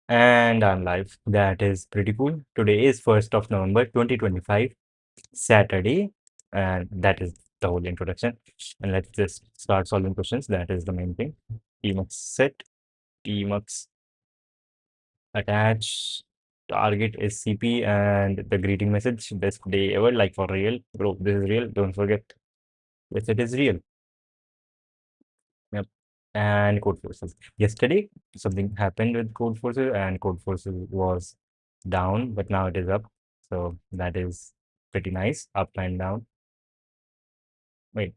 And I'm live. That is pretty cool. Today is 1st of November 2025, Saturday, and that is the whole introduction. And let's just start solving questions. That is the main thing. Tmux set, Tmux attach, target is CP, and the greeting message, best day ever, like for real. Bro, this is real. Don't forget. Yes, it is real. Yep. And code forces. Yesterday, something happened with code forces, and code forces was down, but now it is up. So that is pretty nice. Up and down. Wait,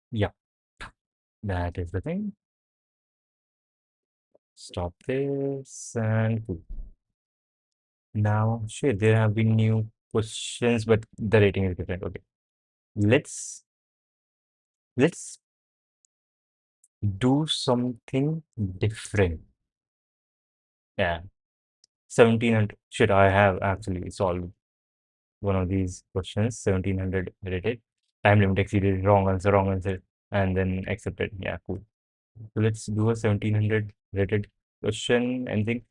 yeah, that is the thing. Stop this and cool. Now, shit, there have been new questions, but the rating is different. Okay, let's let's do something different. Yeah, 1700. Shit, I have actually solved one of these questions, 1700 rated. Time limit exceeded, wrong answer, and then accepted. Yeah, cool. So let's do a 1700 rated question. Anything?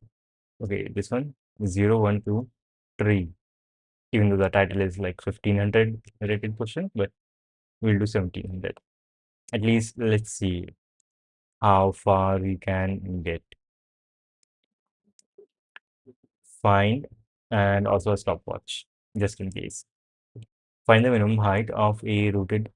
Okay, this one, 0, 1, 2, 3. Even though the title is like 1500 rated question, but we'll do 1700. At least let's see how far we can get. Find and also a stopwatch, just in case. Find the minimum height of a rooted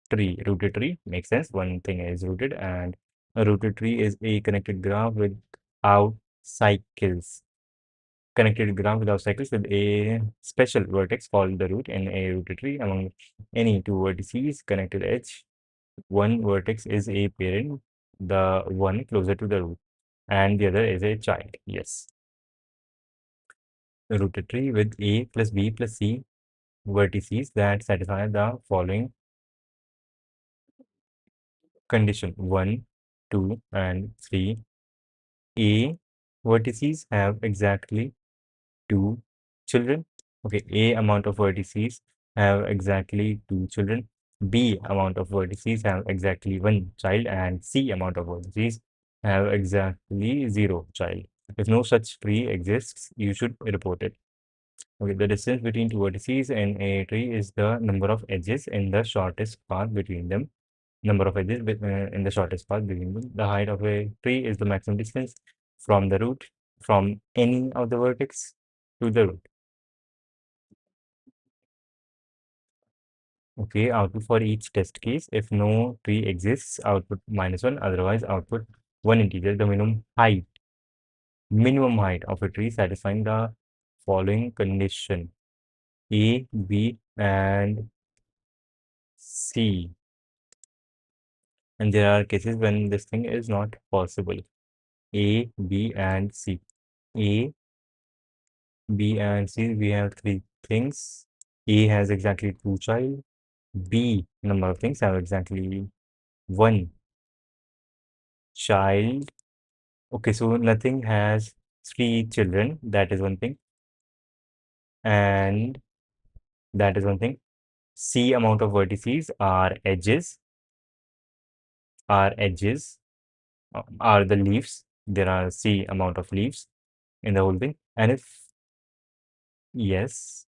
tree. Rooted tree makes sense. One thing is rooted, and a rooted tree is a connected graph without cycles. Connected graph without cycles with a special vertex called the root in a rooted tree among any two vertices connected edge. One vertex is a parent, the one closer to the root, and the other is a child. Yes. A rooted tree with A plus B plus C vertices that satisfy the following condition 1, 2, and 3. A vertices have exactly two children. Okay, A amount of vertices have exactly two children. B amount of vertices have exactly one child, and C amount of vertices have exactly zero child. If no such tree exists, you should report it. Okay, the distance between two vertices in a tree is the number of edges in the shortest path between them. Number of edges in the shortest path between them. The height of a tree is the maximum distance from the root, from any of the vertex to the root. Okay, output for each test case. If no tree exists, output -1, otherwise output one integer. The minimum height of a tree satisfying the following condition: A, B, and C. And there are cases when this thing is not possible. A, B, and C. A, B, and C, we have three things. A has exactly two child. B, number of things have exactly one child. Okay, so nothing has three children. That is one thing. And that is one thing. C amount of vertices are the leaves. There are C amount of leaves in the whole thing. And if yes,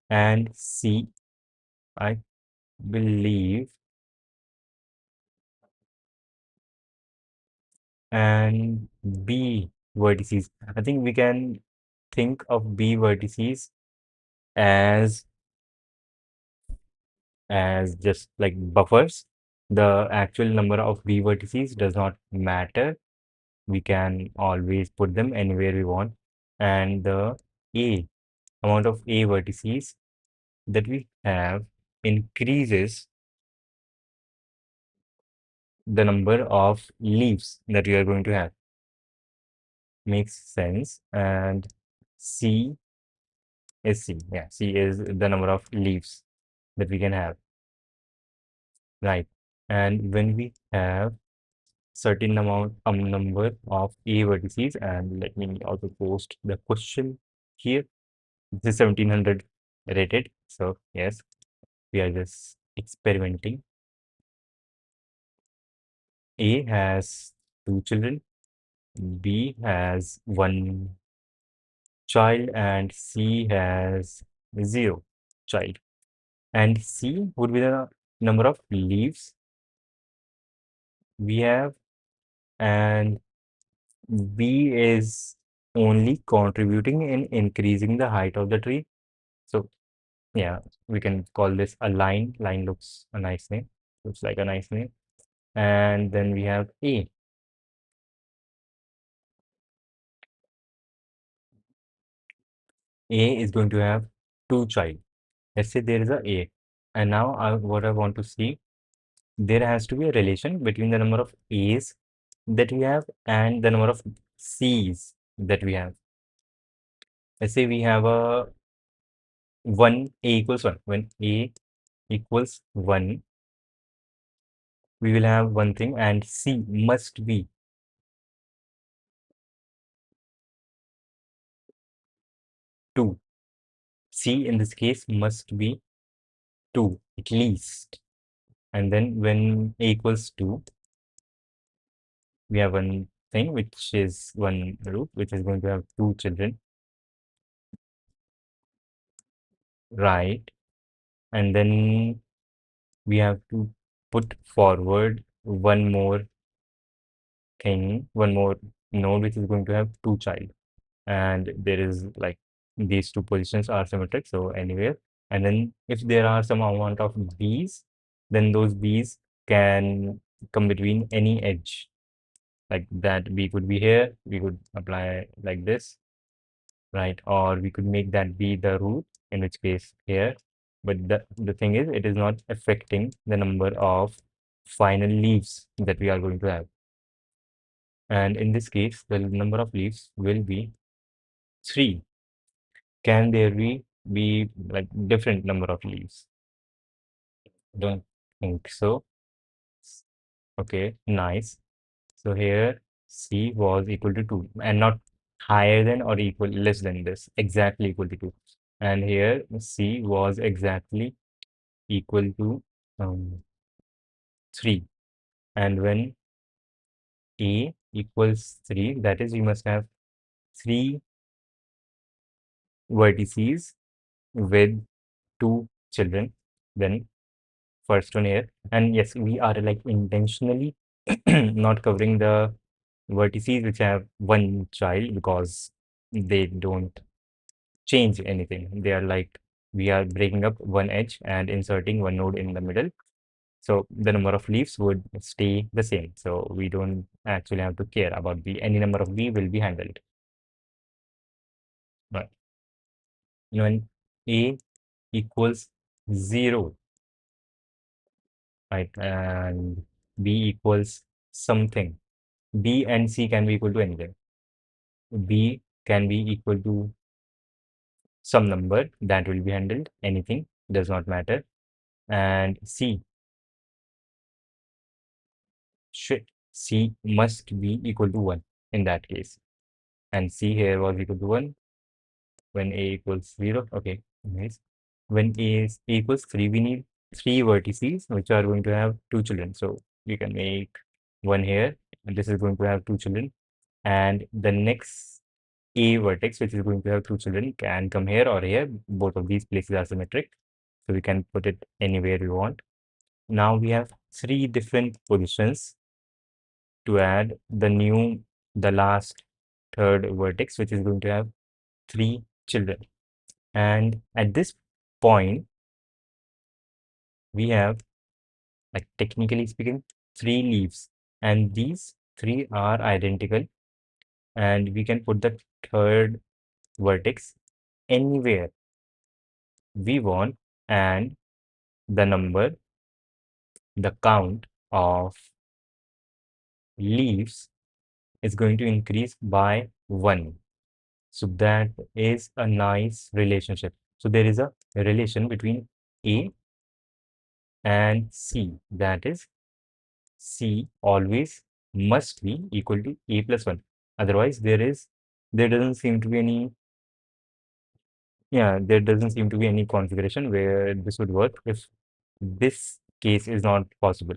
and C, I believe, and B vertices. I think we can think of B vertices as just like buffers. The actual number of B vertices does not matter. We can always put them anywhere we want. And the A amount of A vertices that we have increases the number of leaves that we are going to have. Makes sense. And C is C. Yeah, C is the number of leaves that we can have. Right. And when we have certain number of A vertices, and let me also post the question here. This is 1700 rated. So yes, we are just experimenting. A has two children. B has one child and C has zero child. And C would be the number of leaves we have, and B is only contributing in increasing the height of the tree. So yeah, we can call this a line. Line looks a nice name. Looks like a nice name. And then we have A. A is going to have two child. Let's say there is a A. And now what I want to see, there has to be a relation between the number of A's that we have and the number of C's that we have. Let's say we have a 1, A equals 1. When A equals 1, we will have one thing, and C must be 2. C in this case must be 2 at least. And then when A equals 2, we have one thing which is one root which is going to have two children, right? And then we have to put forward one more thing, one more node which is going to have two child. And there is like these two positions are symmetric, so anywhere. And then if there are some amount of B's, then those B's can come between any edge. Like that B could be here, we could apply like this, right? Or we could make that be the root, in which case here. But the thing is, it is not affecting the number of final leaves that we are going to have. And in this case, the number of leaves will be 3. Can there be like different number of leaves? Don't think so. Okay, nice. So here C was equal to 2 and not higher than or equal less than this, exactly equal to 2. And here C was exactly equal to 3. And when A equals 3, that is we must have 3 vertices with 2 children. Then first one here, and yes, we are like intentionally not covering the vertices which have one child because they don't change anything. They are like, we are breaking up one edge and inserting one node in the middle, so the number of leaves would stay the same, so we don't actually have to care about B. Any number of B will be handled, right? When A equals 0, right, and B equals something, B and C can be equal to anything. B can be equal to some number that will be handled, anything, does not matter. And C must be equal to 1 in that case. And C here was equal to 1 when A equals 0. Okay, nice. When A equals 3, we need 3 vertices which are going to have 2 children. So we can make one here, and this is going to have 2 children. And the next A vertex, which is going to have 2 children, can come here or here. Both of these places are symmetric, so we can put it anywhere we want. Now we have 3 different positions to add the last third vertex, which is going to have 3 children. And at this point, we have, like technically speaking, 3 leaves, and these 3 are identical, and we can put the third vertex anywhere we want, and the number, the count of leaves is going to increase by 1. So that is a nice relationship. So there is a relation between A and C. That is, C always must be equal to A plus 1. Otherwise, there doesn't seem to be any, yeah, there doesn't seem to be any configuration where this would work if this case is not possible.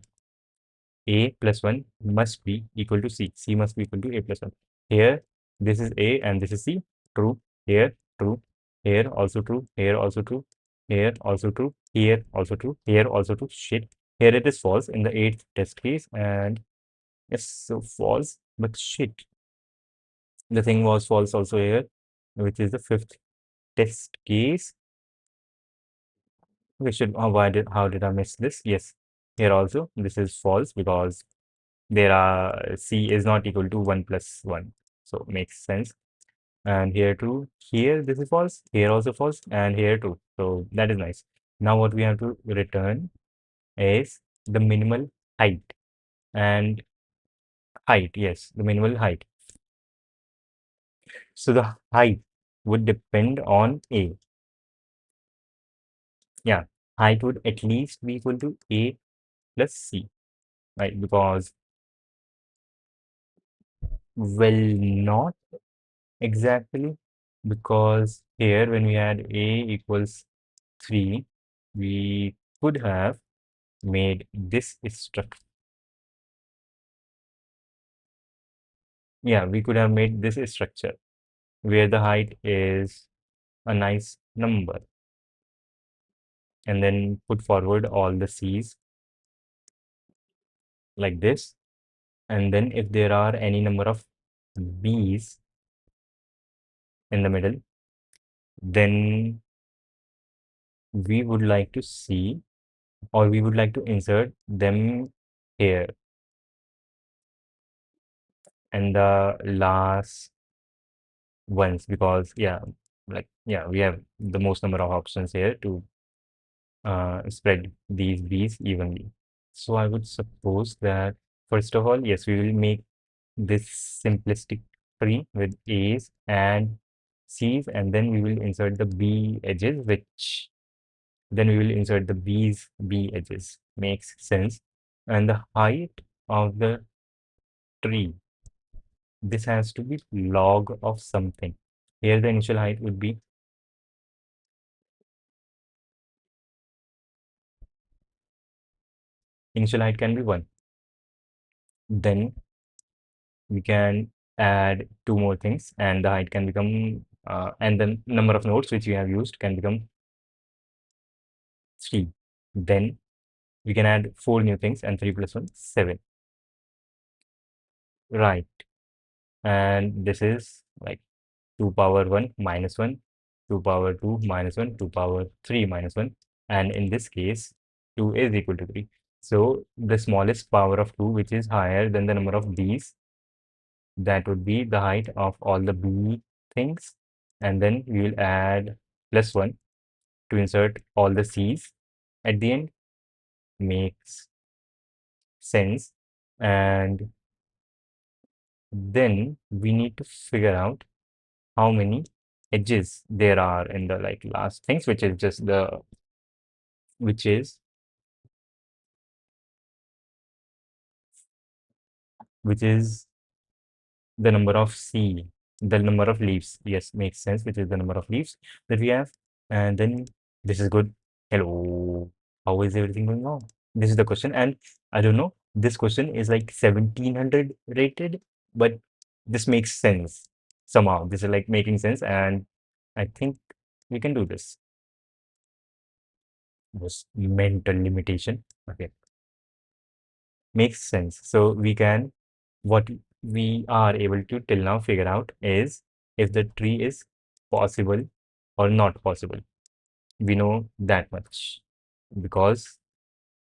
A plus 1 must be equal to C. C must be equal to A plus 1. Here, this is A and this is C. True. Here, true. Here, also true. Here, also true. Here, also true. Here, also true. Here, also true. Shit. Here it is false in the eighth test case. And yes, so false. But shit. The thing was false also here, which is the fifth test case. We should, how did I miss this? Yes, here also, this is false because there are C is not equal to 1 plus 1. So makes sense. And here too, here this is false, here also false, and here too. So that is nice. Now what we have to return is the minimal height and height. Yes, the minimal height. So the height would depend on A. Yeah, height would at least be equal to A plus C, right? Because, well, not exactly, because here when we had A equals 3, we could have made this structure. Yeah, we could have made this structure where the height is a nice number and then put forward all the C's like this. And then if there are any number of B's in the middle, then we would like to see, or we would like to insert them here. And the last ones, because yeah, like yeah, we have the most number of options here to spread these B's evenly. So I would suppose that first of all, yes, we will make this simplistic tree with A's and C's, and then we will insert the B edges, which then we will insert the B's B edges. Makes sense. And the height of the tree, this has to be log of something. Here the initial height would be, initial height can be 1. Then we can add two more things and the height can become, and the number of nodes which we have used can become 3. Then we can add 4 new things and 3 plus 1, 7. Right. And this is like 2 power 1 minus 1, 2 power 2 minus 1, 2 power 3 minus 1. And in this case, 2 is equal to 3. So the smallest power of 2, which is higher than the number of B's, that would be the height of all the B things. And then we will add plus 1 to insert all the C's at the end. Makes sense. And then we need to figure out how many edges there are in the like last things, which is just the, which is, which is the number of C, the number of leaves. Yes, makes sense, which is the number of leaves that we have. And then this is good. Hello, how is everything going on? This is the question. And I don't know, this question is like 1700 rated, but this makes sense somehow. This is like making sense. And I think we can do this. Was mental limitation. Okay, makes sense. So we can, what we are able to till now figure out is if the tree is possible or not possible. We know that much because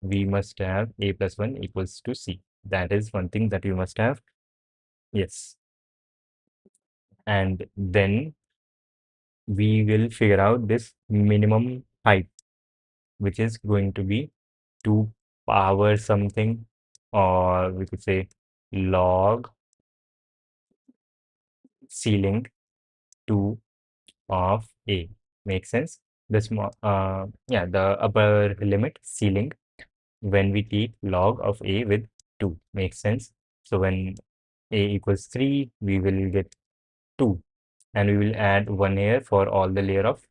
we must have A plus 1 equals to C. That is one thing that we must have. Yes. And then we will figure out this minimum height, which is going to be 2 power something, or we could say log ceiling 2 of A. Makes sense? The small, yeah, the upper limit ceiling when we take log of A with 2. Makes sense? So when A equals 3, we will get 2. And we will add 1 here for all the layer of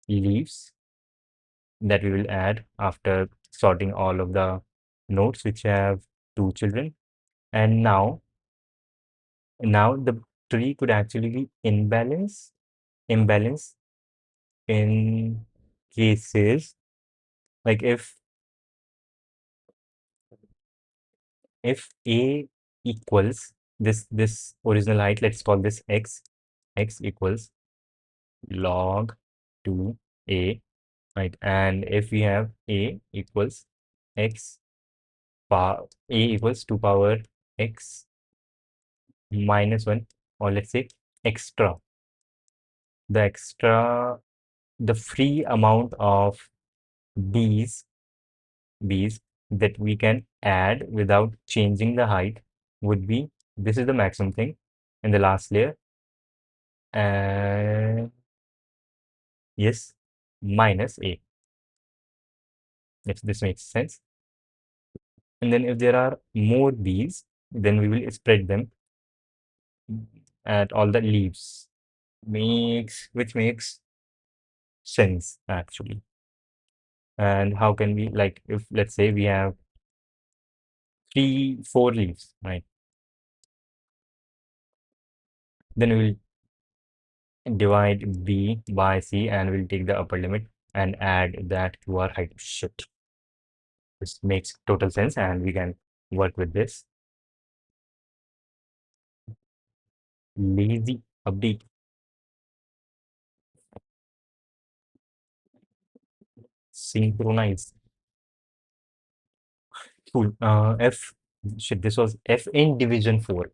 leaves that we will add after sorting all of the nodes which have two children. And now the tree could actually be imbalance in cases like if a equals this original height, let's call this x equals log 2a, right? And if we have a equals x power a equals 2 power x minus 1, or let's say extra the extra the free amount of bees bees that we can add without changing the height would be, this is the maximum thing in the last layer, and yes, minus a, if this makes sense. And then if there are more bees, then we will spread them at all the leaves, which makes sense actually. And how can we, like, if let's say we have four leaves, right? Then we will divide b by c and we'll take the upper limit and add that to our height. Shit. This makes total sense and we can work with this. Lazy update. Synchronize. Cool. F. Shit, this was F in division 4.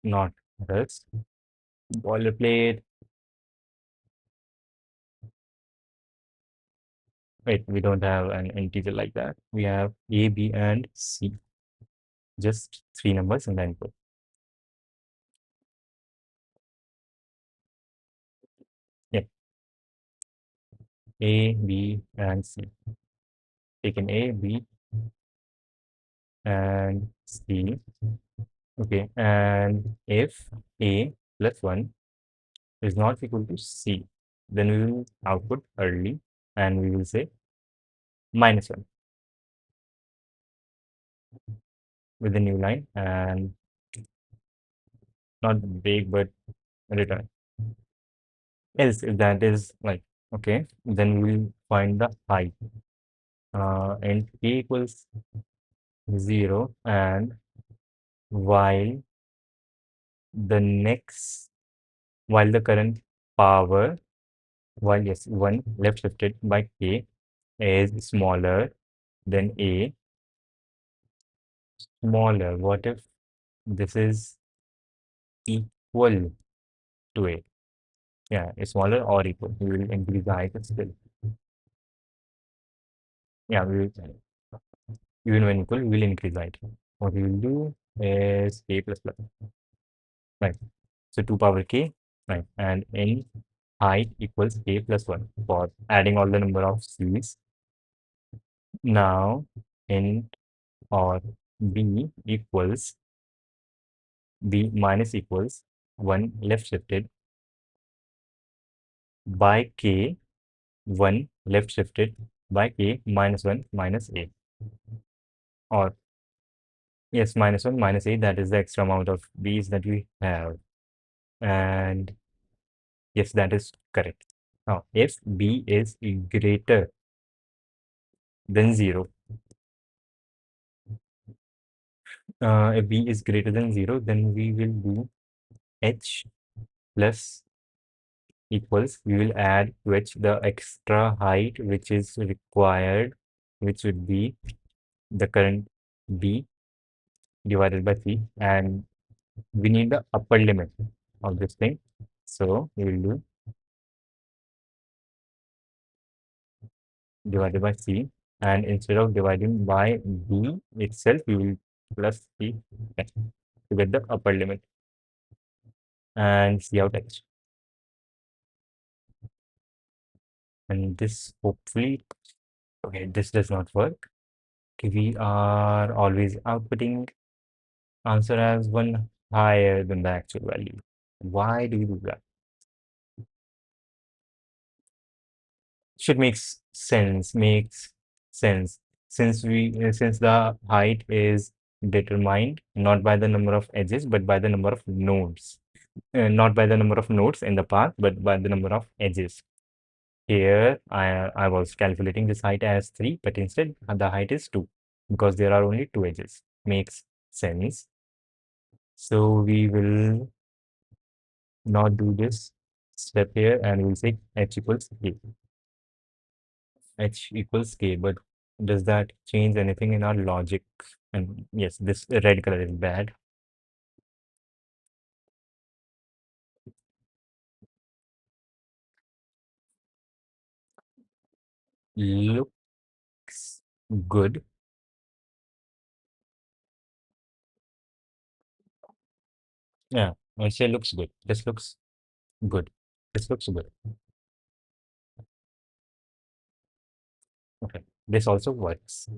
Not this. Boilerplate. Wait, we don't have an integer like that. We have A, B, and C. Just three numbers and then put. Yep. A, B, and C. Taken A, B, and C. Okay, and if A plus 1 is not equal to C, then we will output early and we will say minus 1 with the new line and not break but return. Else, if that is like, okay, then we will find the height. And A equals 0, and while the next, while the current power, while yes, 1 left shifted by K is smaller than A, smaller. What if this is equal to A? Yeah, it's smaller or equal. We will increase the height still. Yeah, we will, even when equal, we will increase the height. What we will do is K plus plus. Right. So 2 power K, right? And in height equals K plus 1 for adding all the number of C's. Now, in or B equals B minus equals 1 left shifted by K, 1 left shifted by K minus 1 minus A. Or yes, minus 1 minus A, that is the extra amount of B's that we have. And yes, that is correct. Now, if B is greater than 0, if B is greater than 0, then we will do H plus equals, we will add to H the extra height which is required, which would be the current B divided by C, and we need the upper limit of this thing. So we will do divided by C, and instead of dividing by B itself, we will plus C to get the upper limit and see out H. And this hopefully, okay, this does not work. Okay, we are always outputting answer as one higher than the actual value. Why do we do that? Should make sense, makes sense. Since the height is determined not by the number of edges, but by the number of nodes. Not by the number of nodes in the path, but by the number of edges. Here, I was calculating this height as 3, but instead the height is 2 because there are only 2 edges. Makes sense. So we will not do this step here and we'll say h equals k. H equals k, but does that change anything in our logic? And yes, this red color is bad. Looks good. Yeah, I say looks good. This looks good. This looks good. Okay, this also works.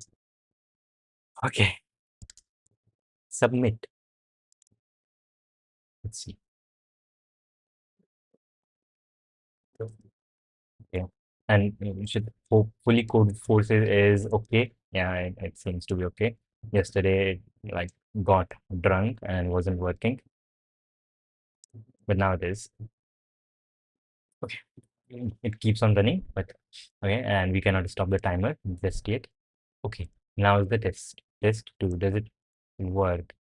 Okay, submit. Let's see. Okay, and should hopefully code forces is okay. Yeah, it seems to be okay. Yesterday, it, like got drunk and wasn't working, but now it is. Okay, it keeps on running, but okay, and we cannot stop the timer just yet. Okay, now is the test. Test two. Does it work?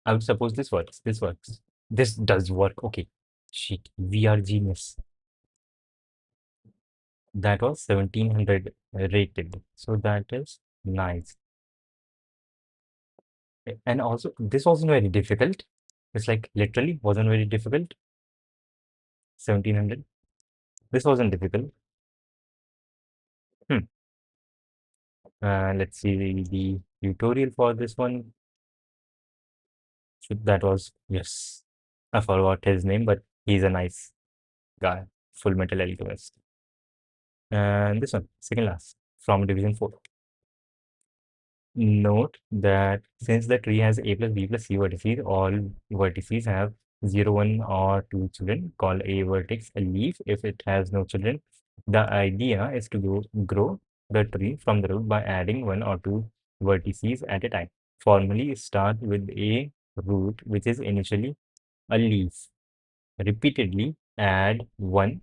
I would suppose this works. This works. This does work. Okay. Shit. We are genius. That was 1700 rated. So that is nice. And also, this wasn't very difficult. It's like literally wasn't very difficult. 1700. This wasn't difficult. Hmm. Let's see the tutorial for this one. That was, yes. I forgot his name, but he's a nice guy. Full Metal Alchemist. And this one, second last, from Division 4. Note that since the tree has a plus b plus c vertices, all vertices have 0, 1, or 2 children. Call a vertex a leaf if it has no children. The idea is to grow the tree from the root by adding 1 or 2 vertices at a time. Formally, start with a root which is initially a leaf. Repeatedly add 1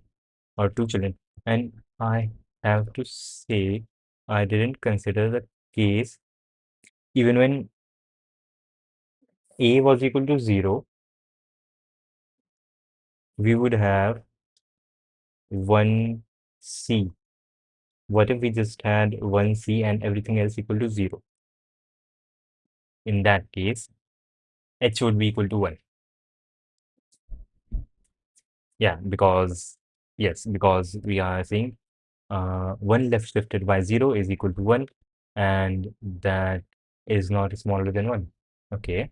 or 2 children. And I have to say, I didn't consider the case even when a was equal to 0, we would have 1c. What if we just had 1c and everything else equal to 0? In that case, h would be equal to 1. Yeah, because, yes, because we are saying 1 left shifted by 0 is equal to 1, and that is not smaller than 1. Okay,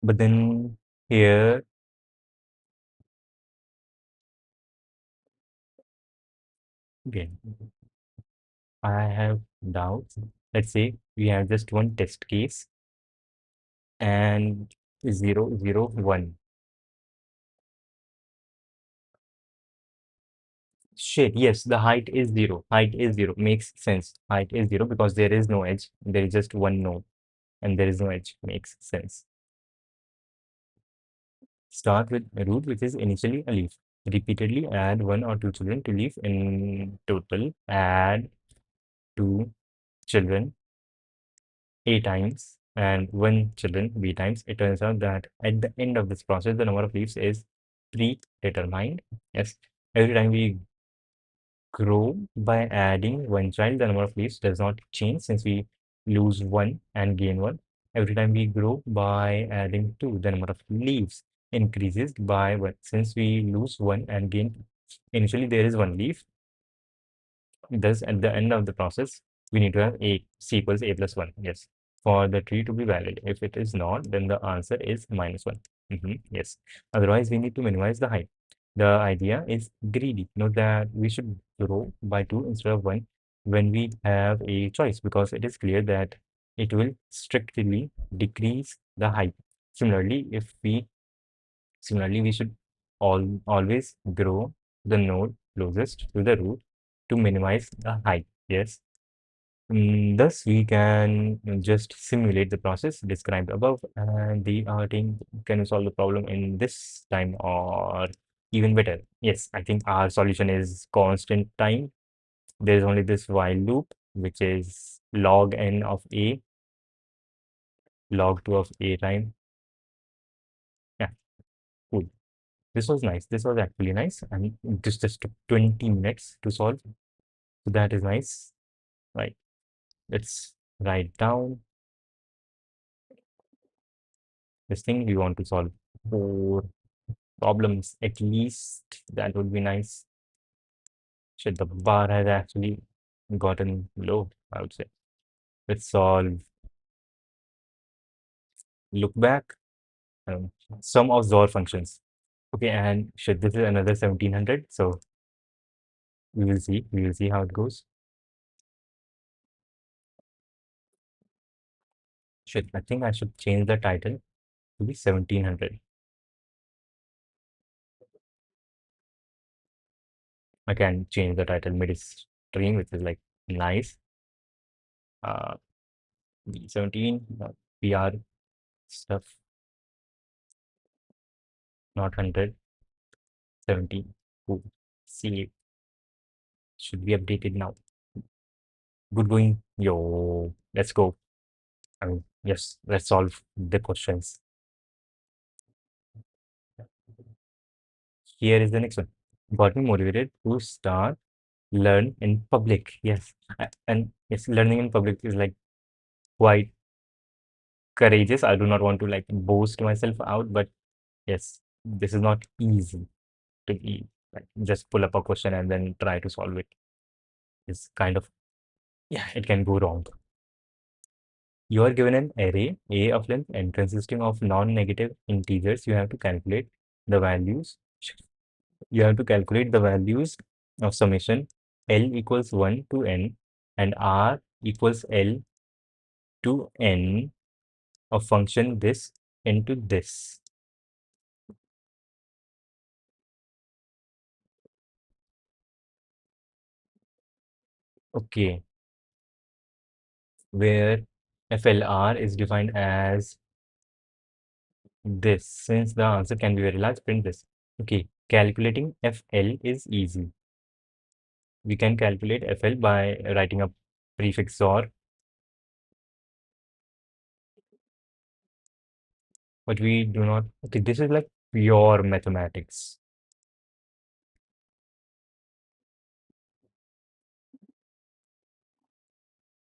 but then here, again, I have doubts. Let's say we have just one test case and 0, 0, 1. Shit, yes, the height is 0. Height is 0. Makes sense. Height is 0 because there is no edge. There is just one node and there is no edge. Makes sense. Start with a root which is initially a leaf. Repeatedly add 1 or 2 children to leaf. In total, add 2 children A times and 1 children B times. It turns out that at the end of this process, the number of leaves is predetermined. Yes, every time we grow by adding one child, the number of leaves does not change since we lose one and gain one. Every time we grow by adding two, the number of leaves increases by one since we lose one and gain two. Initially, there is one leaf. Thus, at the end of the process, we need to have a c equals a plus 1. Yes, for the tree to be valid. If it is not, then the answer is minus 1. Yes. Otherwise, we need to minimize the height. The idea is greedy. Note that we should grow by 2 instead of 1 when we have a choice because it is clear that it will strictly decrease the height. Similarly, we should always grow the node closest to the root to minimize the height. Yes. Thus, we can just simulate the process described above, and the team can solve the problem in this time or even better. Yes, I think our solution is constant time. There is only this while loop, which is log n of a, log 2 of a time. Yeah, cool. This was nice. This was actually nice. And this just took 20 minutes to solve. So that is nice. Right. Let's write down this thing we want to solve. 4 problems at least. That would be nice. Shit, the bar has actually gotten low, I would say. Let's solve. Look back. Um, sum of Zor functions. Okay, and shit, this is another 1700. So we will see. We will see how it goes. Shit, I think I should change the title to be 1700. I can change the title midstream, which is like nice. Uh, 17, PR stuff, not 100, 17. Cool. See, should be updated now. Good going. Yo, let's go. I mean, yes, let's solve the questions. Here is the next one. Got me motivated to start learn in public. Yes. And yes, learning in public is like quite courageous. I do not want to like boast myself out, but yes, this is not easy to be like just pull up a question and then try to solve it. It's kind of, yeah, it can go wrong. You are given an array A of length and consisting of non-negative integers. You have to calculate the values. You have to calculate the values of summation L equals 1 to n and R equals L to n of function this into this. Okay, where FLR is defined as this. Since the answer can be very large, print this. Okay, calculating FL is easy. We can calculate FL by writing a prefix OR, but we do not. Okay, this is like pure mathematics.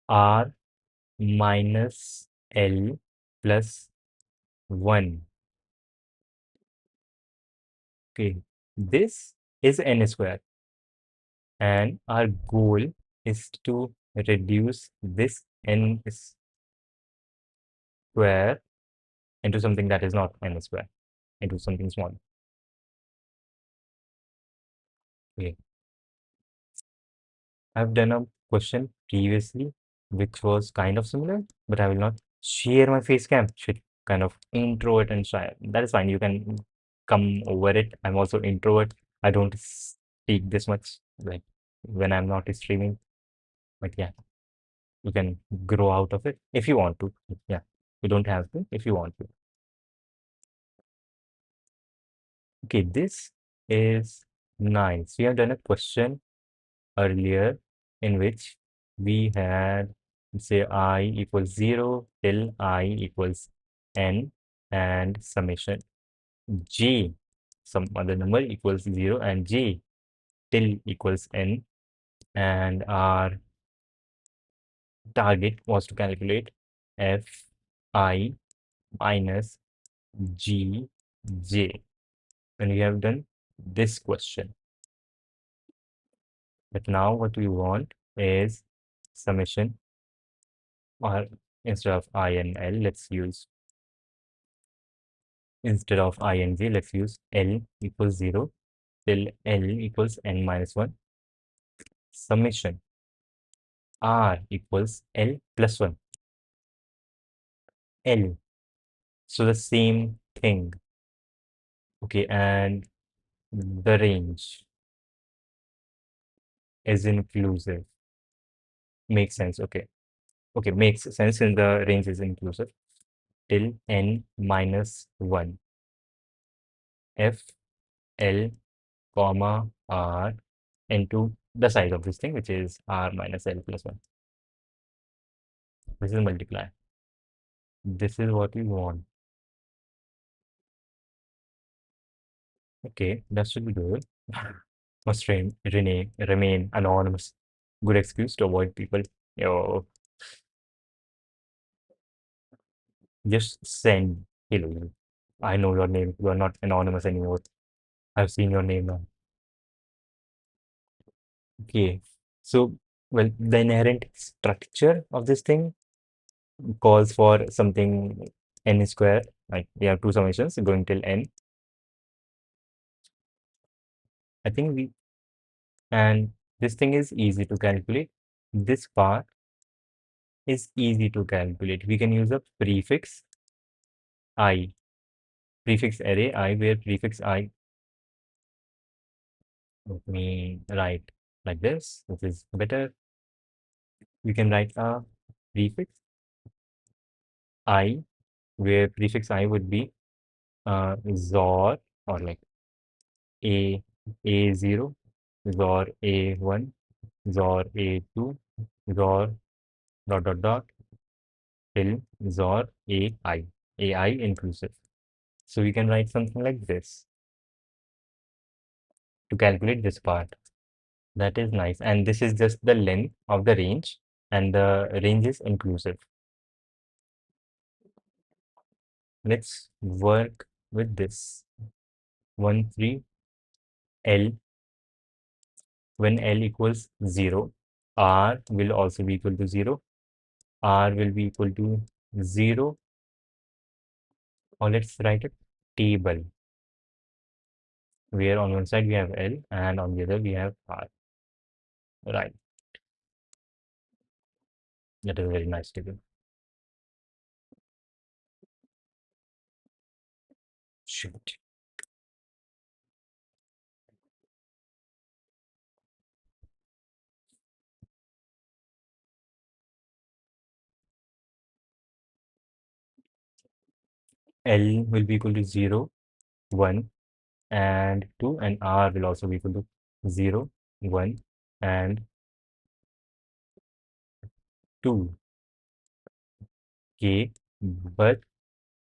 R minus L plus 1. Okay, this is n square, and our goal is to reduce this n square into something that is not n square, into something small. Okay, I've done a question previously which was kind of similar, but I will not share my face cam. Shit, kind of introvert and shy. That is fine. You can come over it. I'm also introvert. I don't speak this much like when I'm not streaming. But yeah, you can grow out of it if you want to. Yeah, you don't have to if you want to. Okay, this is nice. We have done a question earlier in which we had say I equals 0 till I equals n and summation j some other number equals 0 and j till equals n, and our target was to calculate f I minus g j, and we have done this question. But now what we want is summation, or instead of I and L, let's use instead of I and J, let's use L equals 0 till L equals n minus 1. Summation R equals L plus 1. L. So the same thing. Okay, and the range is inclusive. Makes sense. Okay. Okay, makes sense in the range is inclusive till n minus 1. F L comma R into the size of this thing, which is R minus L plus 1. This is multiply. This is what we want. Okay, that should be good. Must remain anonymous. Good excuse to avoid people. Yo, just send hello. I know your name. You are not anonymous anymore. I've seen your name now. Okay. So, well, the inherent structure of this thing calls for something n square. Like we have two summations going till n. I think we and this thing is easy to calculate. This part is easy to calculate. We can use a prefix I, prefix array I, where prefix I, let me write like this, which is better. We can write a prefix I, where prefix I would be XOR or like A A0, XOR A1, XOR A2, XOR dot dot dot till XOR AI inclusive. So we can write something like this to calculate this part. That is nice. And this is just the length of the range, and the range is inclusive. Let's work with this. 1, 3, L. When L equals 0, R will also be equal to 0. R will be equal to 0. Or let's write a table where on one side we have L and on the other we have R. Right. That is a very nice table. Shoot. L will be equal to 0, 1, and 2, and R will also be equal to 0, 1, and 2. Okay, but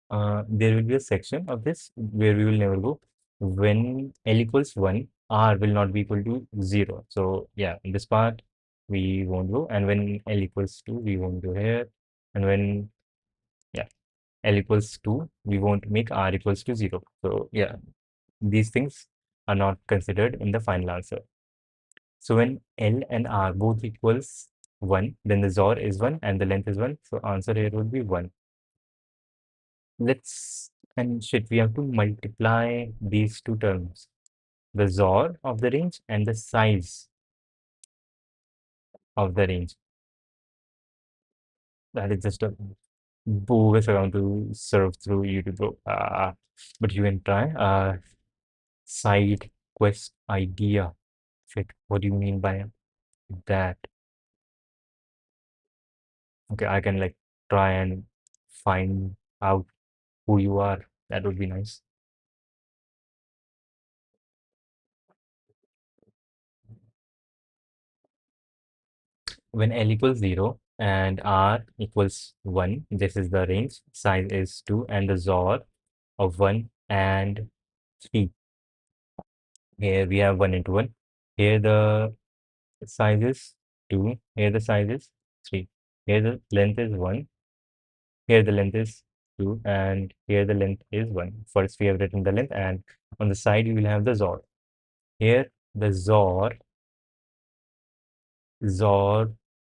there will be a section of this where we will never go. When L equals 1, R will not be equal to 0. So yeah, in this part we won't go. And when L equals 2, we won't go here. And when yeah, L equals 2, we won't make R equals to 0. So yeah, these things are not considered in the final answer. So when L and R both equals 1, then the XOR is 1 and the length is 1. So answer here would be 1. And shit, we have to multiply these two terms, the XOR of the range and the size of the range. That is just a bogus around to serve through YouTube, bro. But you can try. Side quest idea. Shit, what do you mean by that? Okay, I can like try and find out who you are. That would be nice. When L equals 0 and R equals 1, this is the range, size is 2, and the XOR of 1 and 3. Here we have 1 into 1. Here the size is 2, here the size is 3. Here the length is 1, here the length is 2, and here the length is 1. First we have written the length, and on the side you will have the XOR. Here the XOR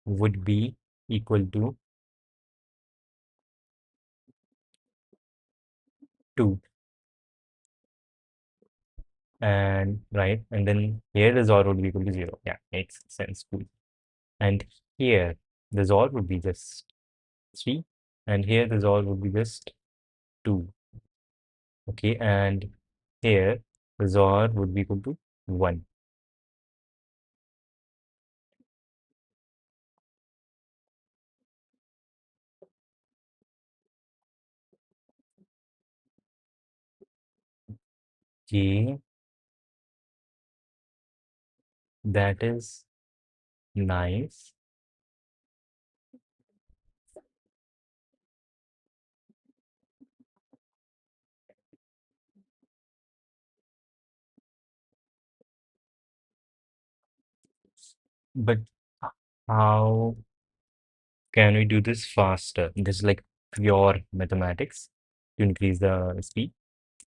would be equal to 2. And right, and then here the XOR would be equal to 0. Yeah, makes sense. Cool. And here the XOR would be just 3, and here the XOR would be just 2. Okay, and here the XOR would be equal to 1. Okay, that is nice. But how can we do this faster? This is like pure mathematics to increase the speed.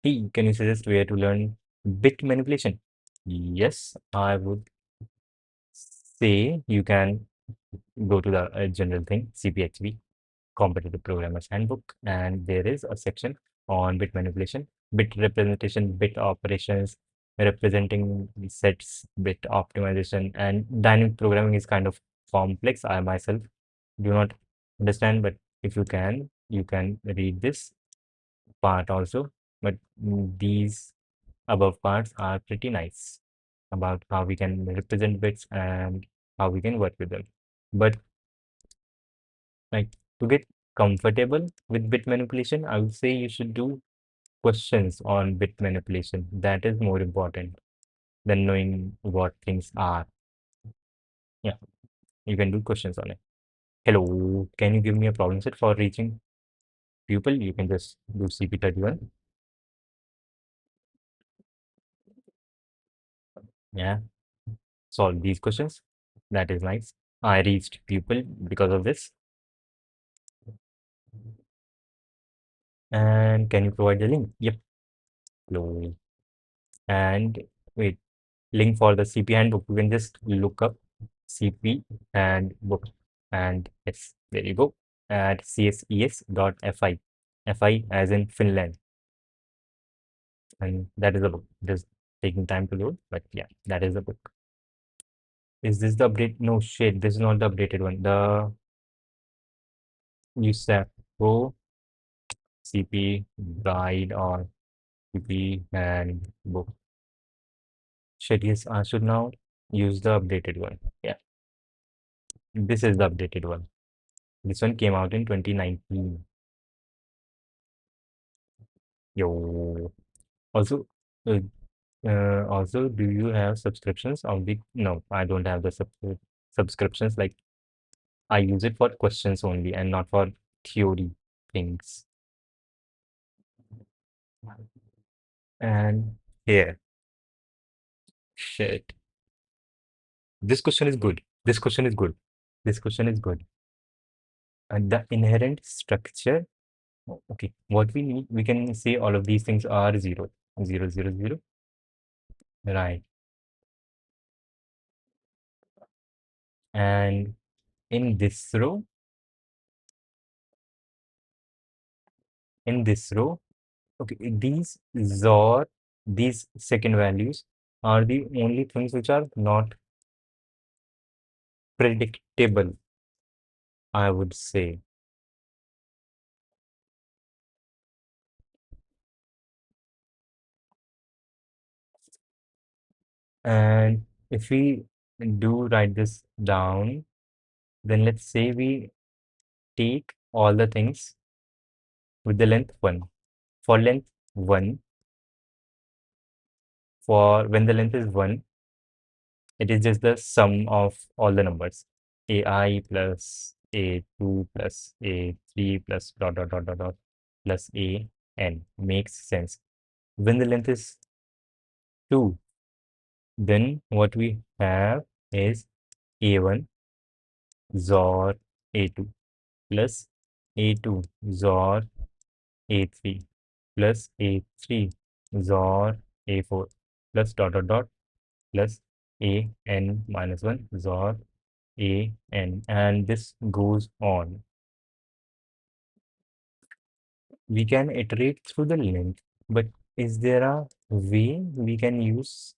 Hey, can you suggest where to learn bit manipulation? Yes, I would say you can go to the general thing, CPHB, Competitive Programmers Handbook, and there is a section on bit manipulation, bit representation, bit operations, representing sets, bit optimization, and dynamic programming is kind of complex. I myself do not understand, but if you can read this part also. But these above parts are pretty nice about how we can represent bits and how we can work with them. But like to get comfortable with bit manipulation, I would say you should do questions on bit manipulation. That is more important than knowing what things are. Yeah, you can do questions on it. Hello, can you give me a problem set for reaching people? You can just do CP31. Yeah, solve these questions. That is nice. I reached people because of this. And can you provide the link? Yep. Hello. And wait, link for the CP handbook. You can just look up CP handbook. And yes, there you go. At cses.fi. FI as in Finland. And that is the book. It is taking time to load, but yeah, that is the book. Is this the update? No shit, this is not the updated one. The USAPO CP guide or CP handbook. Shit, yes, I should now use the updated one. Yeah, this is the updated one. This one came out in 2019. Yo. Also, uh, also, do you have subscriptions on the? No, I don't have the subscriptions. Like I use it for questions only and not for theory things. And here, shit. This question is good. This question is good. This question is good. And the inherent structure. Okay, what we need, we can say all of these things are zero, zero, zero, zero. Right. And in this row, in this row, okay, these second values are the only things which are not predictable, I would say. And if we do write this down, then let's say we take all the things with the length 1. For length 1, for when the length is 1, it is just the sum of all the numbers. AI plus A2 plus A3 plus dot dot dot dot dot plus AN makes sense. When the length is 2, then what we have is A1 XOR A2 plus A2 XOR A3 plus A3 XOR A4 plus dot dot dot plus AN minus 1 XOR AN, and this goes on. We can iterate through the length, but is there a way we can use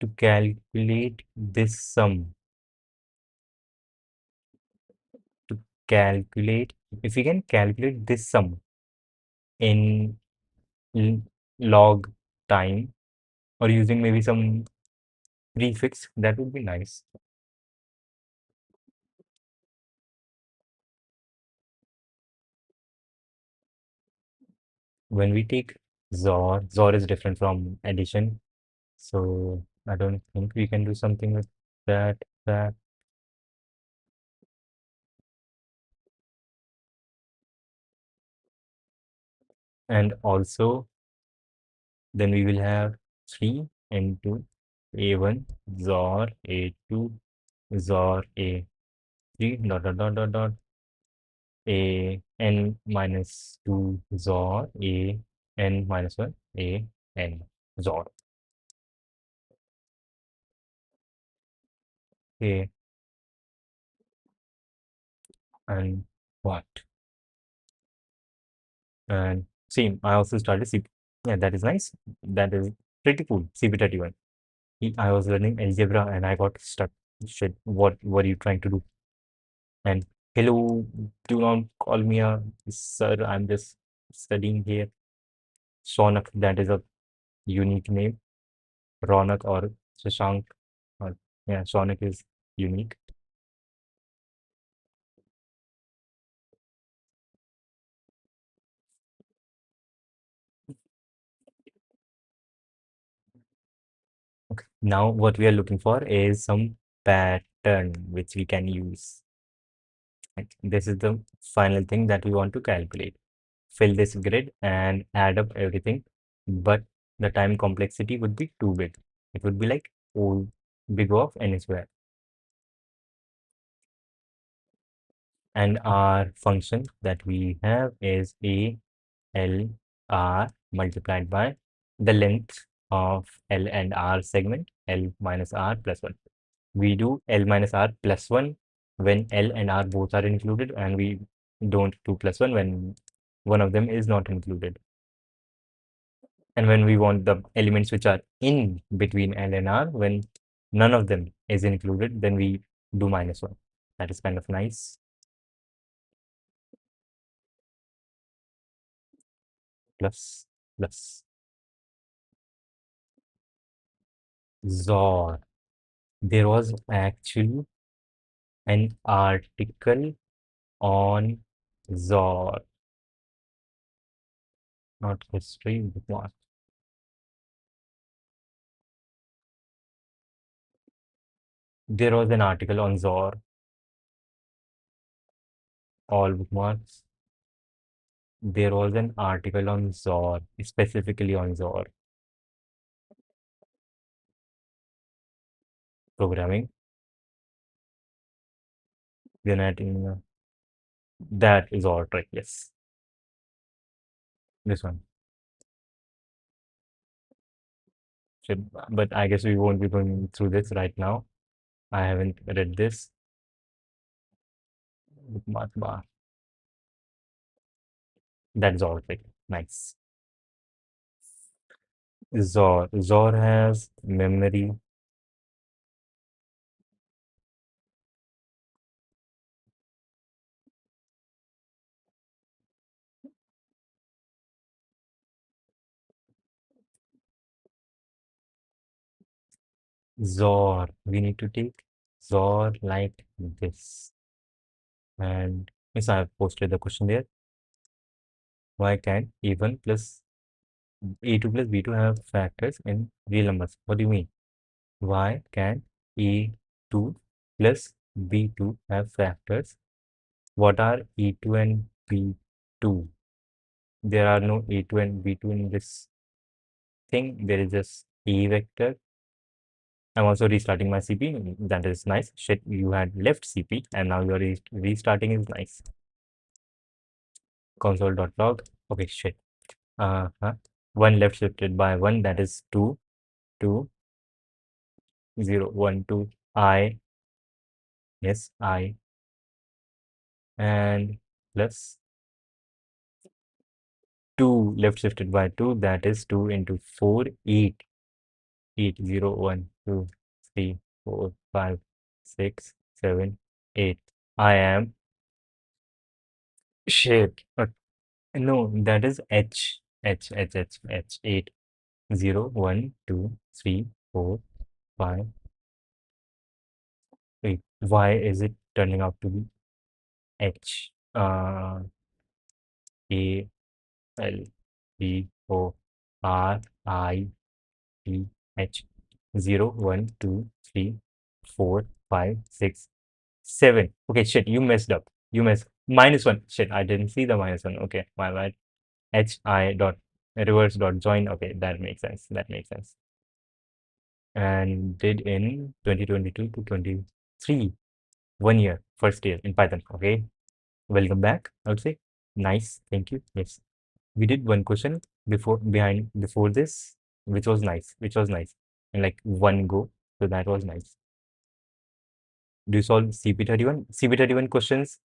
to calculate this sum? To calculate, if we can calculate this sum in l- log time or using maybe some prefix, that would be nice. When we take XOR. XOR is different from addition. So I don't think we can do something with that. And also then we will have 3 into A1 XOR A2 XOR A3 dot A n minus 2 XOR A n minus 1 A n XOR. Okay, and what? And same, I also started CP. Yeah, that is nice. That is pretty cool. CP31. I was learning algebra and I got stuck. Shit, what are you trying to do? And hello, do not call me a sir. I'm just studying here. Sonak, that is a unique name. Ronak or Shashank. Or, yeah, Sonak is unique. Okay. Now, what we are looking for is some pattern which we can use. Right? This is the final thing that we want to calculate. Fill this grid and add up everything, but the time complexity would be too big. It would be like O big O of n square. And our function that we have is a l r multiplied by the length of L and R segment, L minus R plus 1. We do L minus R plus 1 when L and R both are included, and we don't do plus 1 when one of them is not included. And when we want the elements which are in between L and R, when none of them is included, then we do minus 1. That is kind of nice. Plus, plus. XOR. There was actually an article on XOR, not history, but what? There was an article on XOR, all bookmarks. There was an article on XOR, specifically on XOR programming. Then I think that is all right. Yes, this one. But I guess we won't be going through this right now. I haven't read this. Bookmark bar. That is all right. Nice. XOR. XOR has memory. XOR. We need to take XOR like this. And yes, I have posted the question there. Why can A1 plus A2 plus B2 have factors in real numbers? What do you mean? Why can A2 plus B2 have factors? What are A2 and B2? There are no A2 and B2 in this thing. There is just A vector. I'm also restarting my CP. That is nice. Shit, you had left CP and now you're restarting is nice. Console.log. Okay, shit. Uh-huh. 1 left shifted by 1, that is 2, 2, 0, 1, 2, I, yes, I, and plus 2 left shifted by 2, that is 2 into 4, 8, 8, 0, 1, 2, 3, 4, 5, 6, 7, 8. I am, shit, no, that is H, 8, 0, 1, 2, 3, 4, 5, 8. Why is it turning out to be H? A L B O. R I T H 0, 1, 2, 3, 4, 5, 6, 7. Okay, shit, you messed up. You messed -1. Shit, I didn't see the -1. Okay, my bad. HI dot reverse dot join. Okay, that makes sense. That makes sense. And did in 2022 to 23, 1 year, first year in Python. Okay, welcome back, I would say. Nice, thank you. Yes, we did one question before this, which was nice, in like one go. So that was nice. Do you solve CP31? CP31 questions,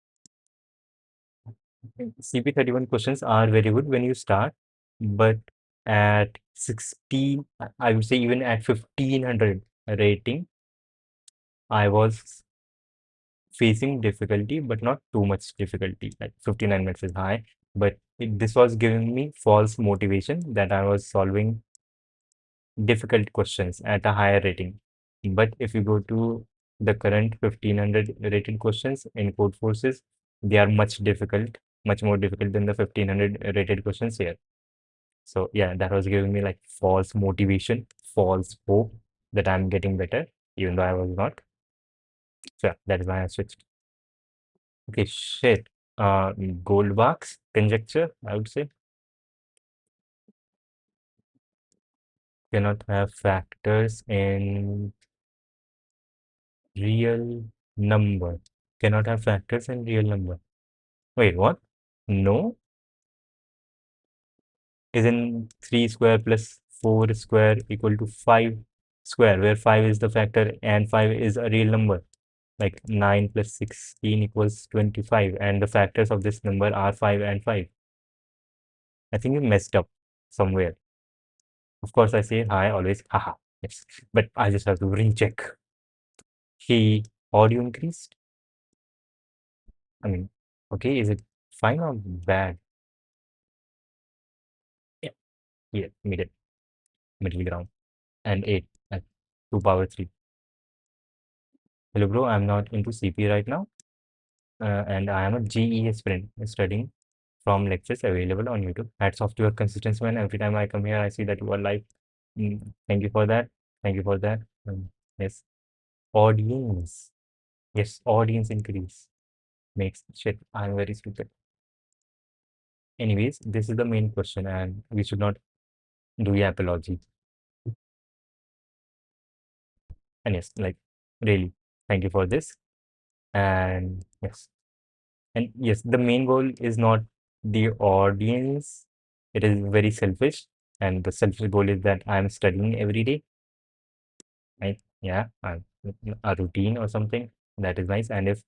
CP31 questions are very good when you start, but at 16, I would say even at 1500 rating, I was facing difficulty, but not too much difficulty. Like 59 minutes is high, but this was giving me false motivation that I was solving difficult questions at a higher rating. But if you go to the current 1500 rated questions in code forces, they are much more difficult than the 1500 rated questions here. So yeah, that was giving me like false motivation, false hope that I'm getting better, even though I was not. So yeah, that is why I switched. Okay, shit. Goldbach's conjecture, I would say, cannot have factors in real number. Cannot have factors in real number. Wait, what? No? Isn't 3 square plus 4 square equal to 5 square, where 5 is the factor and 5 is a real number? Like 9 plus 16 equals 25, and the factors of this number are 5 and 5. I think you messed up somewhere. Of course, I say hi always, haha. Yes, but I just have to recheck. He audio increased. I mean, okay, is it fine or bad? Yeah, yeah, middle ground, and 8 at 2 power 3. Hello, bro. I'm not into CP right now, and I am a GE aspirant studying from lectures available on YouTube. Hats off to your consistency, man. Every time I come here, I see that you are live. Thank you for that. Thank you for that. Yes, audience. Yes, audience increase makes shit. I'm very stupid. Anyways, this is the main question, and we should not do apology. And yes, like really, thank you for this. And yes, and yes, the main goal is not the audience. It is very selfish, and the selfish goal is that I'm studying every day. Right? Yeah, a routine or something that is nice. And if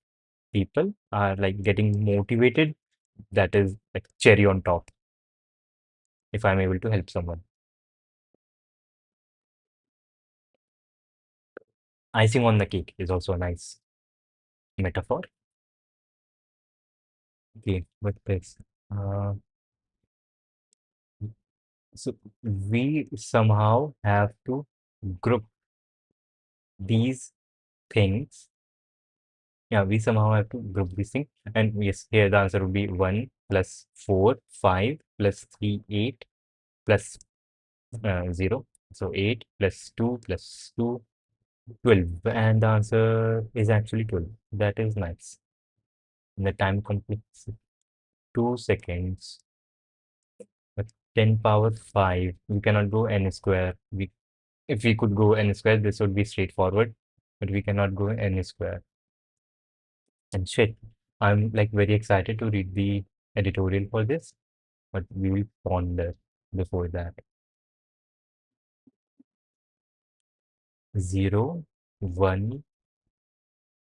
people are like getting motivated, that is like cherry on top. If I'm able to help someone, icing on the cake is also a nice metaphor. Okay, with this. Uh, so we somehow have to group these things. Yeah, we somehow have to group these things. And yes, here the answer would be 1 plus 4, 5 plus 3, 8 plus 0. So 8 plus 2 plus 2, 12. And the answer is actually 12. That is nice. And the time completes 2 seconds. But 10 power 5. We cannot go n square. If we could go n square, this would be straightforward. But we cannot go n square. And shit, I'm like very excited to read the editorial for this, but we will ponder before that. 0, 1,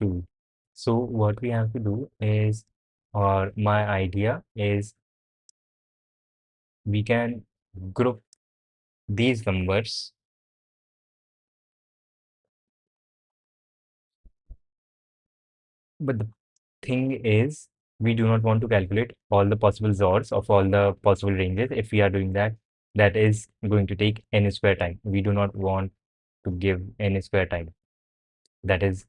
2. So what we have to do is, or my idea is, we can group these numbers, but the thing is, we do not want to calculate all the possible XORs of all the possible ranges. If we are doing that, that is going to take n square time. We do not want to give n square time. That is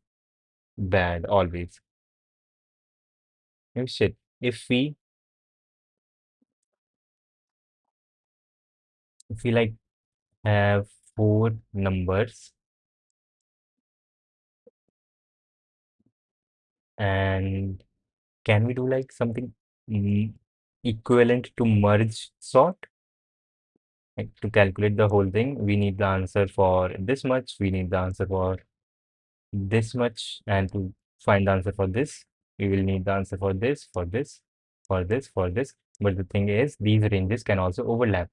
bad always. Oh shit. If we if we like have four numbers and can we do like something mm, equivalent to merge sort? Like to calculate the whole thing, we need the answer for this much, we need the answer for this much, and to find the answer for this, we will need the answer for this, for this, for this, for this. But the thing is, these ranges can also overlap.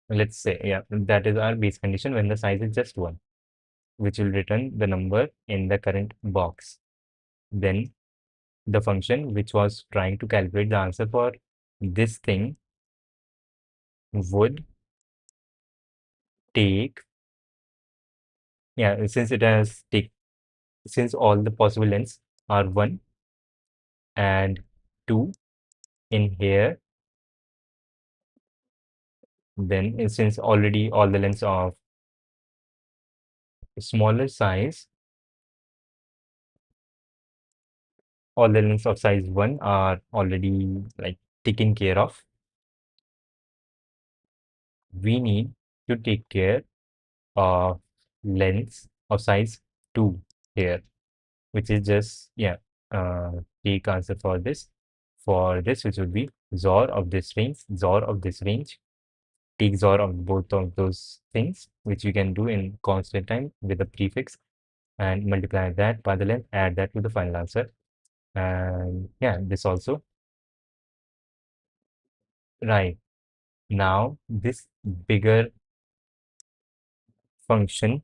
Let's say, yeah, that is our base condition when the size is just one, which will return the number in the current box. Then the function which was trying to calculate the answer for this thing would take, yeah, since it has take, since all the possible lengths are 1 and 2 in here, then since already all the lengths of smaller size, all the lengths of size 1 are already like taken care of, we need to take care of lengths of size 2 here, which is just, yeah, take answer for this, which would be XOR of this range, XOR of this range, take XOR of both of those things, which we can do in constant time with a prefix and multiply that by the length, add that to the final answer. And yeah, this also, right. Now, this bigger function,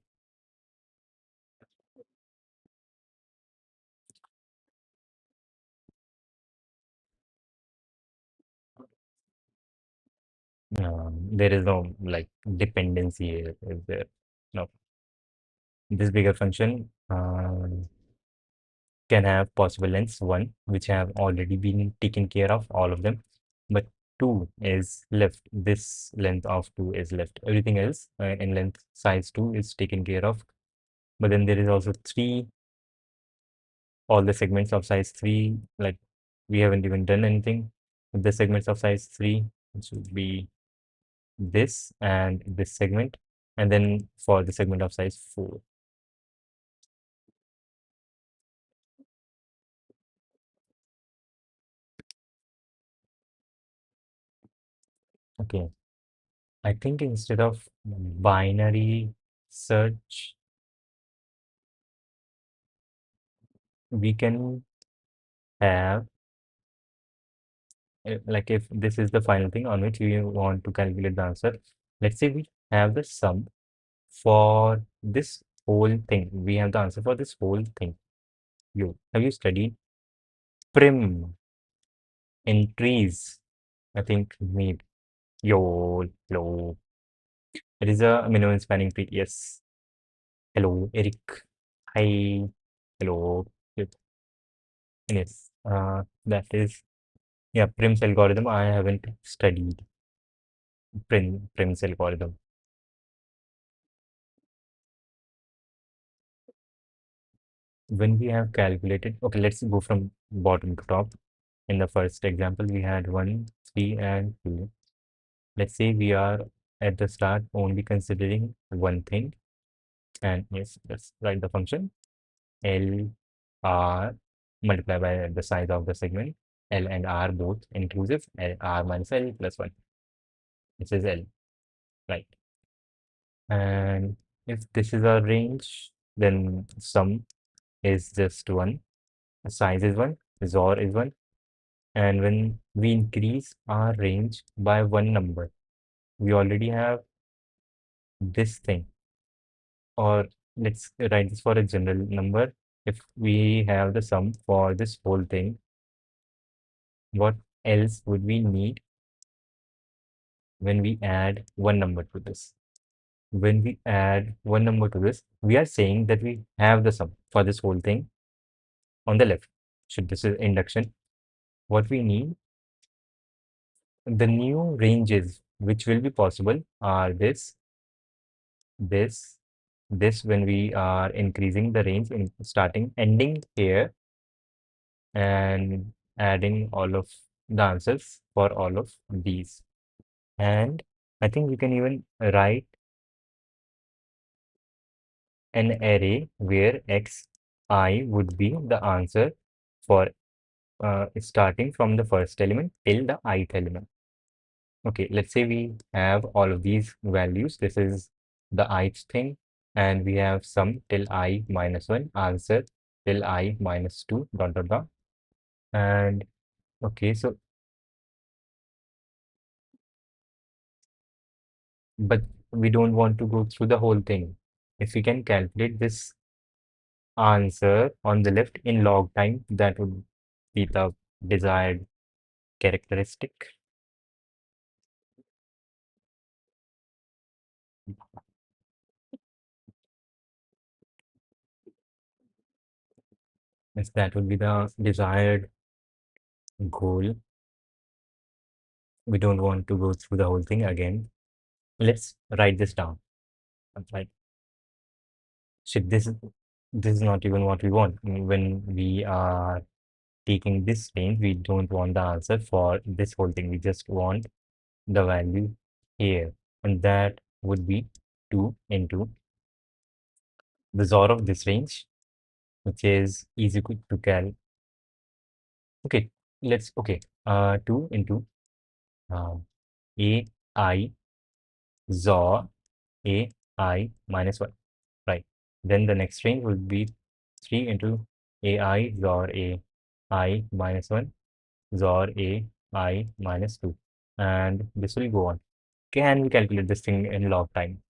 there is no like dependency here, is there? No. This bigger function can have possible lengths 1, which have already been taken care of, all of them, but 2 is left. This length of 2 is left. Everything else in length size 2 is taken care of. But then there is also 3, all the segments of size 3, like we haven't even done anything with the segments of size 3, which would be this and this segment, and then for the segment of size 4. Okay, I think instead of binary search, we can have like if this is the final thing on which we want to calculate the answer. Let's say we have the sum for this whole thing. We have the answer for this whole thing. Have you studied prim in trees? I think maybe. Hello. It is a minimum spanning tree. Yes. Hello, Eric. Hi. Hello. Yep. Yes. That is, yeah, Prim's algorithm. I haven't studied Prim's algorithm. When we have calculated, okay, let's go from bottom to top. In the first example, we had 1, 3, and 2. Let's say we are at the start only considering one thing. And yes, let's write the function L R multiply by the size of the segment. L and R both inclusive, R minus L plus 1. This is L, right? And if this is our range, then sum is just 1, size is 1, XOR is 1. And when we increase our range by one number, we already have this thing. Or let's write this for a general number. If we have the sum for this whole thing, what else would we need when we add one number to this? When we add one number to this, we are saying that we have the sum for this whole thing on the left. Should this is induction, what we need, the new ranges which will be possible are this, this when we are increasing the range in starting, ending here, and adding all of the answers for all of these. And I think we can even write an array where xi would be the answer for starting from the first element till the ith element. Okay, let's say we have all of these values. This is the ith thing, and we have sum till I minus 1, answer till I minus 2, dot, dot, dot. And okay, so, but we don't want to go through the whole thing. If we can calculate this answer on the left in log time, that would be the desired characteristic. Yes, that would be the desired goal. We don't want to go through the whole thing again. Let's write this down. Right. Shit, this is not even what we want. When we are taking this range, we don't want the answer for this whole thing. We just want the value here, and that would be 2 into the XOR of this range, which is easy to cal. Okay, okay, 2 into a I XOR a I minus 1, right? Then the next range would be 3 into a I XOR a I minus 1 XOR a I minus 2, and this will go on. Can we calculate this thing in log time?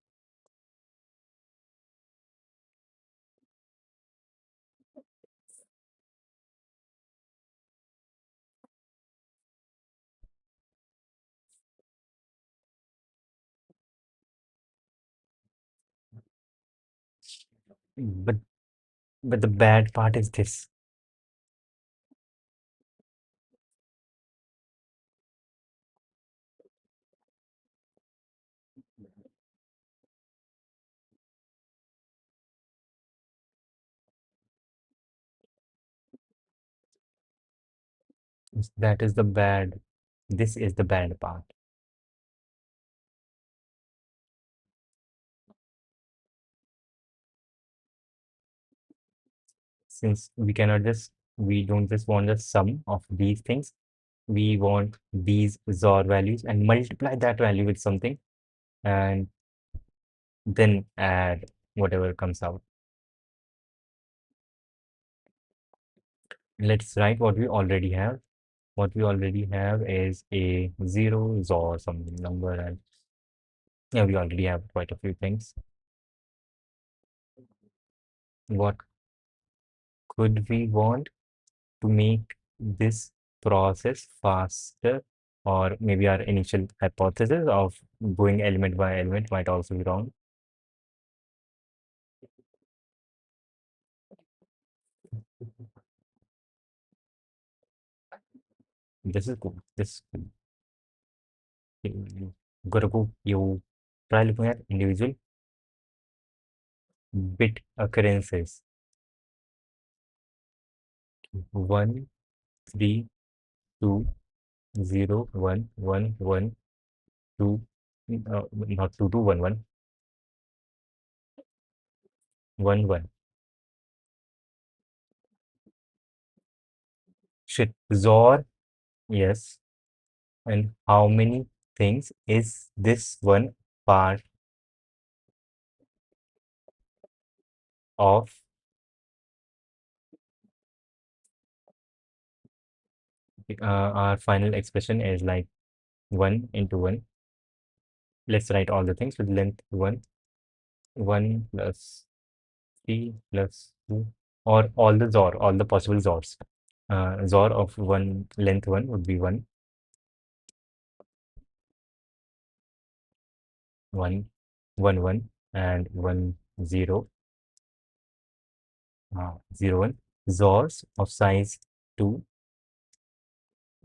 But the bad part is this. That is the bad. This is the bad part. Since we don't just want the sum of these things. We want these XOR values and multiply that value with something and then add whatever comes out. Let's write what we already have. What we already have is a 0 XOR some number, and yeah, we already have quite a few things. What could we want to make this process faster? Or maybe our initial hypothesis of going element by element might also be wrong. This is cool. This is cool. You gotta go. You try looking at individual bit occurrences. 1, 3, 2, 0, 1, 1, 1, 2, not 2, 2, 1, 1, 1, 1. Shit. XOR, yes. And how many things is this one part of our final expression is like 1 into 1. Let's write all the things with length 1, 1 plus 3 plus 2, or all the XOR, all the possible XORs. XOR of one length 1 would be 1, 1, 1, 1, and 1, 0, 0, 1. XORs of size 2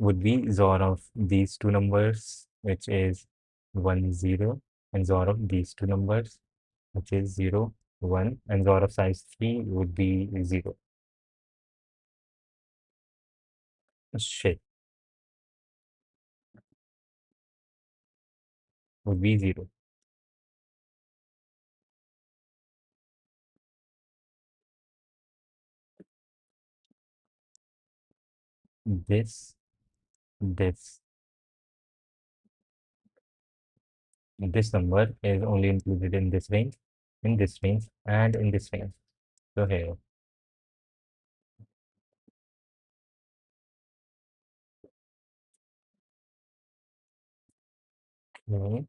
would be XOR of these two numbers, which is 1, 0, and XOR of these two numbers, which is 0, 1, and XOR of size 3 would be 0. Shit. would be 0. This, this, this number is only included in this range, and in this range. So here, okay,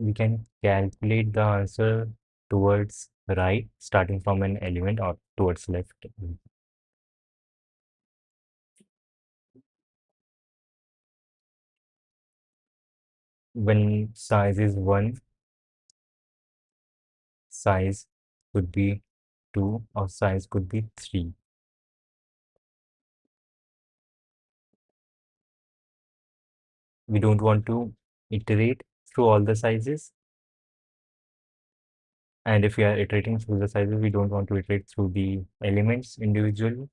we can calculate the answer towards right, starting from an element, or towards left. When size is 1, size could be 2, or size could be 3. We don't want to iterate through all the sizes. And if we are iterating through the sizes, we don't want to iterate through the elements individually.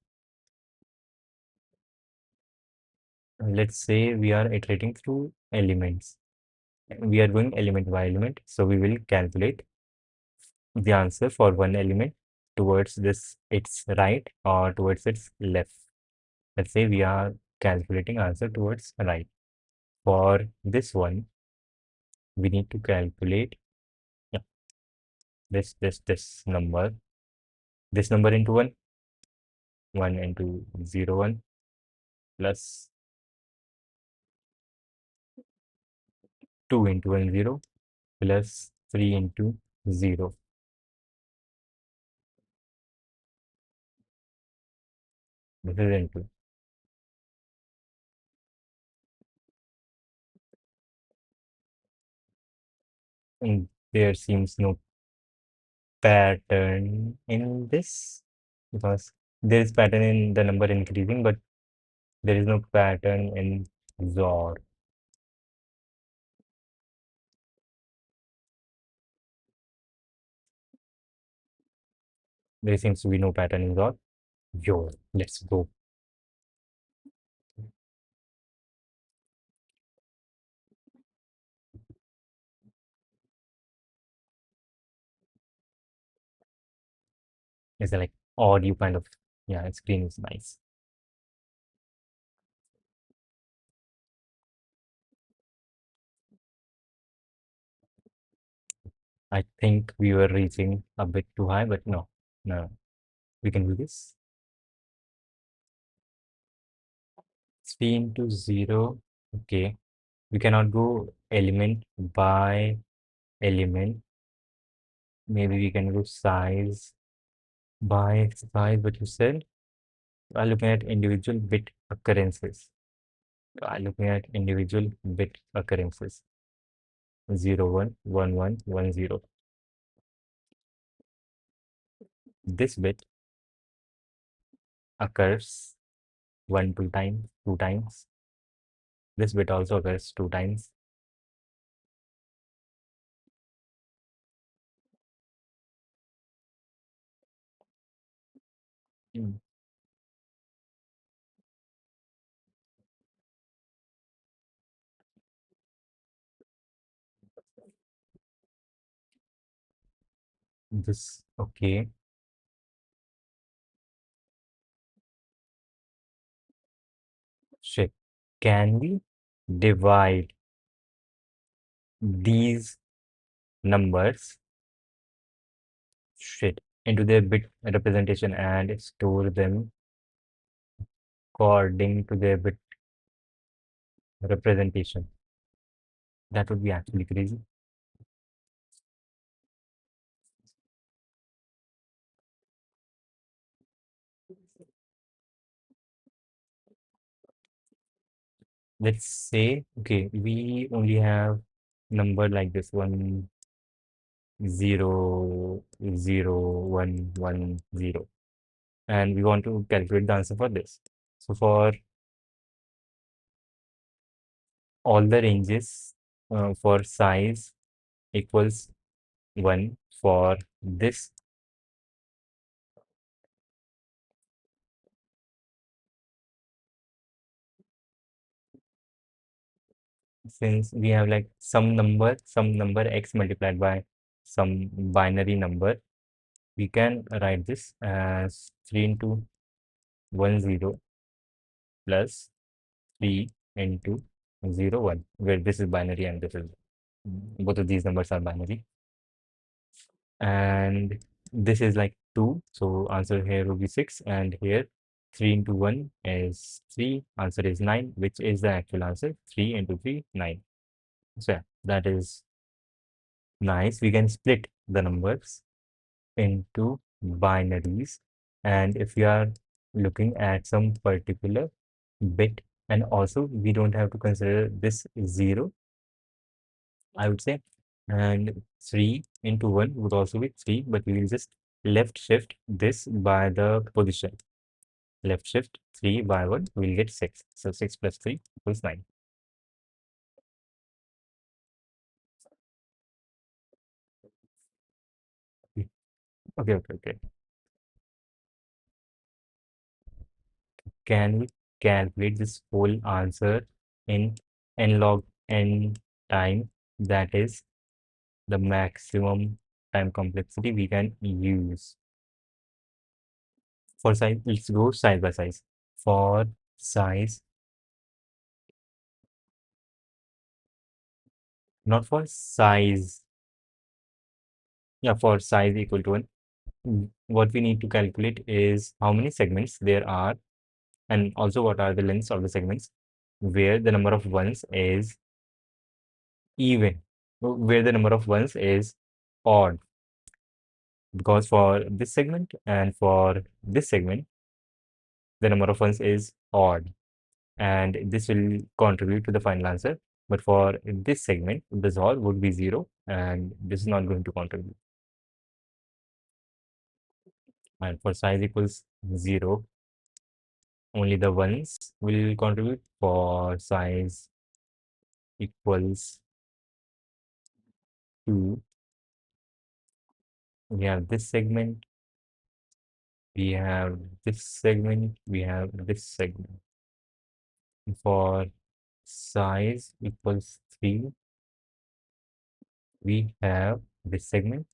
Let's say we are iterating through elements. We are going element by element. So we will calculate the answer for one element towards this its right or towards its left. Let's say we are calculating answer towards right. For this one, we need to calculate, yeah, this number into 1 into 0, 1 plus 2 into 1, 0 plus 3 into 0. This is into. And there seems no pattern in this, because there is pattern in the number increasing, but there is no pattern in XOR. There seems to be no pattern in XOR. Yo, let's go. It's like odd, you kind of, yeah, screen is nice. I think we were reaching a bit too high, but no, no, we can do this. 3 into 0, okay. We cannot go element by element. Maybe we can go size by size, what you said. I'm looking at individual bit occurrences. I'm looking at individual bit occurrences. 0, 1, 1, 1, 1, 0. This bit occurs 1, 2 times, 2 times. This bit also occurs 2 times. Mm. This, okay. Shit. Can we divide these numbers, shit, into their bit representation and store them according to their bit representation? That would be actually crazy. Let's say, okay, we only have number like this, 1, 0, 0, 1, 1, 0, and we want to calculate the answer for this. So for all the ranges for size equals 1 for this, since we have like some number x multiplied by some binary number, we can write this as 3 into 1 0 plus 3 into 0 1, where this is binary and this is, both of these numbers are binary, and this is like 2, so answer here will be 6, and here 3 into 1 is 3, answer is 9, which is the actual answer. 3 into 3 9. So yeah, that is nice. We can split the numbers into binaries, and if we are looking at some particular bit, and also we don't have to consider this 0, I would say, and 3 into 1 would also be 3, but we will just left shift this by the position. Left shift 3 by 1, we'll get 6. So 6 plus 3 equals 9. Okay, okay, okay. Can we calculate this whole answer in n log n time? That is the maximum time complexity we can use. For size, let's go size by size. For size, not for size. Yeah, for size equal to 1. What we need to calculate is how many segments there are, and also what are the lengths of the segments, where the number of ones is even, where the number of ones is odd. Because for this segment and for this segment, the number of ones is odd, and this will contribute to the final answer. But for this segment, the solve would be 0, and this is not going to contribute. And for size equals 0, only the ones will contribute. For size equals 2, we have this segment, we have this segment, we have this segment. For size equals 3, we have this segment,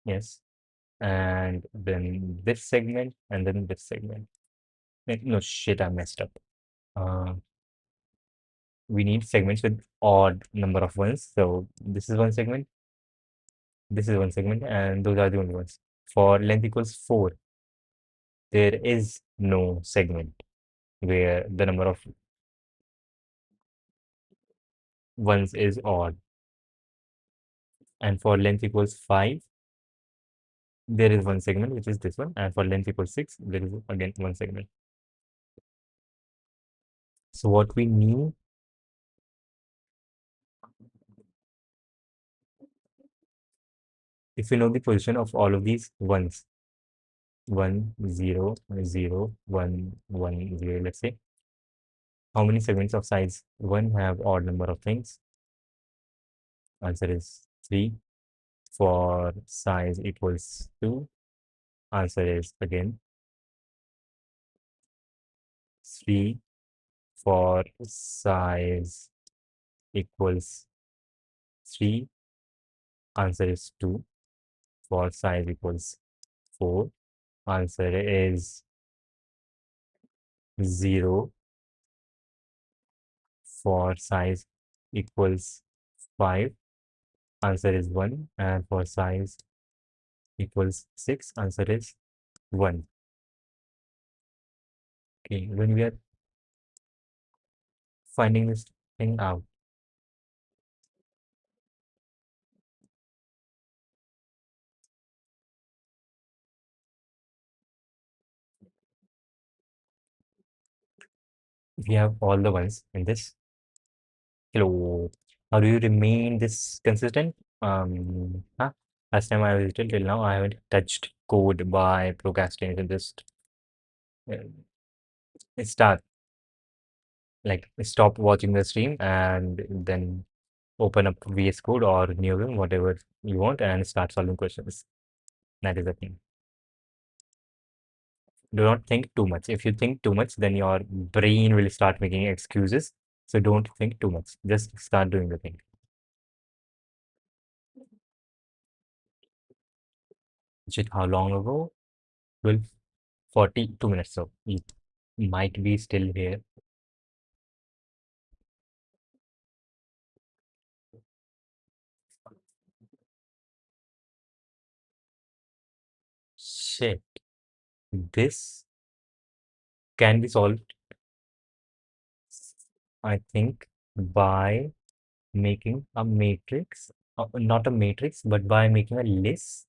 yes, and then this segment, and then this segment. No, shit, I messed up. Uh, we need segments with odd number of ones. So this is one segment, this is one segment, and those are the only ones. For length equals 4, there is no segment where the number of ones is odd. And for length equals 5, there is one segment, which is this one. And for length equals 6, there is again one segment. So what we need, if we know the position of all of these ones, 1 0 0 1 1 0, let's say, how many segments of size 1 have odd number of things? Answer is 3. For size equals 2, answer is again 3. For size equals 3, answer is 2. For size equals 4, answer is 0. For size equals 5, answer is 1. And for size equals 6, answer is 1. Okay, when we are finding this thing out, we have all the ones in this. Hello, how do you remain this consistent? Last time I visited till now, I haven't touched code by procrastinating. Just start. Like stop watching the stream and then open up VS Code or Newton, whatever you want, and start solving questions. That is the thing. Do not think too much. If you think too much, then your brain will start making excuses. So don't think too much. Just start doing the thing. Shit, how long ago? 42 minutes. So you might be still here. Shit. This can be solved, I think, by making a matrix, not a matrix, but by making a list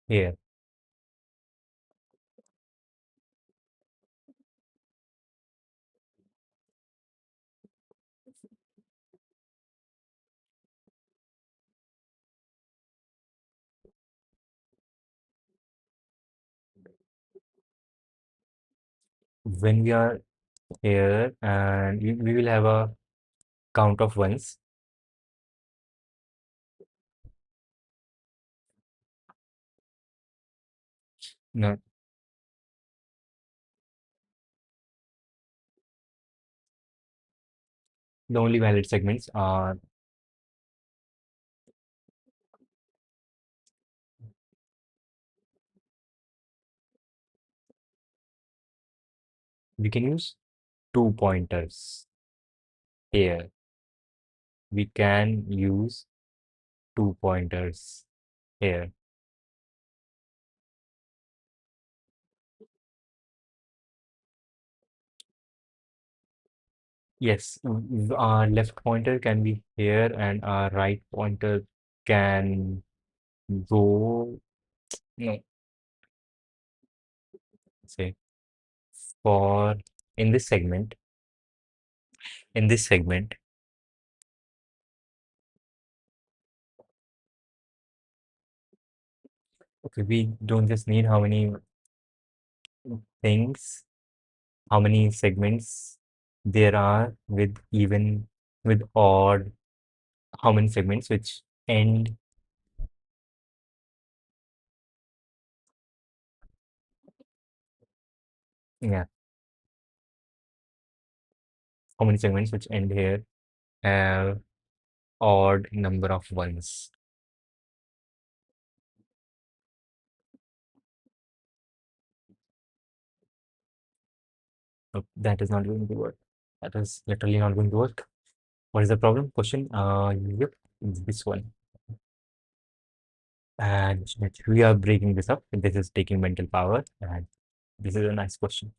here. When we are here and we will have a count of ones. No, the only valid segments are we can use two pointers here. We can use two pointers here. Yes, our left pointer can be here and our right pointer can go, no, say for in this segment, in this segment, okay, we don't just need how many things, how many segments there are with even, with odd, how many segments which end, yeah, how many segments which end here have odd number of ones. So that is not going to work. That is literally not going to work. What is the problem? Question? Yep, it's this one. And we are breaking this up. This is taking mental power, and this is a nice question.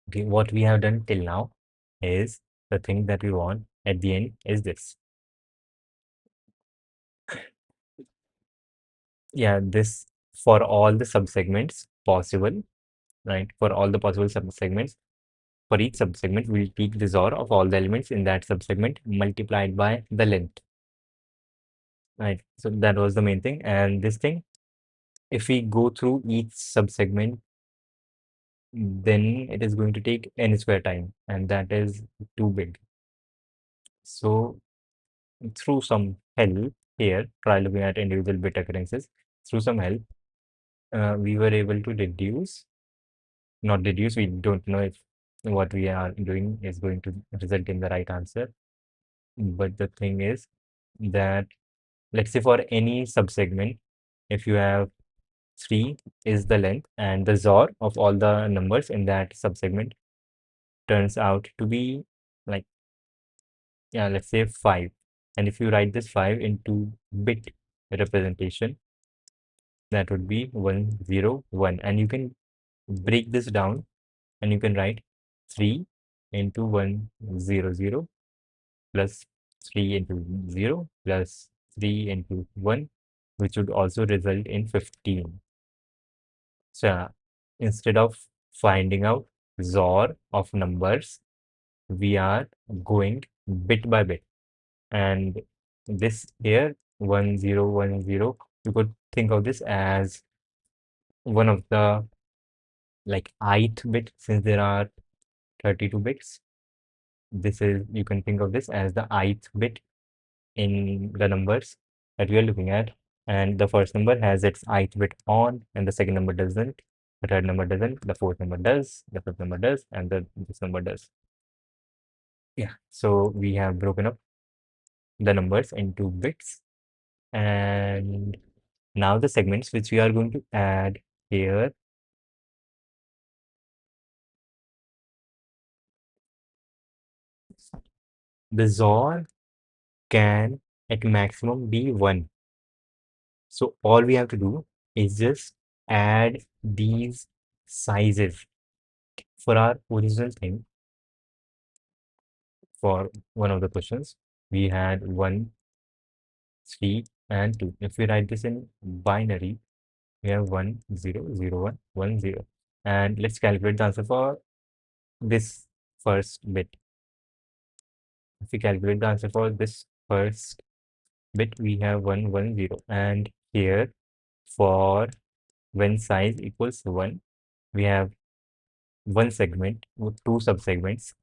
Okay, what we have done till now is the thing that we want at the end is this. Yeah, this for all the subsegments possible, right? For all the possible subsegments, for each subsegment, we'll take the XOR of all the elements in that subsegment multiplied by the length, right? So that was the main thing. And this thing, if we go through each subsegment, then it is going to take n square time, and that is too big. So through some help here, try looking at individual bit occurrences. Through some help, we were able to reduce, not reduce, we don't know if what we are doing is going to result in the right answer. But the thing is that, let's say for any subsegment, if you have 3 is the length and the XOR of all the numbers in that subsegment turns out to be like, yeah, let's say 5. And if you write this 5 into bit representation, that would be 101. And you can break this down and you can write 3 into 100 plus 3 into 0 plus 3 into 1, which would also result in 15. So instead of finding out XOR of numbers, we are going bit by bit. And this here, 1010, you could think of this as one of the like ith bit, since there are 32 bits. This is, you can think of this as the ith bit in the numbers that we are looking at. And the first number has its ith bit on, and the second number doesn't. The third number doesn't. The fourth number does. The fifth number does, and this number does. Yeah. So we have broken up the numbers into bits, and now the segments which we are going to add here. The XOR can at maximum be 1. So all we have to do is just add these sizes. For our original thing, for one of the questions, we had 1, 3, and 2. If we write this in binary, we have 1, 0, 0, 1, 1, 0. And let's calculate the answer for this first bit. If we calculate the answer for this first bit, we have 1, 1, 0. And here, for when size equals 1, we have one segment with two subsegments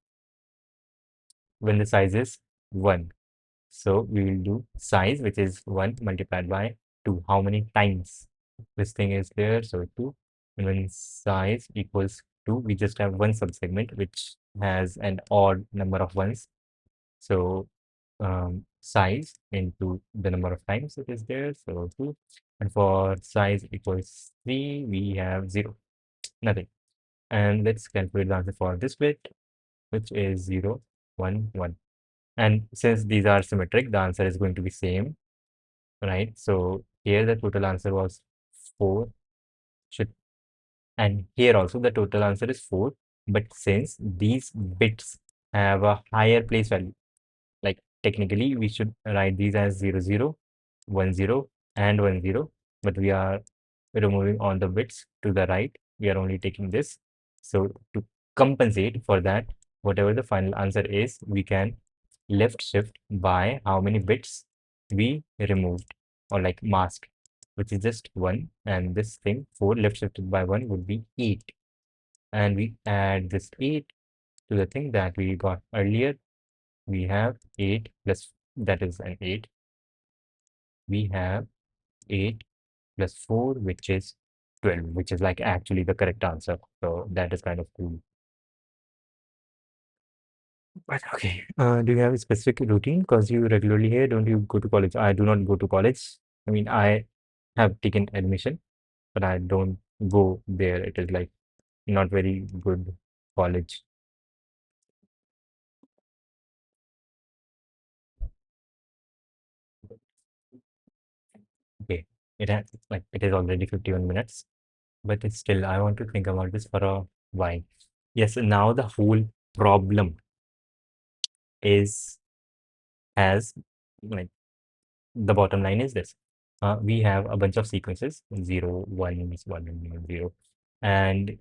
when the size is 1. So we will do size, which is 1 multiplied by 2. How many times this thing is there? So 2. And when size equals 2, we just have one subsegment which has an odd number of ones. So size into the number of times it is there. So 2. And for size equals 3, we have 0. Nothing. And let's calculate the answer for this bit, which is 0, 1, 1. And since these are symmetric, the answer is going to be same, right? So here the total answer was 4. Should And here also the total answer is 4. But since these bits have a higher place value, like technically we should write these as 0, 0, 1, 0, and 1, 0. But we are removing all the bits to the right. We are only taking this. So to compensate for that, whatever the final answer is, we can left shift by how many bits we removed or like masked, which is just 1. And this thing, 4 left shifted by 1 would be 8. And we add this 8 to the thing that we got earlier. We have 8 plus, that is an 8. We have 8 plus 4, which is 12, which is like actually the correct answer. So that is kind of cool. But okay, do you have a specific routine? Because you regularly here, don't you go to college? I do not go to college. I mean, I have taken admission, but I don't go there. It is like not very good college. Okay, it has like it is already 51 minutes, but it's still I want to think about this for a while. Yes, now the whole problem is has like the bottom line is this. We have a bunch of sequences 0, 1, 1, 0, and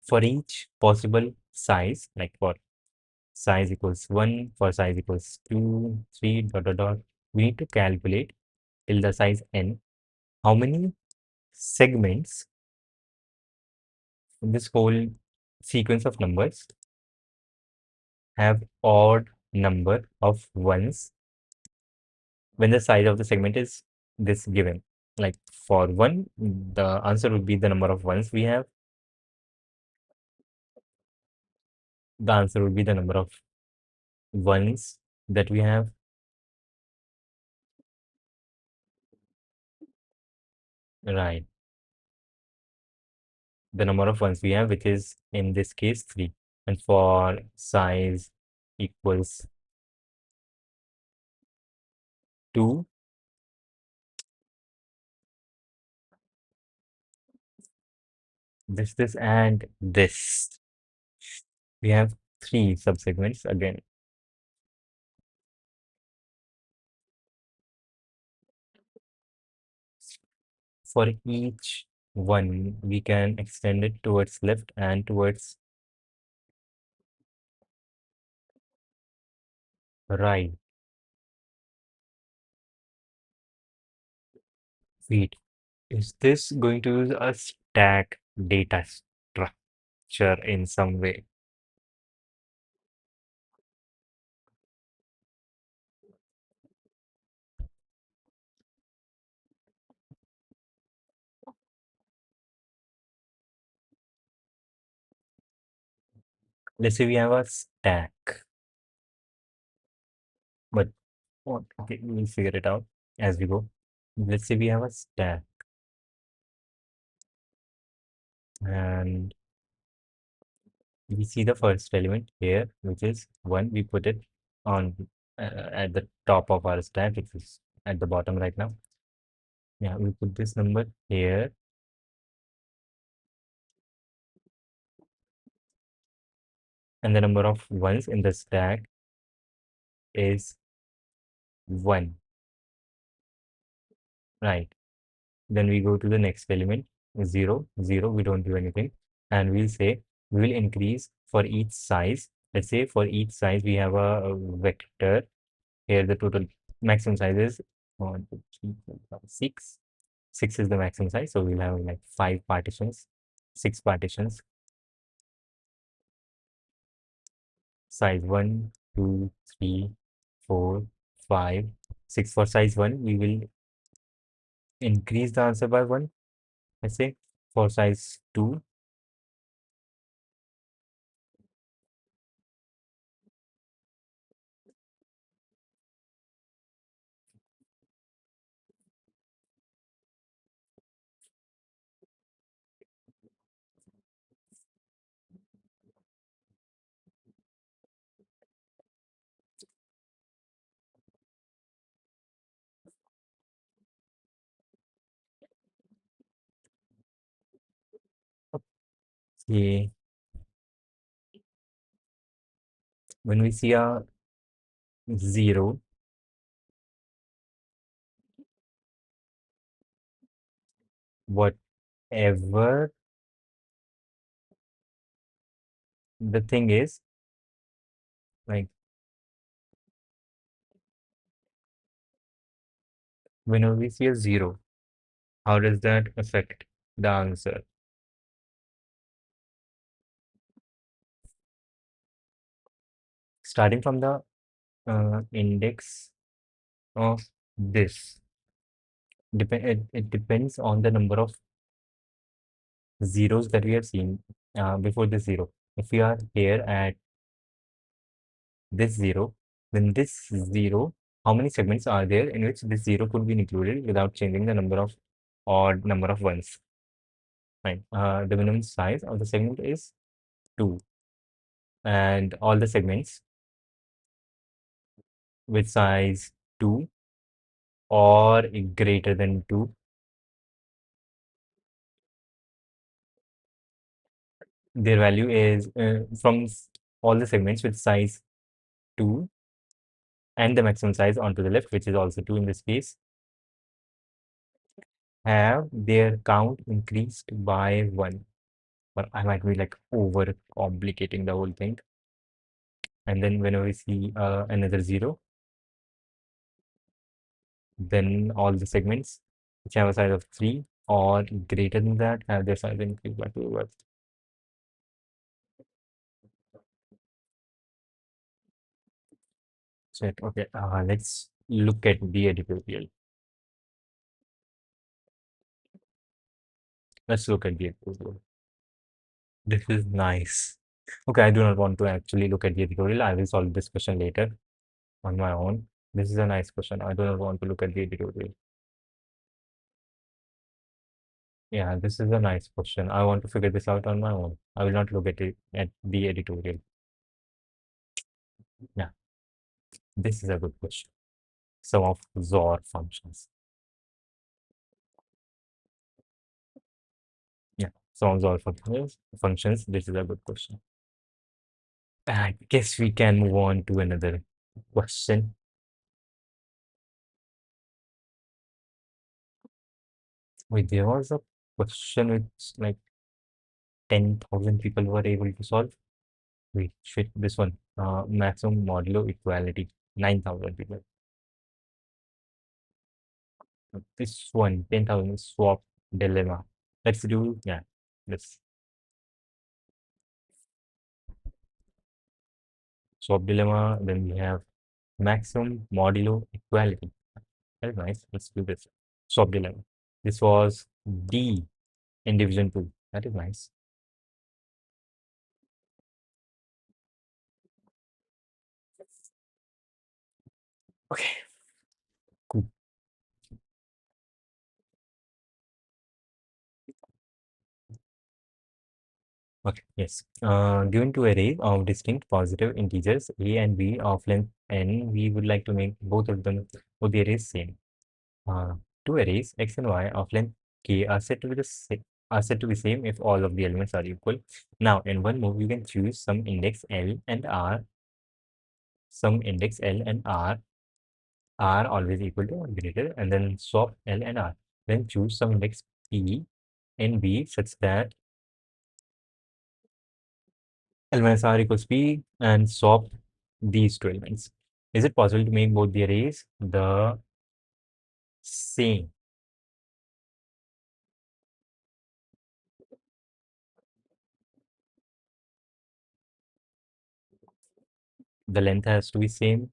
for each possible size, like for size equals 1, for size equals 2, 3, dot, dot, dot, we need to calculate till the size n how many segments in this whole sequence of numbers have odd number of ones when the size of the segment is this given. Like for 1, the answer would be the number of ones we have. The answer would be the number of ones that we have. Right. The number of ones we have, which is in this case 3. And for size equals 2, this, and this. We have 3 subsegments again. For each one, we can extend it towards left and towards right. Wait, is this going to use a stack data structure? structure in some way. Let's say we have a stack, but okay, we'll figure it out as we go. Let's say we have a stack and we see the first element here, which is 1. We put it on at the top of our stack, which is at the bottom right now. Yeah, we put this number here, and the number of ones in the stack is 1, right? Then we go to the next element, 0, 0, we don't do anything. And we'll say we will increase for each size. Let's say for each size we have a vector. Here the total maximum size is 1, 2, 3, 4, 5, 6. 6 is the maximum size, so we'll have like 5 partitions, 6 partitions. Size 1, 2, 3, 4, 5, 6. For size 1, we will increase the answer by 1. Let's say for size 2, okay, when we see a 0, whatever the thing is, like whenever we see a 0, how does that affect the answer? Starting from the index of this, it depends on the number of zeros that we have seen before this 0. If we are here at this 0, then this 0, how many segments are there in which this 0 could be included without changing the number of odd number of ones? Right. The minimum size of the segment is 2, and all the segments with size 2 or greater than 2, their value is all the segments with size 2 and the maximum size onto the left, which is also 2 in this case, have their count increased by 1. But I might be like over complicating the whole thing. And then whenever we see another 0, then all the segments which have a size of 3 or greater than that have their size increased by 2. Check. Okay, let's look at the editorial. Let's look at the editorial. This is nice. Okay, I do not want to actually look at the editorial. I will solve this question later on my own. This is a nice question. I do not want to look at the editorial. Yeah, this is a nice question. I want to figure this out on my own. I will not look at it at the editorial. Yeah, this is a good question. Some of XOR functions. Yeah, some of XOR functions. This is a good question. I guess we can move on to another question. Wait, there was a question which like 10,000 people were able to solve. Wait, shit, this one. Maximum modulo equality. 9,000 people. This one, 10,000 swap dilemma. Let's do, yeah, let's Swap dilemma. Then we have maximum modulo equality. That is nice. Let's do this. Swap dilemma. This was D in division 2. That is nice. Okay, cool. Okay, yes. Given two arrays of distinct positive integers a and b of length n, we would like to make both the arrays same. Uh, Two arrays x and y of length k are said to be same if all of the elements are equal. Now, in one move, you can choose some index L and R. Some index L and R are always equal to or greater, and then swap L and R. Then choose some index P and B such that L minus R equals P and swap these two elements. Is it possible to make both the arrays the same? The length has to be same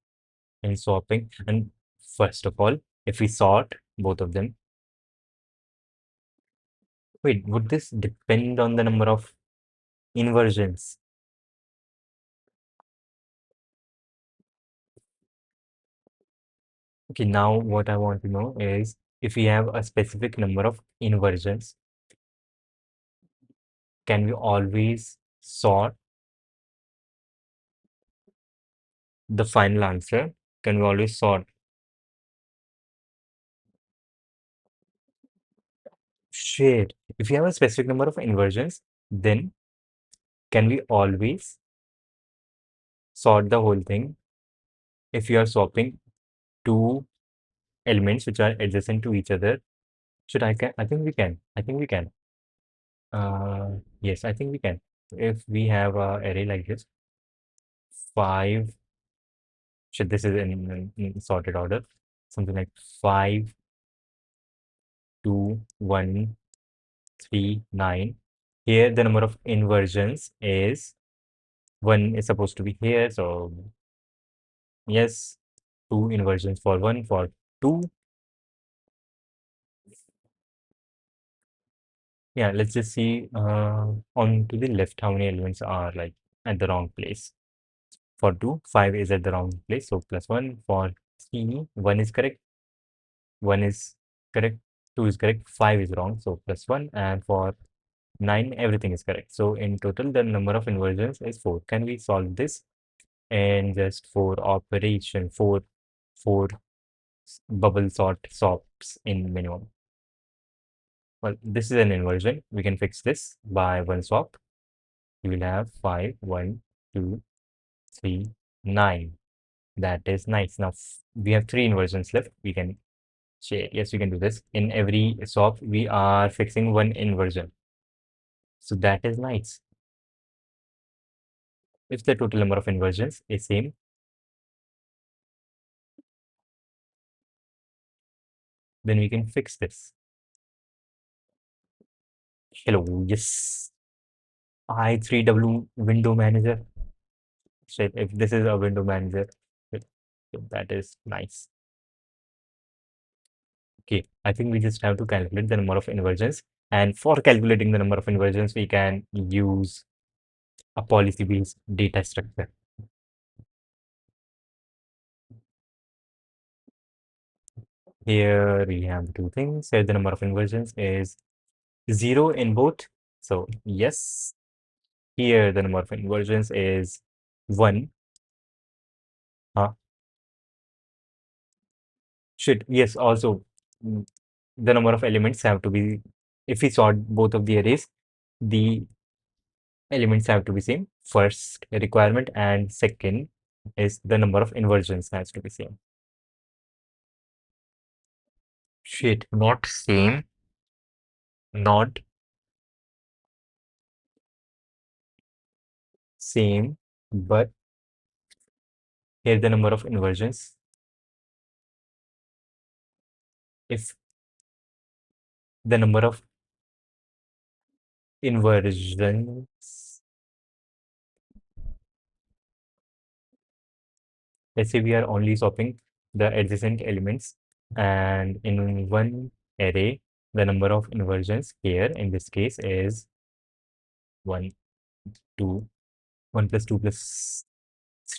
in swapping. And first of all, if we sort both of them, wait, would this depend on the number of inversions? Okay, now what I want to know is if we have a specific number of inversions, can we always sort the final answer? Can we always sort? Shit. If you have a specific number of inversions, then can we always sort the whole thing if you are swapping two elements which are adjacent to each other? Should I can? I think we can. I think we can. Yes, I think we can. If we have a array like this, five. Shit, this is in sorted order. Something like 5, 2, 1, 3, 9. Here, the number of inversions is 1 is supposed to be here. So, yes, 2 inversions for 1 for 2. Yeah, let's just see on to the left how many elements are like at the wrong place. For 2, 5 is at the wrong place. So, plus 1 for 3, 1 is correct, 1 is correct, 2 is correct, 5 is wrong. So, plus 1, and for 9, everything is correct. So, in total, the number of inversions is 4. Can we solve this? And just for operation, 4 bubble sort swaps in minimum. Well, this is an inversion. We can fix this by one swap. We will have 5, 1, 2, 3, 9. That is nice. Now we have 3 inversions left. We can share. Yes, we can do this. In every swap, we are fixing one inversion. So that is nice. If the total number of inversions is same, then we can fix this. Hello, yes. I3W window manager. Shit, if this is a window manager, it- that is nice. Okay, I think we just have to calculate the number of inversions. And for calculating the number of inversions, we can use a policy-based data structure. Here we have two things. Here the number of inversions is 0 in both. So yes, here the number of inversions is 1. Shit, yes, also mm, the number of elements have to be, if we sort both of the arrays, the elements have to be same. First requirement, and second is the number of inversions has to be same. Shit, not same, not same, but here the number of inversions. If the number of inversions Let's say we are only swapping the adjacent elements, and in one array, the number of inversions here in this case is 1, 2, 1 plus 2 plus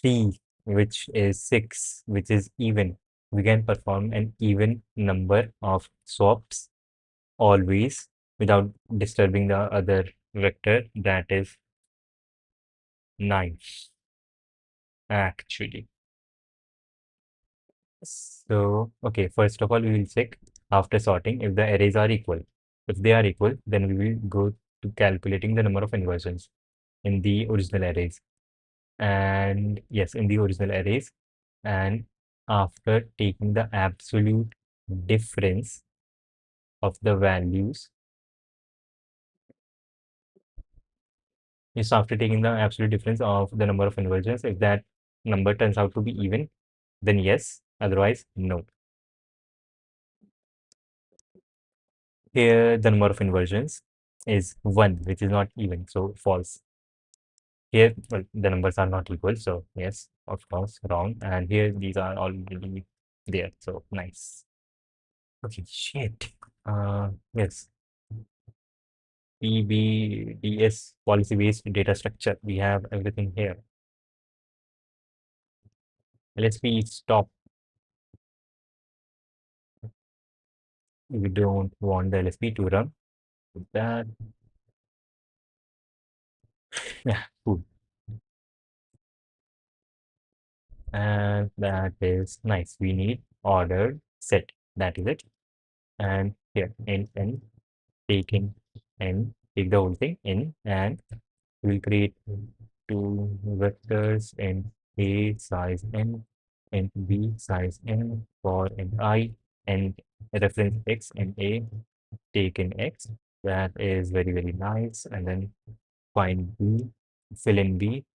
3, which is 6, which is even. We can perform an even number of swaps always without disturbing the other vector, that is 9 actually. So, okay, first of all, we will check after sorting if the arrays are equal. If they are equal, then we will go to calculating the number of inversions in the original arrays. And yes, in the original arrays. And after taking the absolute difference of the values, yes, after taking the absolute difference of the number of inversions, if that number turns out to be even, then yes, otherwise, no. Here, the number of inversions is 1, which is not even, so false. Here, well, the numbers are not equal, so yes, of course, wrong. And here, these are already there, so nice. Okay, shit. Yes, PBDS, policy-based data structure. We have everything here. LSP stop. We don't want the LSP to run. That, yeah, cool. And that is nice. We need ordered set. That is it. And here, in taking and take the whole thing in, and we'll create two vectors in A size n and B size n for an I and reference x and A take in x. That is very, very nice. And then find B, fill in B.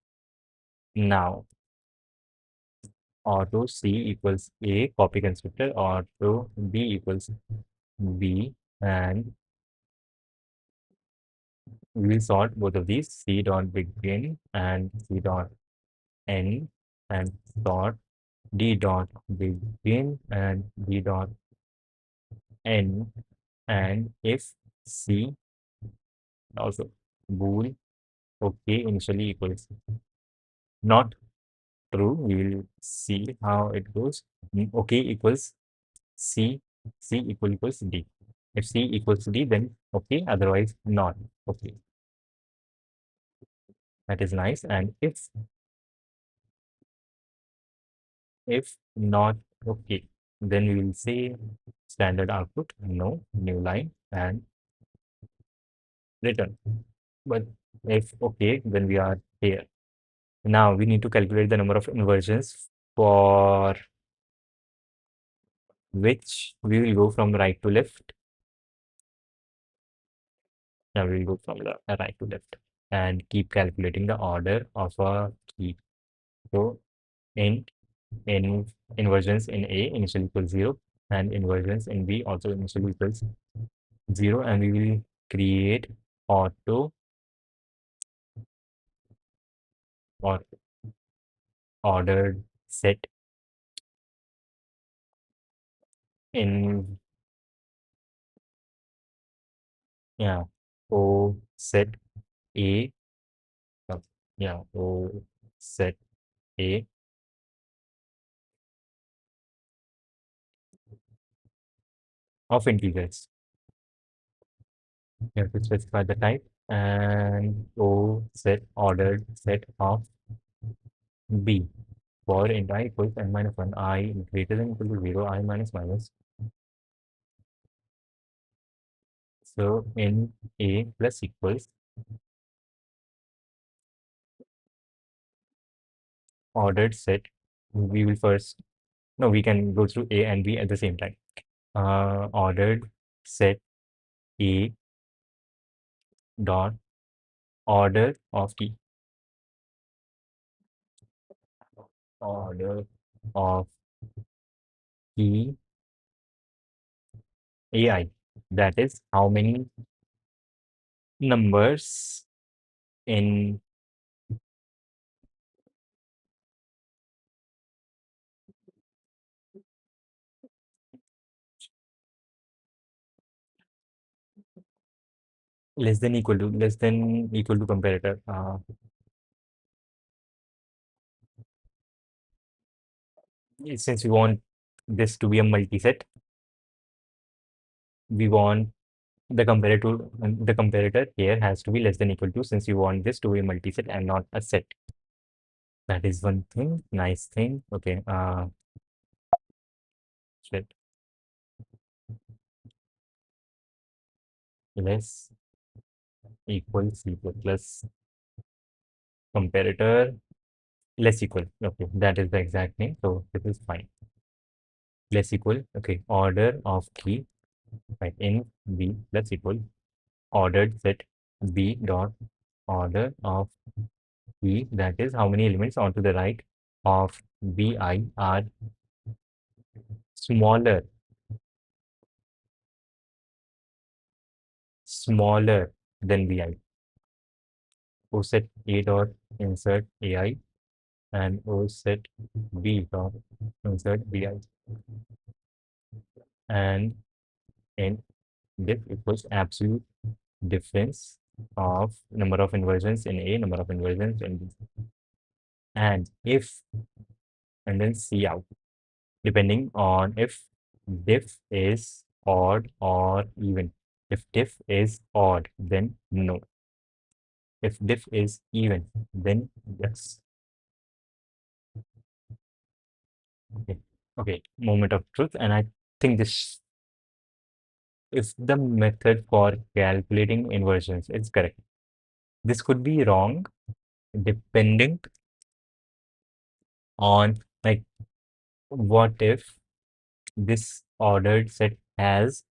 Now auto C equals A, copy constructor, auto B equals B, and we will sort both of these, C dot begin and C dot end, and dot D dot begin and D dot end, and if C also bool okay initially equals not true, we will see how it goes. Okay equals C, C equals D. If C equals D, then okay, otherwise not okay. That is nice. And if not okay, then we will say standard output, no, new line, and return. But if okay, then we are here. Now we need to calculate the number of inversions for which we will go from right to left. Now we will go from the right to left and keep calculating the order of a key. So int in inversions in A initially equals 0 and inversions in B also initially equals 0, and we will create auto or ordered set in, yeah, O set A, uh, yeah, O set A of integers. You have to specify the type, and O set ordered set of B for int I equals n minus 1, I greater than equal to 0, I minus minus. So in A plus equals ordered set. We will first, no, we can go through A and B at the same time. Ordered set A dot order of key, order of key AI. That is how many numbers in less than equal to comparator. Since we want this to be a multiset, we want the comparator here has to be less than equal to, since you want this to be a multiset and not a set. That is one thing, nice thing. Okay, shit. Less equals equal plus comparator less equal. Okay, that is the exact name, so this is fine. Less equal. Okay, order of key, right, in B plus equal ordered set B dot order of key, that is how many elements onto the right of Bi are smaller smaller than Bi. O set A dot insert AI and O set B dot insert Bi, and in this equals absolute difference of number of inversions in A, number of inversions in B. And if, and then C out, depending on if diff is odd or even. If diff is odd, then no. If diff is even, then yes. Okay. Okay. Moment of truth. And I think this is the method for calculating inversions. It's correct. This could be wrong depending on, like, what if this ordered set has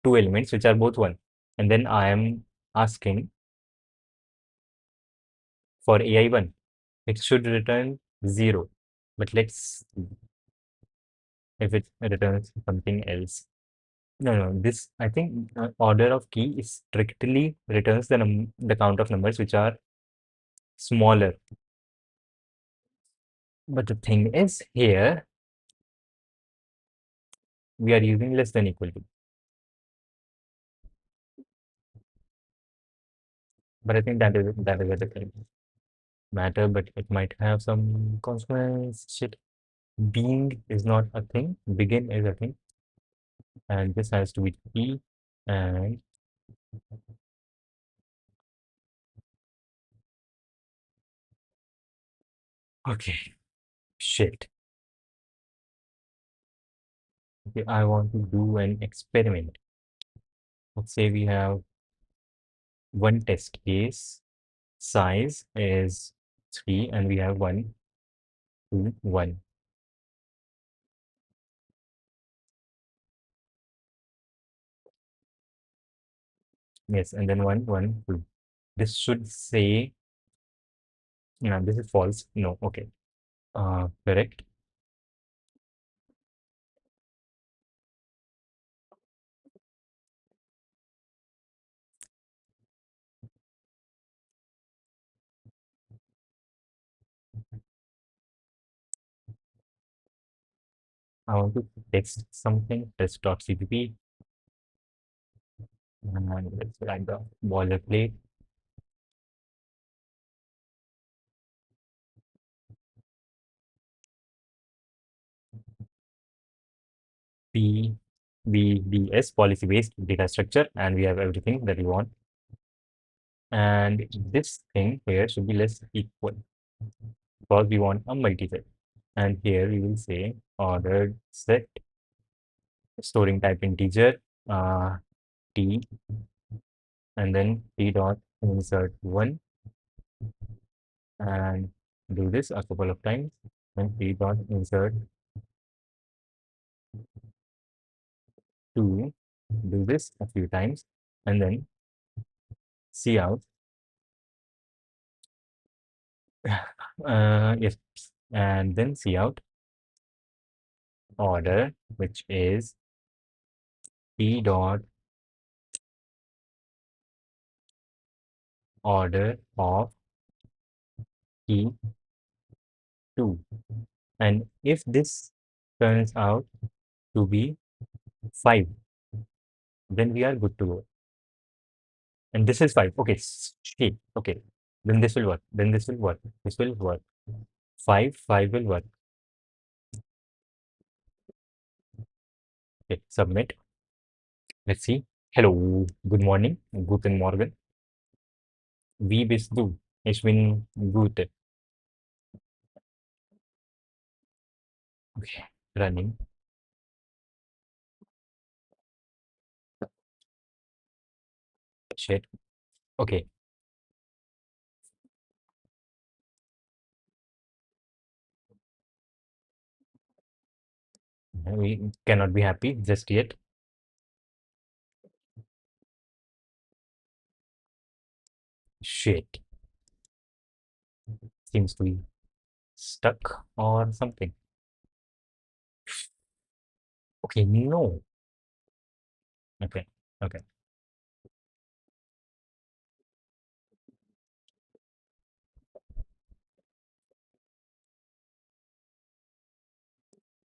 two elements which are both one, and then I am asking for AI1, it should return 0. But let's see if it returns something else. No, no, this, I think, order of key is strictly returns the count of numbers which are smaller. But the thing is, here we are using less than equal to. But I think that is a different matter, but it might have some consequence. Shit. Being is not a thing, begin is a thing, and this has to be P, and okay, shit. Okay, I want to do an experiment. Let's say we have one test case, size is 3, and we have 1, 2, 1. Yes, and then 1, 1, 2. This should say, no, this is false. No, okay. Correct. I want to text something, test.cpp, and let's write the boilerplate. PBDS, policy based data structure, and we have everything that we want. And this thing here should be less equal because we want a multiset. And here we will say ordered set storing type integer t, and then t dot insert 1, and do this a couple of times, and t dot insert 2, do this a few times, and then see out. Yes, and then see out order, which is t dot order of key 2. And if this turns out to be 5, then we are good to go. And this is 5. Okay, shit. Okay, then this will work. Then this will work. This will work. 5 will work. Okay, submit. Let's see. Hello, good morning. Guten Morgen. Wie bist du? Ich bin gut. Okay, running. Shit. Okay, we cannot be happy just yet. Shit. Seems to be stuck or something. Okay, no. Okay, okay.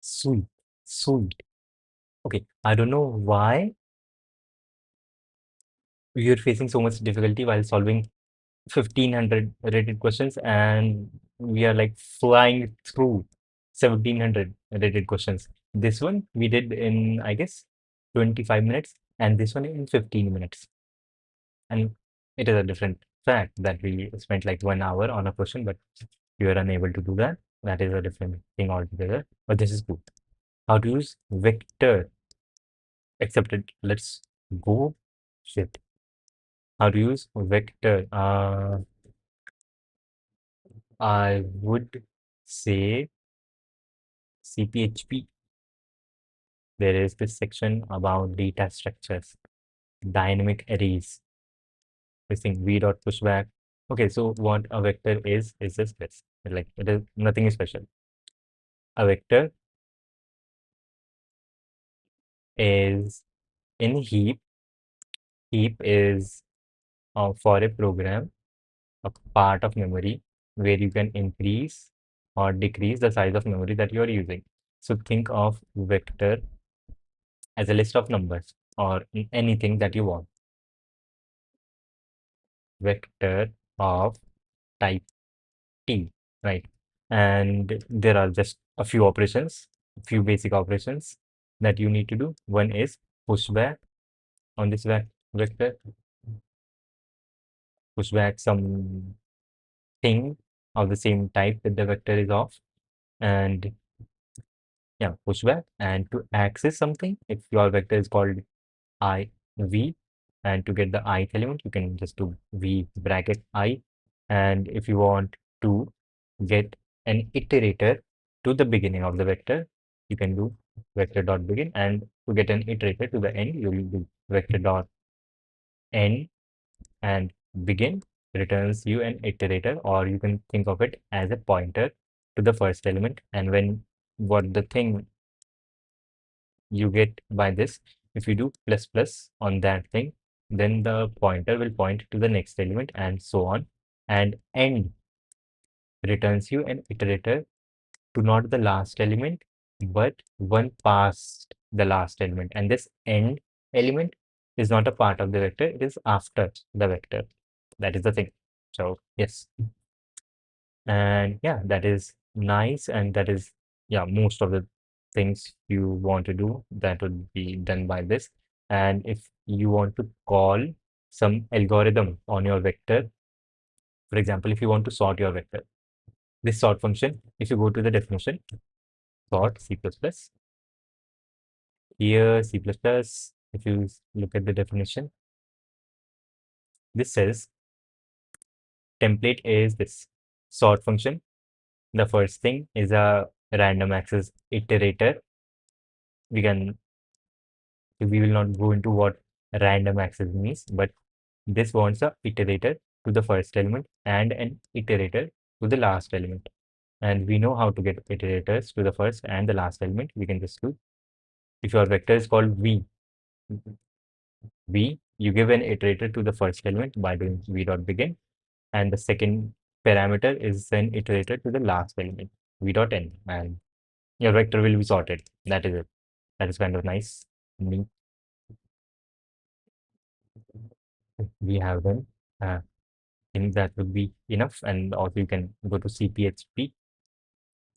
Sweet, sweet. Okay, I don't know why you're facing so much difficulty while solving 1500 rated questions, and we are like flying through 1700 rated questions. This one we did in, I guess, 25 minutes, and this one in 15 minutes. And it is a different fact that we spent like 1 hour on a question, but you are unable to do that. That is a different thing altogether. But this is good. How to use vector accepted. Let's go. Shit. How to use vector? I would say CPHP. There is this section about data structures, dynamic arrays. This thing v dot pushback. Okay, so what a vector is just this. Like it is nothing special. A vector is in heap. Heap is for a program, a part of memory where you can increase or decrease the size of memory that you are using. So think of vector as a list of numbers or anything that you want. Vector of type T, right? And there are just a few operations, a few basic operations that you need to do. One is push back on this vector, push back some thing of the same type that the vector is of, and yeah, push back. And to access something, if your vector is called IV, and to get the ith element, you can just do V bracket I. And if you want to get an iterator to the beginning of the vector, you can do vector dot begin. And to get an iterator to the end, you will do vector dot end, and begin returns you an iterator, or you can think of it as a pointer to the first element. And when what the thing you get by this, if you do plus plus on that thing, then the pointer will point to the next element, and so on. And end returns you an iterator to not the last element, but one past the last element. And this end element is not a part of the vector, it is after the vector. That is the thing. So yes, and yeah, that is nice, and that is, yeah, most of the things you want to do that would be done by this. And if you want to call some algorithm on your vector, for example, if you want to sort your vector, this sort function, if you go to the definition, sort C++, here C++, if you look at the definition, this says template is this sort function. The first thing is a random access iterator. We will not go into what random access means, but this wants a iterator to the first element and an iterator to the last element. And we know how to get iterators to the first and the last element. We can just do, if your vector is called v, you give an iterator to the first element by doing v dot begin, and the second parameter is an iterator to the last element, v dot end, and your vector will be sorted. That is it. That is kind of nice. We have them. Uh, think that would be enough. And also you can go to CPHP,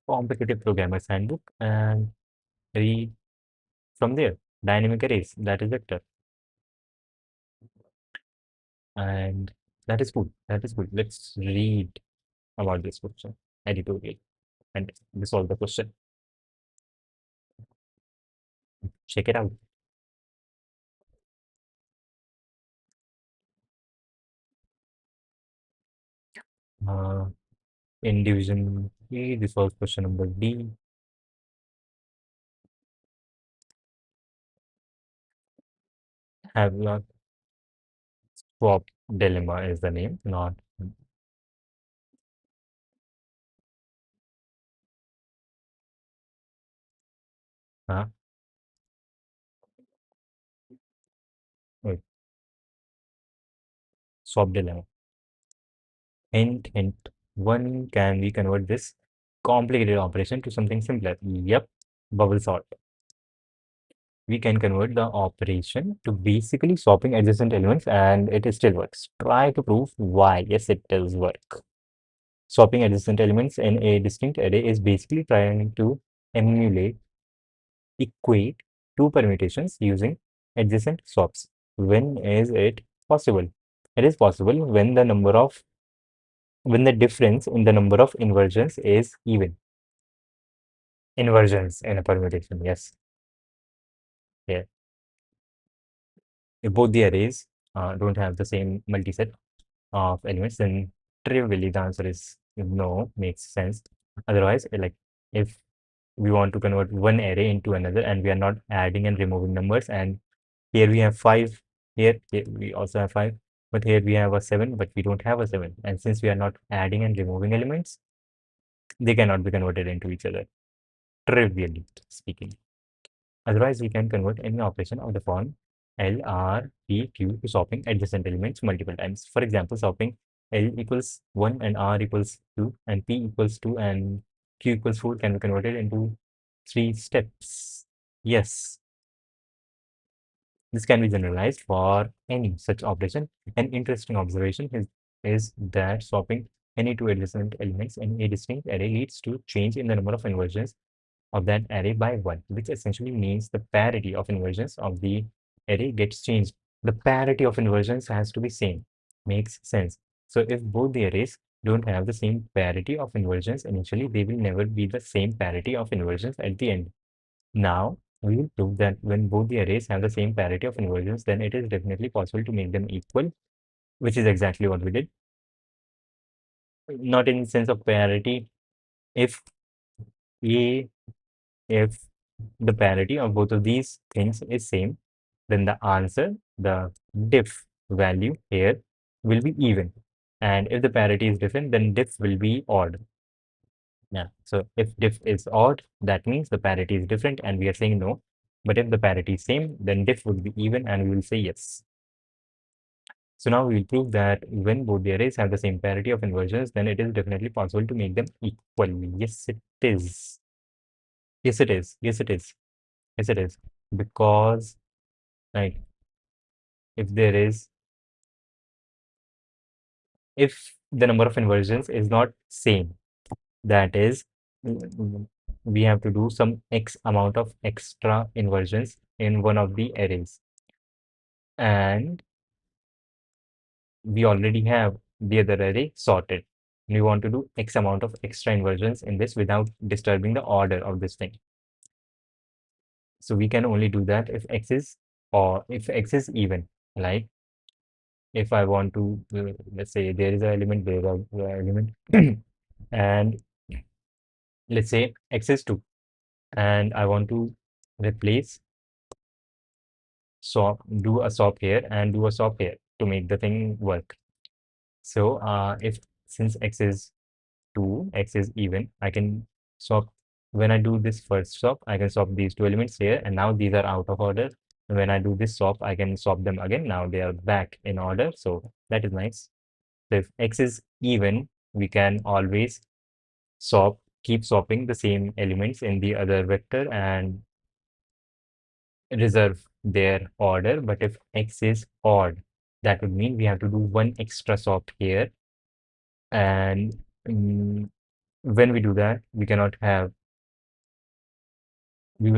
Competitive Programmer's Handbook, and read from there. Dynamic arrays, that is vector. And that is good. That is good. Let's read about this question, editorial, and resolve the question. Check it out. Uh, in division A, this was question number D. Havelock swap dilemma is the name, not uh, wait, swap dilemma. Hint, hint. One, can we convert this complicated operation to something simpler? Yep, bubble sort. We can convert the operation to basically swapping adjacent elements and it still works. Try to prove why. Yes, it does work. Swapping adjacent elements in a distinct array is basically trying to emulate, equate two permutations using adjacent swaps. When is it possible? It is possible when the difference in the number of inversions is even. Inversions in a permutation, yes. Yeah. If both the arrays don't have the same multiset of elements, then trivially the answer is no, makes sense. Otherwise, like if we want to convert one array into another and we are not adding and removing numbers, and here we have five, here we also have five, but here we have a seven, but we don't have a seven. And since we are not adding and removing elements, they cannot be converted into each other, trivially speaking. Otherwise, we can convert any operation of the form L, R, P, Q to swapping adjacent elements multiple times. For example, swapping L equals 1 and R equals 2 and P equals 2 and Q equals 4 can be converted into 3 steps. Yes, this can be generalized for any such operation. An interesting observation is that swapping any two adjacent elements in a distinct array leads to change in the number of inversions of that array by 1, which essentially means the parity of inversions of the array gets changed. The parity of inversions has to be same. Makes sense. So if both the arrays don't have the same parity of inversions initially, they will never be the same parity of inversions at the end. Now, we will prove that when both the arrays have the same parity of inversions, then it is definitely possible to make them equal, which is exactly what we did. Not in the sense of parity. If A If the parity of both of these things is same, then the answer, the diff value here will be even. And if the parity is different, then diff will be odd. Yeah. So if diff is odd, that means the parity is different and we are saying no. But if the parity is same, then diff would be even and we will say yes. So now we will prove that when both the arrays have the same parity of inversions, then it is definitely possible to make them equal. Yes, it is. Yes, it is. Yes, it is. Yes, it is. Because like if there is if the number of inversions is not same, that is we have to do some x amount of extra inversions in one of the arrays, and we already have the other array sorted. We want to do x amount of extra inversions in this without disturbing the order of this thing. So we can only do that if x is or if x is even. Like if I want to, let's say there is an element, there is an element, and let's say x is 2, and I want to replace swap, do a swap here and do a swap here to make the thing work. So if since x is 2, x is even, I can swap. When I do this first swap, I can swap these two elements here, and now these are out of order. And when I do this swap, I can swap them again. Now they are back in order, so that is nice. So if x is even, we can always keep swapping the same elements in the other vector and reserve their order. But if x is odd, That would mean we have to do one extra swap here. And mm, when we do that, we will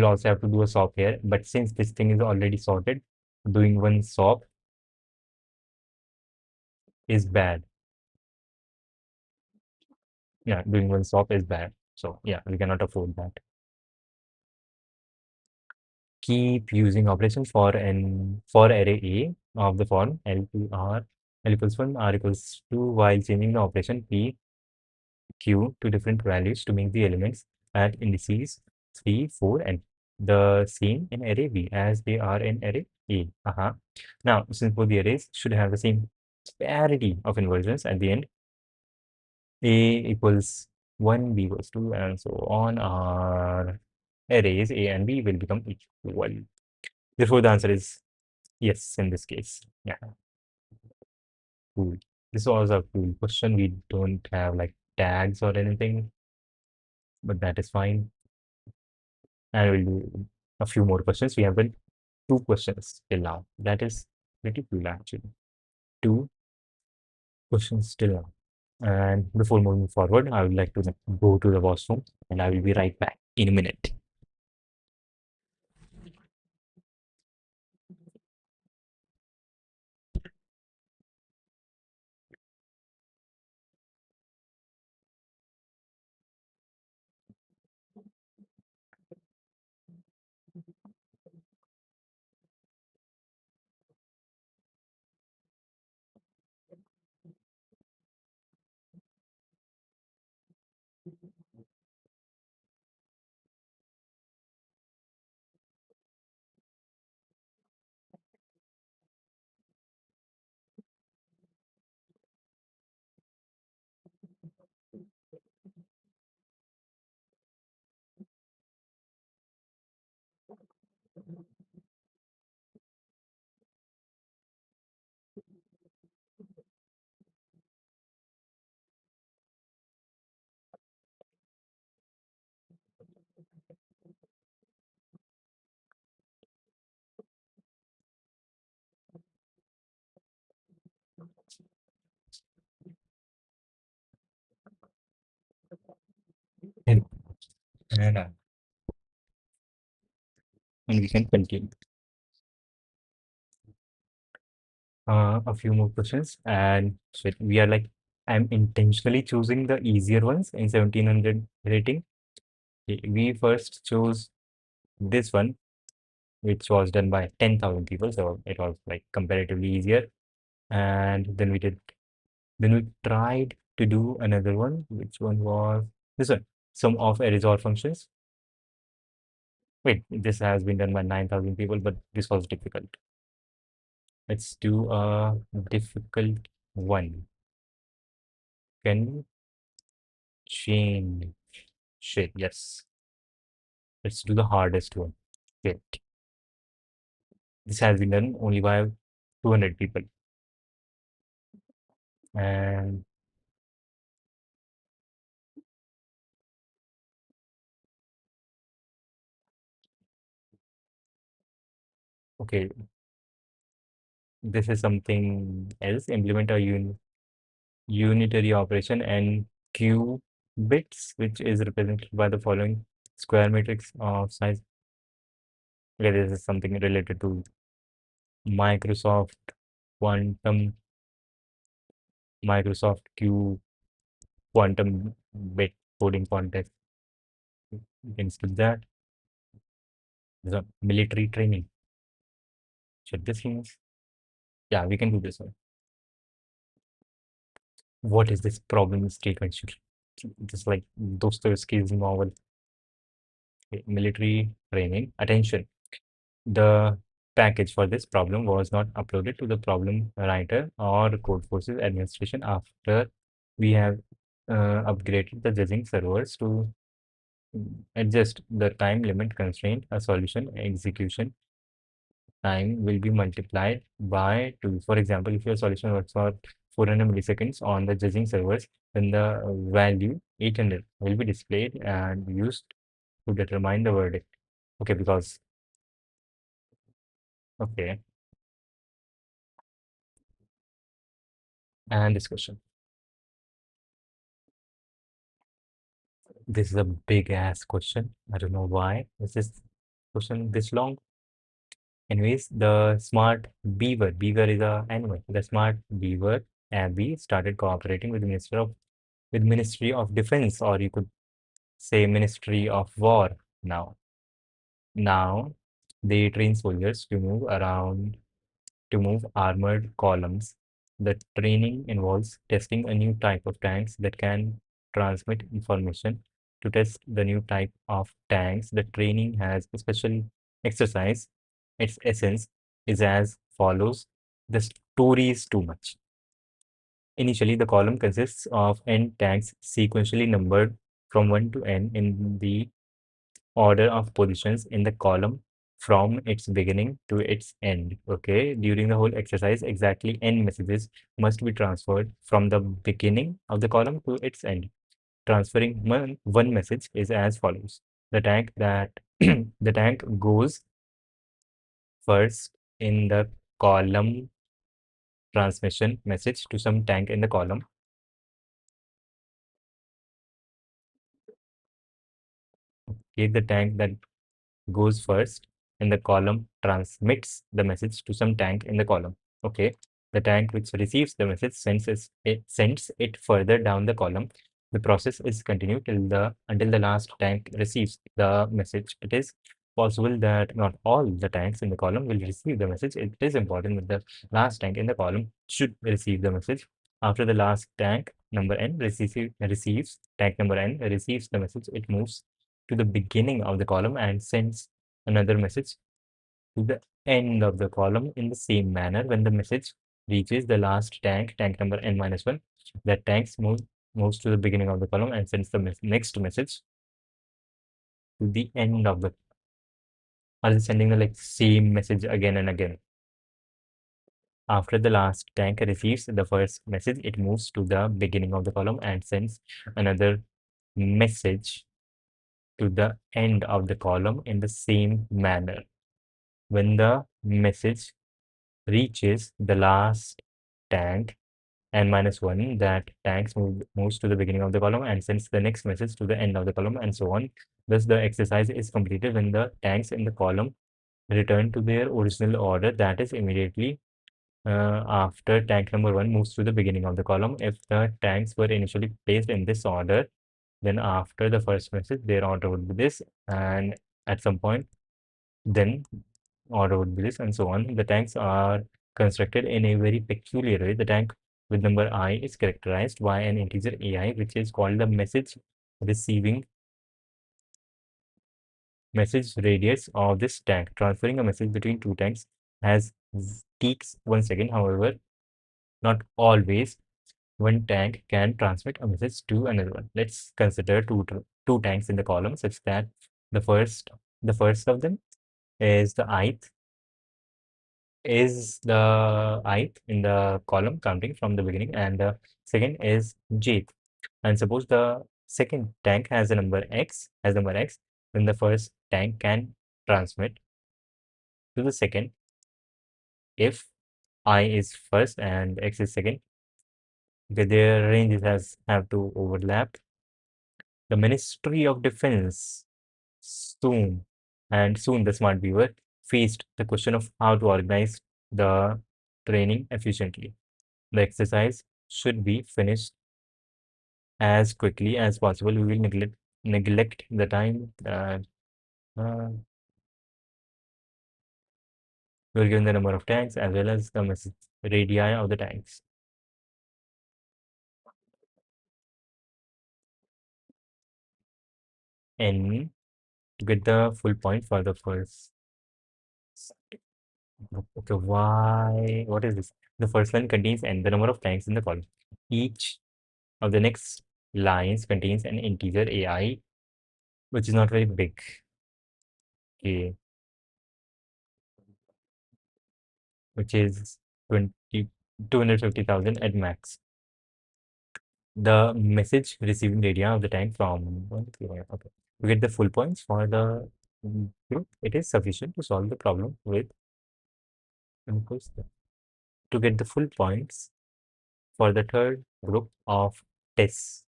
also have to do a swap here. But since this thing is already sorted, doing one swap is bad. Yeah, doing one swap is bad. So yeah, we cannot afford that. Keep using operations for array A of the form L to R, L equals 1, R equals 2, while changing the operation P, Q to different values to make the elements at indices 3, 4, and the same in array B as they are in array A. Now, since both the arrays should have the same parity of inversions at the end, A equals 1, B equals 2, and so on, our arrays A and B will become equal. Therefore, the answer is yes in this case. Yeah, cool. This was a cool question. We don't have like tags or anything, but that is fine. And we'll do a few more questions. We have been two questions till now. That is pretty cool actually. Two questions till now. And before moving forward, I would like to go to the washroom and I will be right back in a minute. And, and we can continue. A few more questions. And so we are like, I'm intentionally choosing the easier ones in 1700 rating. We first chose this one, which was done by 10,000 people. So it was like comparatively easier. And then we tried to do another one. Which one was this one? Sum of arrays or functions. Wait, this has been done by 9,000 people, but this was difficult. Let's do a difficult one. Can we change shit? Yes. Let's do the hardest one. Shit. This has been done only by 200 people. And okay, this is something else. Implement a unitary operation and q bits, which is represented by the following square matrix of size. Okay, this is something related to Microsoft quantum, Microsoft Q quantum bit coding contest. You can skip that. There's a military training. Check this things. Yeah, we can do this one. What is this problem statement? Just like Dostoevsky's novel. Okay, military training. Attention. The package for this problem was not uploaded to the problem writer or Codeforces administration after we have upgraded the judging servers to adjust the time limit constraint. A solution execution time will be multiplied by 2. For example, if your solution works for 400 milliseconds on the judging servers, then the value 800 will be displayed and used to determine the verdict. Okay, because okay, And this question. This is a big ass question. I don't know why. Is this question this long? Anyways, the smart beaver. Beaver is a animal. The smart beaver Abby started cooperating with the Ministry of Defense, or you could say Ministry of War now. Now they train soldiers to move armored columns. The training involves testing a new type of tanks that can transmit information. To test the new type of tanks, the training has a special exercise. Its essence is as follows. The story is too much. Initially, the column consists of n tanks sequentially numbered from 1 to n in the order of positions in the column from its beginning to its end. Okay, during the whole exercise, exactly n messages must be transferred from the beginning of the column to its end. Transferring one message is as follows. The tank that the tank goes first in the column transmission message to some tank in the column. Okay, the tank that goes first in the column transmits the message to some tank in the column. Okay, the tank which receives the message sends it further down the column. The process is continued until the last tank receives the message. It is possible that not all the tanks in the column will receive the message. It is important that the last tank in the column should receive the message. After the last tank number n receives tank number n receives the message, it moves to the beginning of the column and sends another message to the end of the column in the same manner. When the message reaches the last tank, tank number n minus 1, that moves to the beginning of the column and sends the next message to the end of the are sending the like same message again and again. After the last tank receives the first message, it moves to the beginning of the column and sends another message to the end of the column in the same manner. When the message reaches the last tank n minus 1, that moves to the beginning of the column and sends the next message to the end of the column, and so on. Thus, the exercise is completed when the tanks in the column return to their original order, that is immediately after tank number 1 moves to the beginning of the column. If the tanks were initially placed in this order, then after the first message, their order would be this, and at some point, then order would be this, and so on. The tanks are constructed in a very peculiar way. The tank with number I is characterized by an integer AI, which is called the receiving message radius of this tank. Transferring a message between two tanks has takes 1 second. However, not always one tank can transmit a message to another one. Let's consider two tanks in the column such that the first the first of them is the ith in the column counting from the beginning, and the second is jth. And suppose the second tank has number x, then the first tank can transmit to the second if I is first and x is second. Okay, their ranges have to overlap. The Ministry of Defense soon the smart viewer faced the question of how to organize the training efficiently. The exercise should be finished as quickly as possible. We will neglect the time that we were given the number of tanks as well as the message radii of the tanks. N to get the full point for the first. Okay, why? What is this? The first line contains n, the number of tanks in the column. Each of the next lines contains an integer AI, which is not very big. Okay, which is 250,000 at max. The message receiving area of the tank from okay. To get the full points for the group, it is sufficient to solve the problem with inputs. To get the full points for the third group of tests.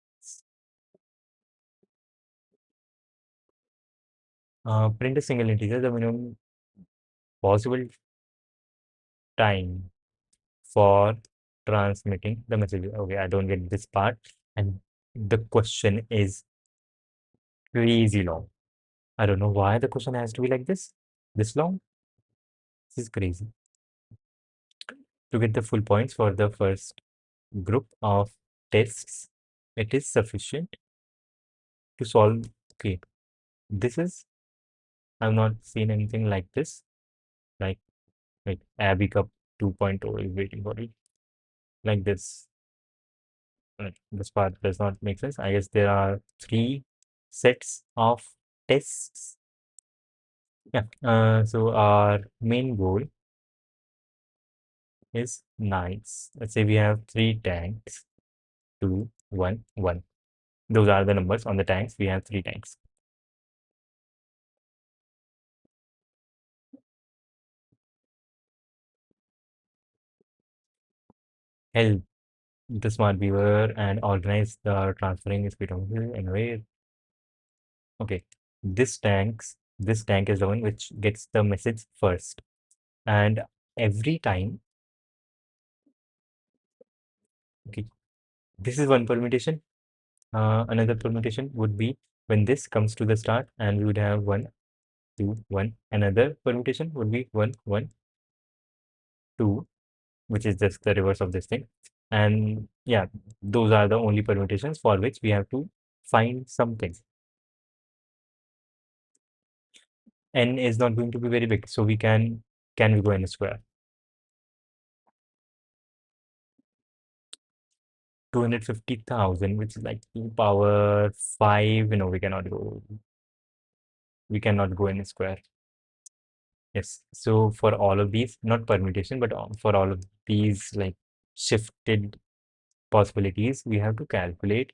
Print a single integer, the minimum possible time for transmitting the message. Okay, I don't get this part. And the question is crazy long. I don't know why the question has to be like this long. This is crazy. To get the full points for the first group of tests, it is sufficient to solve. Okay, this is, I've not seen anything like this. Like, Abby Cup 2.0 is waiting for it. Like this. This part does not make sense. I guess there are three sets of tests. Yeah. So our main goal is nice. Let's say we have three tanks, two, one, one. Those are the numbers on the tanks. We have three tanks. Help the smart beaver and organize the transferring speed of anyway. Okay. This tank is the one which gets the message first. And every time, okay, this is one permutation. Another permutation would be when this comes to the start and we would have 1, 2, 1. Another permutation would be 1, 1, 2, which is just the reverse of this thing. And yeah, those are the only permutations for which we have to find something. N is not going to be very big, so can we go n square? 250,000, which is like 2 power 5. No, we cannot go. We cannot go n square. Yes. So for all of these, not permutation, but for all of these like shifted possibilities, we have to calculate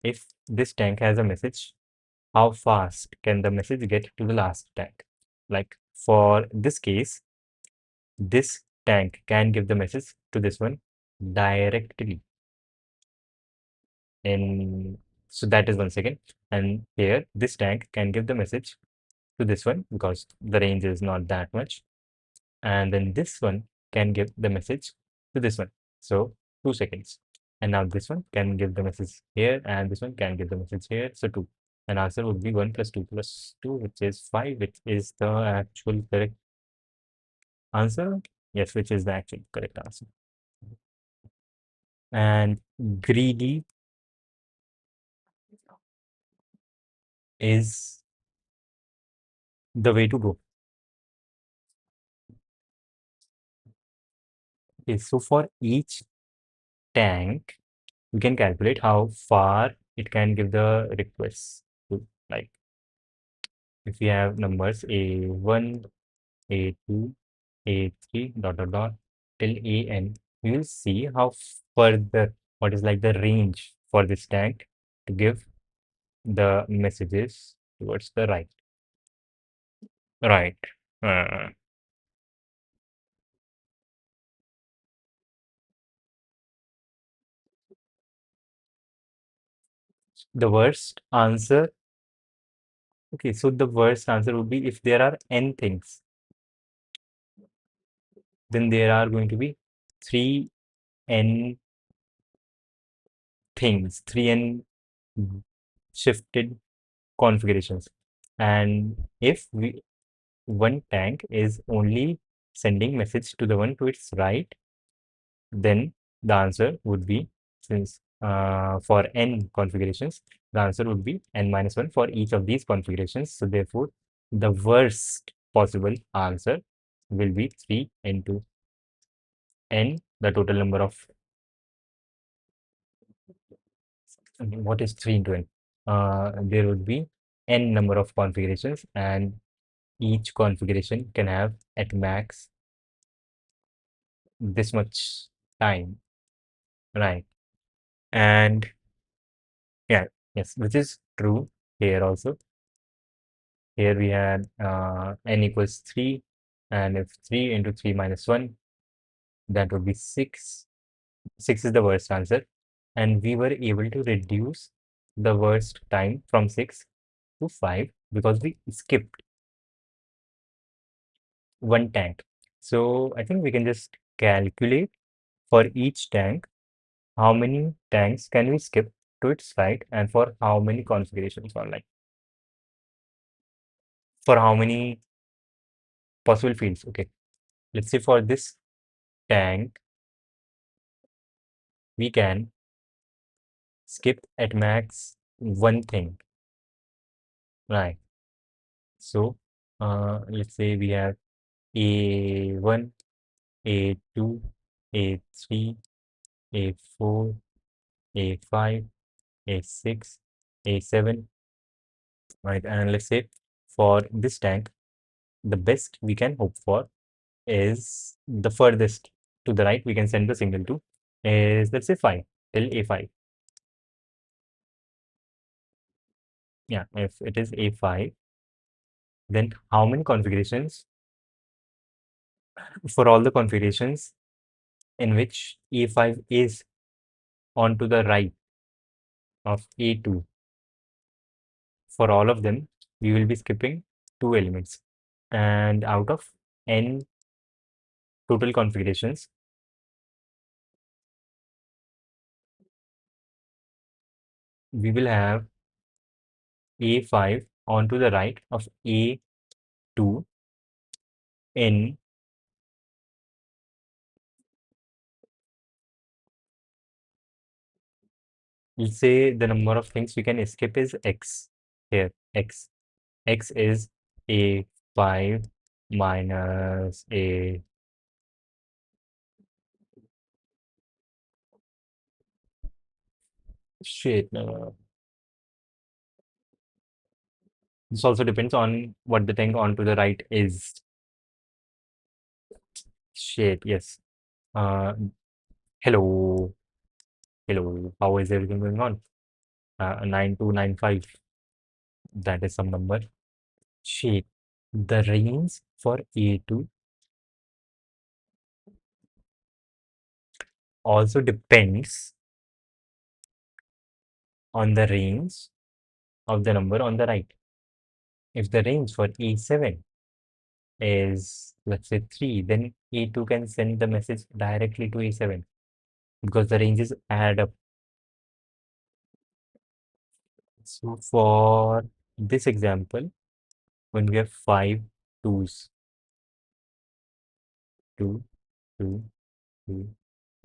if this tank has a message, how fast can the message get to the last tank? Like for this case, this tank can give the message to this one directly. And so that is 1 second. And here, this tank can give the message to this one because the range is not that much. And then this one can give the message to this one. So 2 seconds. And now this one can give the message here, and this one can give the message here. So 2. And answer would be 1 plus 2 plus 2, which is 5, which is the actual correct answer. Yes, which is the actual correct answer. And greedy is the way to go. Okay, so for each tank, we can calculate how far it can give the request. Like if we have numbers A1, A2, A3, dot dot dot till AN, we will see how further, what is like the range for this tank to give the messages towards the right. Right. Uh, the worst answer. Okay, so the worst answer would be if there are n things, then there are going to be 3n things, 3n shifted configurations. And if one tank is only sending message to the one to its right, then the answer would be, since for n configurations, the answer would be n minus 1 for each of these configurations. So therefore, the worst possible answer will be 3 into n, the total number of, what is 3 into n? There would be n number of configurations, and each configuration can have at max this much time, right? And yeah, yes, which is true here also. Here we had n equals 3, and if 3 into 3 minus 1, that would be 6. 6 is the worst answer. And we were able to reduce the worst time from 6 to 5 because we skipped one tank. So I think we can just calculate for each tank how many tanks can we skip to its right and for how many configurations or like for how many possible fields. Okay, let's say for this tank, we can skip at max one thing, right? So let's say we have A1, A2, A3, A4, A5, A6, A7, right? And let's say for this tank, the best we can hope for is the furthest to the right we can send the signal to is let's say 5 till A5. Yeah, if it is A5, then how many configurations for all the configurations in which A5 is onto the right of A2, for all of them, we will be skipping two elements. And out of n total configurations, we will have A5 onto the right of A2 in, let's say the number of things we can skip is x here, x. X is A5 minus A. Shit. This also depends on what the thing onto the right is. Shit, yes. Uh, hello. Hello. How is everything going on? 9295. That is some number. Shit. The range for A2 also depends on the range of the number on the right. If the range for A7 is, let's say, 3, then A2 can send the message directly to A7 because the ranges add up. So for this example, when we have 5 twos, 2, 2, 2,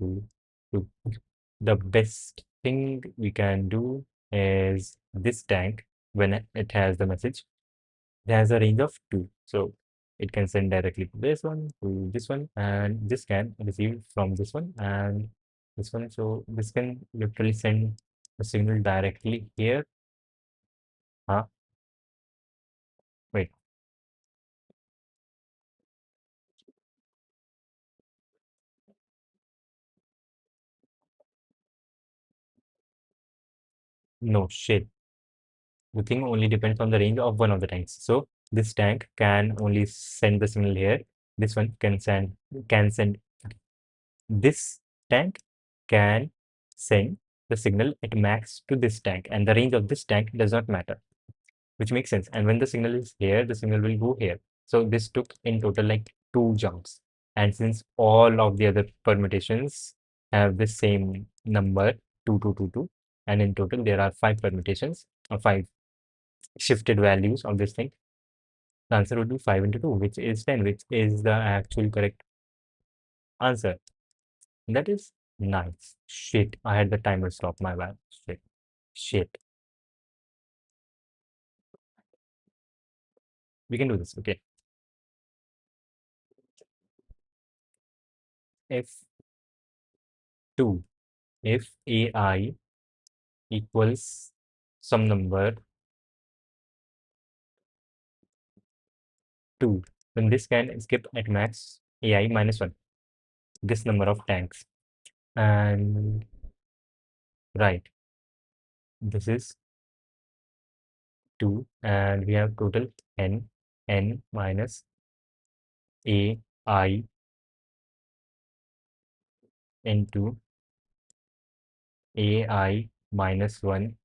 2, 2, the best thing we can do is this tank, when it has the message, it has a range of 2. So it can send directly to this one, and this can receive from this one and this one. So this can literally send a signal directly here. Huh? Wait, no shit. The thing only depends on the range of one of the tanks. So this tank can only send the signal here. This one can send this tank can send the signal at max to this tank, and the range of this tank does not matter, which makes sense. And when the signal is here, the signal will go here. So this took in total like 2 jumps. And since all of the other permutations have the same number, 2222, and in total there are 5 permutations or 5 shifted values of this thing, the answer would be 5 into 2, which is 10, which is the actual correct answer. That is nice. Shit, I had the timer stop, my bad. Shit, shit. We can do this. Okay. F2. If AI equals some number 2, then this can skip at max AI minus 1, this number of tanks. And right, this is 2, and we have total n minus AI into AI minus 1.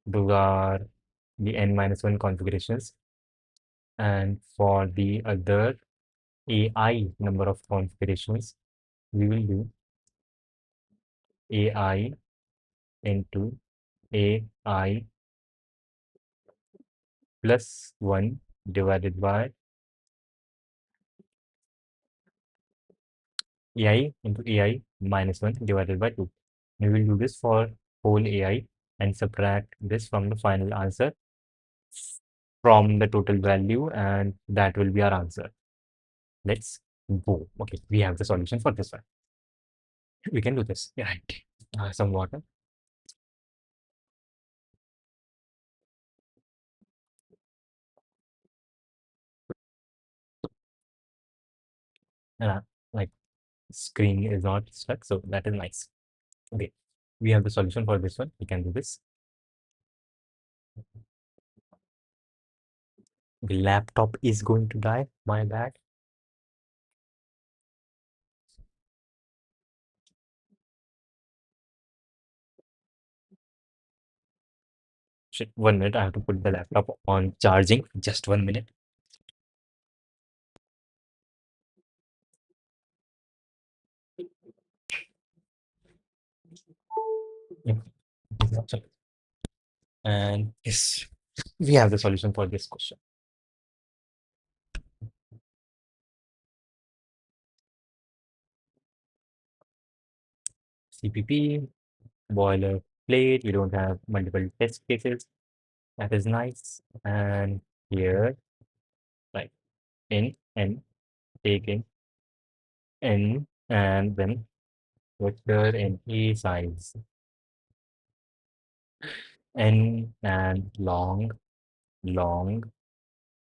Those are the n minus 1 configurations. And for the other AI number of configurations, we will do AI into AI plus 1 divided by AI into AI minus 1 divided by 2. We will do this for whole AI and subtract this from the final answer from the total value, and that will be our answer. Let's go. Okay, we have the solution for this one. We can do this. Yeah, right. Some water. Uh, like screen is not stuck, so that is nice. Okay, we have the solution for this one. We can do this. The laptop is going to die. My bad. Shit, 1 minute. I have to put the laptop on charging. Just 1 minute. Yeah. And yes, we have the solution for this question. CPP, boiler plate. We don't have multiple test cases. That is nice. And here, like in and take in N and then vector in A size. N and long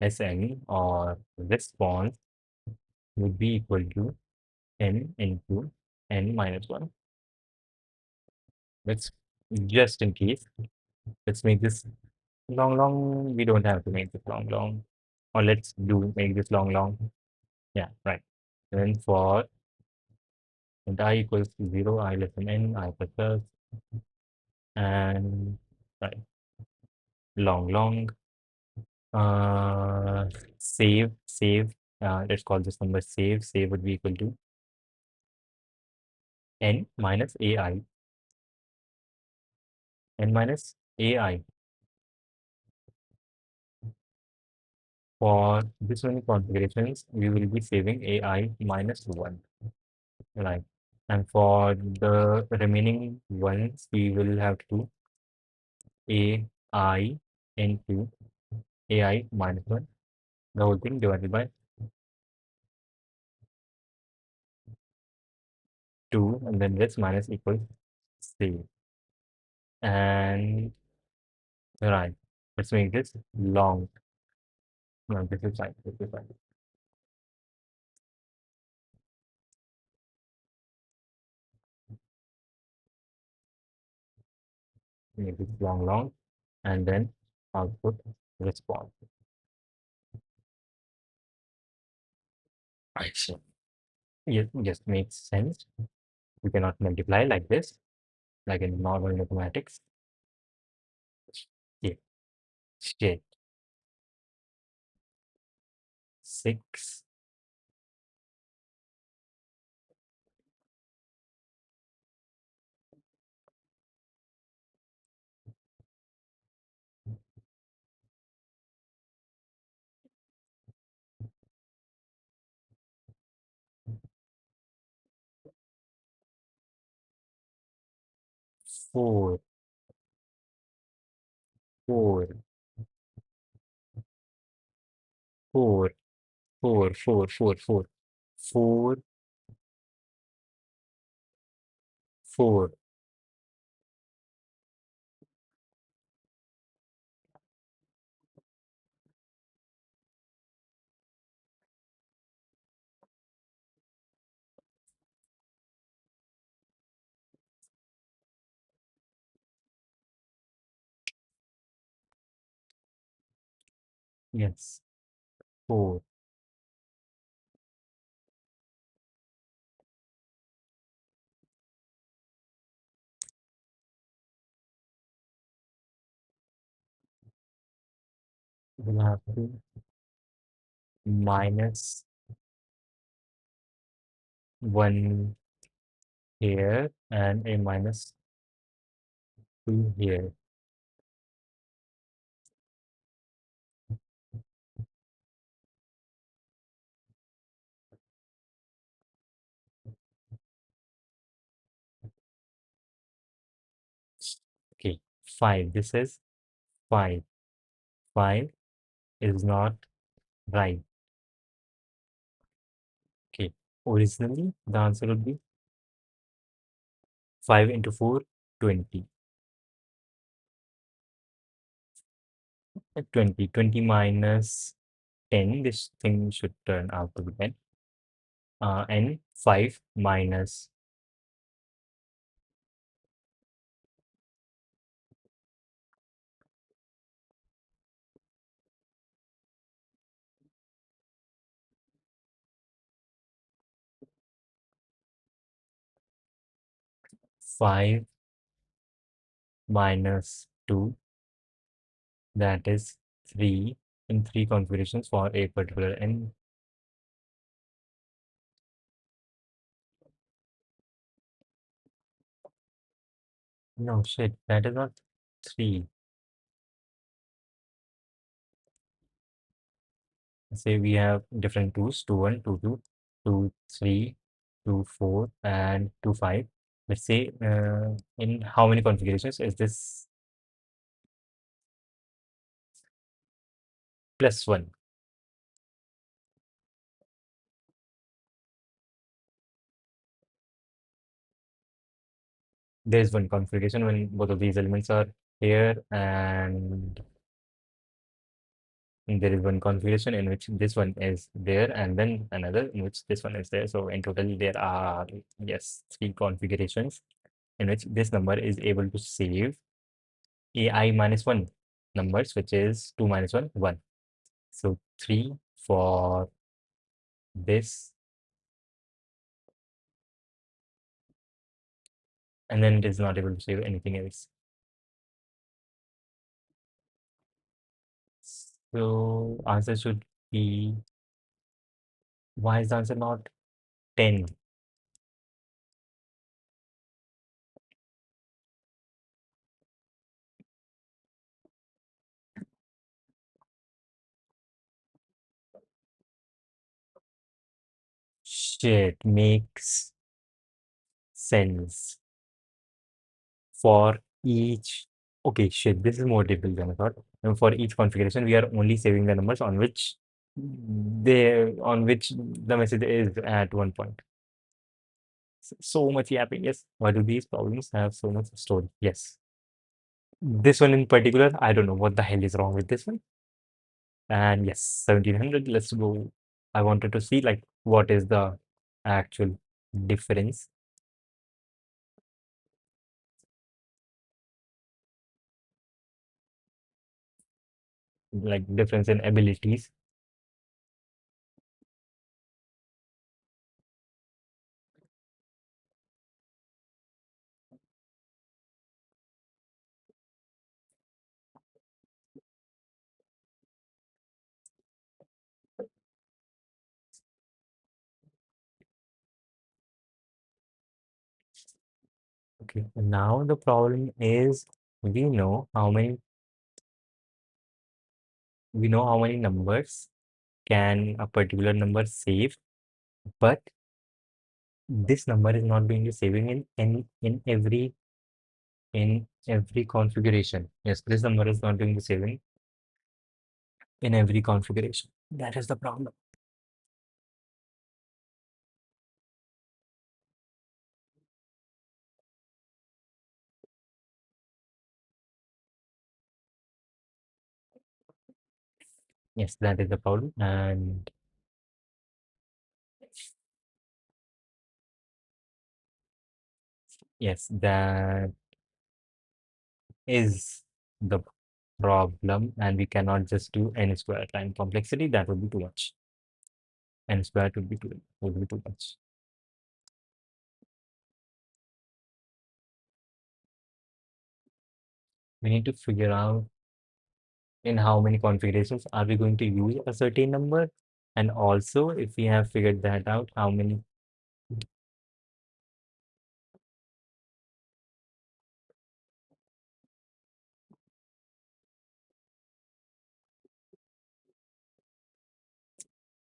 Sn or response would be equal to N into N minus 1. Let's just in case, let's make this long. We don't have to make this long. Or let's do make this long. Yeah, right. Then for and I equals to 0, I less than n, I plus and right, long. Uh, save. Let's call this number save. Save would be equal to n minus ai. N minus ai. For this many configurations, we will be saving ai minus 1. Right. And for the remaining ones, we will have to ai into ai minus 1. The whole thing divided by 2, and then this minus equals save. And right, let's make this long. No, this is fine. This is fine. Make this long, and then output response. I see. It just makes sense. We cannot multiply like this, like in normal mathematics. Yeah, shit. 6, 4, 4, 4, 4, 4, 4, 4, 4, 4. Yes, 4. we'll have to minus 1 here and a minus 2 here. Okay, 5. This is 5. 5 is not right. Okay, originally the answer would be 5 into 4, 20. 20. 20 minus 10, this thing should turn out to be 10. And 5 minus 5 minus 2, that is 3 in 3 configurations for a particular n. No, shit, that is not 3. Say we have different 2's, 2, 1, 2, 2, 2, 3, 2, 4, and 2, 5. Let's say in how many configurations is this plus 1? There is one configuration when both of these elements are here, and there is one configuration in which this one is there, and then another in which this one is there. So in total, there are, yes, 3 configurations in which this number is able to save ai minus 1 numbers, which is 2 minus 1, 1. So 3 for this, and then it is not able to save anything else. So answer should be, why is the answer not 10? Shit, makes sense for each. Okay, shit, this is more difficult than I thought. And for each configuration, we are only saving the numbers on which the message is at one point. So much yapping. Yes. Why do these problems have so much story? Yes. This one in particular, I don't know what the hell is wrong with this one. And yes, 1700. Let's go. I wanted to see like what is the actual difference, like difference in abilities. Okay. Now the problem is we know how many numbers can a particular number save, but this number is not going to saving in every configuration. Yes, this number is not doing the saving in every configuration. That is the problem. Yes, that is the problem. And yes, that is the problem. And we cannot just do n square time complexity. That would be too much. N squared would be too much. We need to figure out in how many configurations are we going to use a certain number, and also if we have figured that out, how many,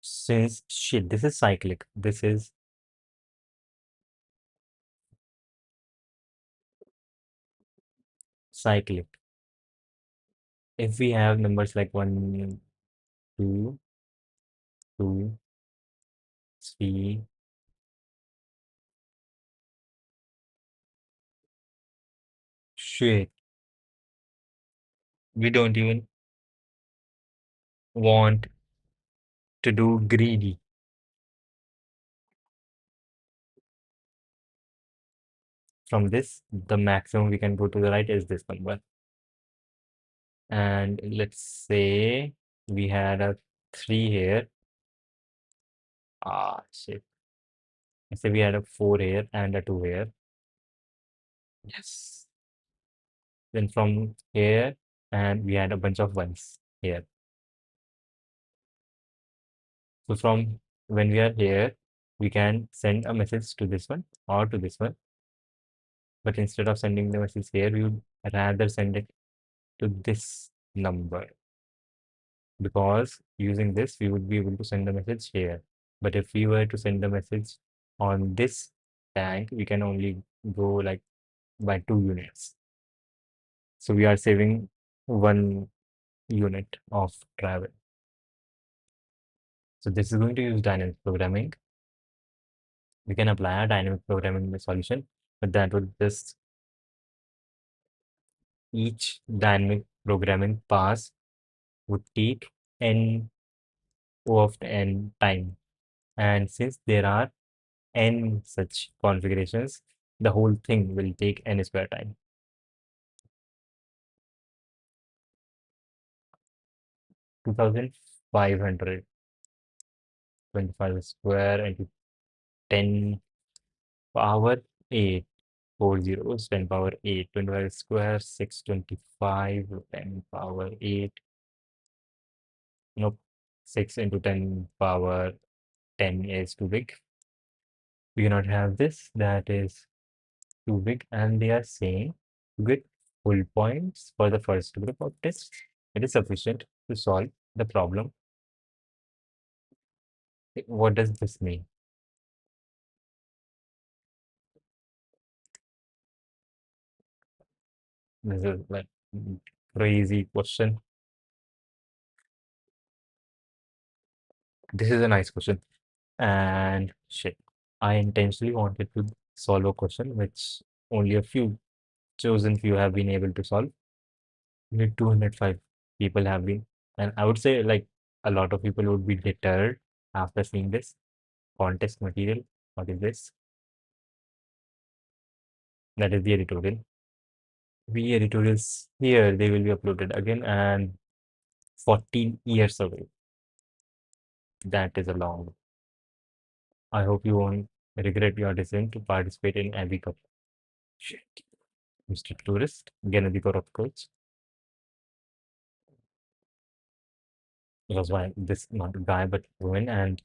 since shit, this is cyclic, this is cyclic. If we have numbers like 1, 2, 2, 3, shit, we don't even want to do greedy. From this, the maximum we can go to the right is this number. And let's say we had a 3 here. Ah, shit. Let's say we had a 4 here and a 2 here. Yes. Then from here, and we had a bunch of ones here. So from when we are here, we can send a message to this one or to this one. But instead of sending the message here, we would rather send it to this number, because using this, we would be able to send the message here. But if we were to send the message on this tank, we can only go like by 2 units. So we are saving 1 unit of travel. So this is going to use dynamic programming. We can apply a dynamic programming solution, but that would just each dynamic programming pass would take n O of n time. And since there are n such configurations, the whole thing will take n square time. 2500 25 square into 10 power 8. 4 zeros, 10 power 8, 25 square, 625, 10 power 8. Nope. 6 into 10 power 10 is too big. We cannot have this. That is too big. And they are saying to get full points for the first group of tests, it is sufficient to solve the problem. What does this mean? This is like crazy question. This is a nice question. And shit, I intentionally wanted to solve a question which only a few chosen few have been able to solve. Only 205 people have been, and I would say like a lot of people would be deterred after seeing this contest material. What is this? That is the editorial. We editorials here, they will be uploaded again and 14 years away. That is a long. I hope you won't regret your decision to participate in Abbey Cup. Shit. Mr. Tourist, Gennady Korotkov. It was why this not guy but woman, and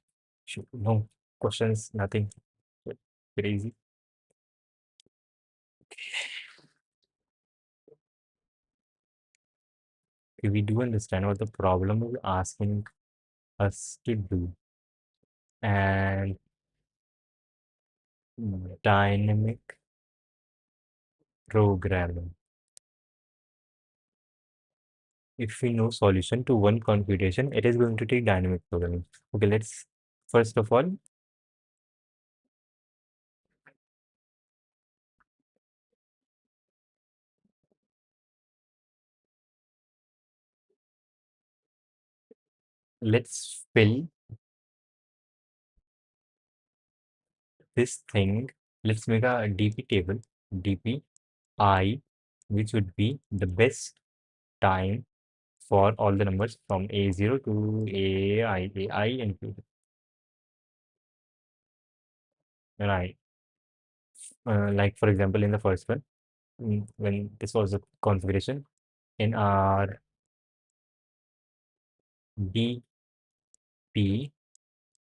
no questions, nothing. Crazy. Okay, we do understand what the problem is asking us to do. And dynamic programming. If we know solution to one configuration, it is going to take dynamic programming. Okay, let's first of all, let's fill this thing. Let's make a DP table, DP I, which would be the best time for all the numbers from A0 to AI included. Right. Like for example, in the first one, when this was a configuration in our dp, we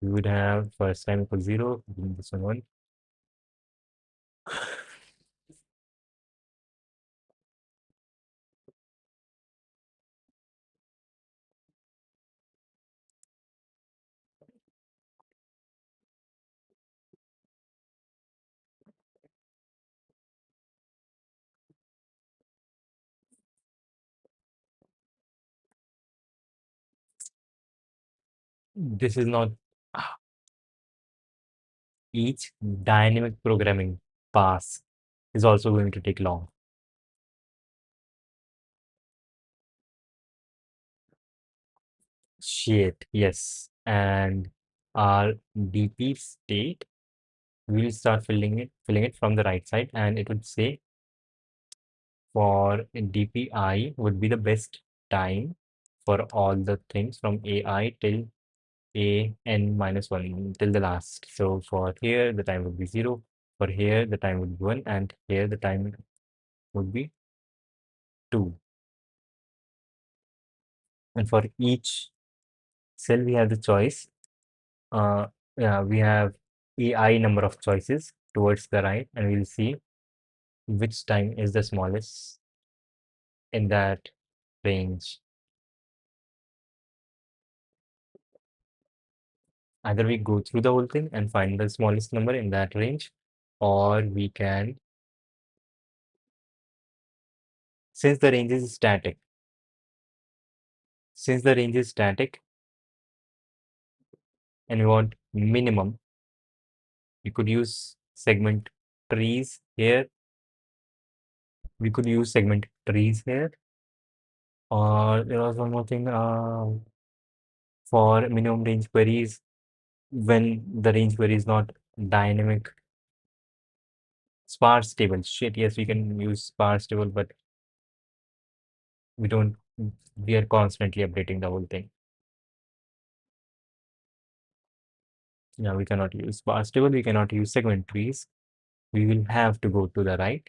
would have first time equals 0, this one 1. This is not each dynamic programming pass is also going to take long. Shit, yes. And our DP state, we'll start filling it from the right side, and it would say for DPI would be the best time for all the things from AI till an minus 1 till the last. So for here, the time would be 0. For here, the time would be 1. And here, the time would be 2. And for each cell, we have the choice. Yeah, we have AI number of choices towards the right, and we'll see which time is the smallest in that range. Either we go through the whole thing and find the smallest number in that range, or we can, since the range is static, since the range is static and we want minimum, we could use segment trees here. We could use segment trees here. Or there was one more thing for minimum range queries when the range query is not dynamic. Sparse table. Shit, yes, we can use sparse table, but we don't, we are constantly updating the whole thing. Yeah, we cannot use sparse table, we cannot use segment trees. We will have to go to the right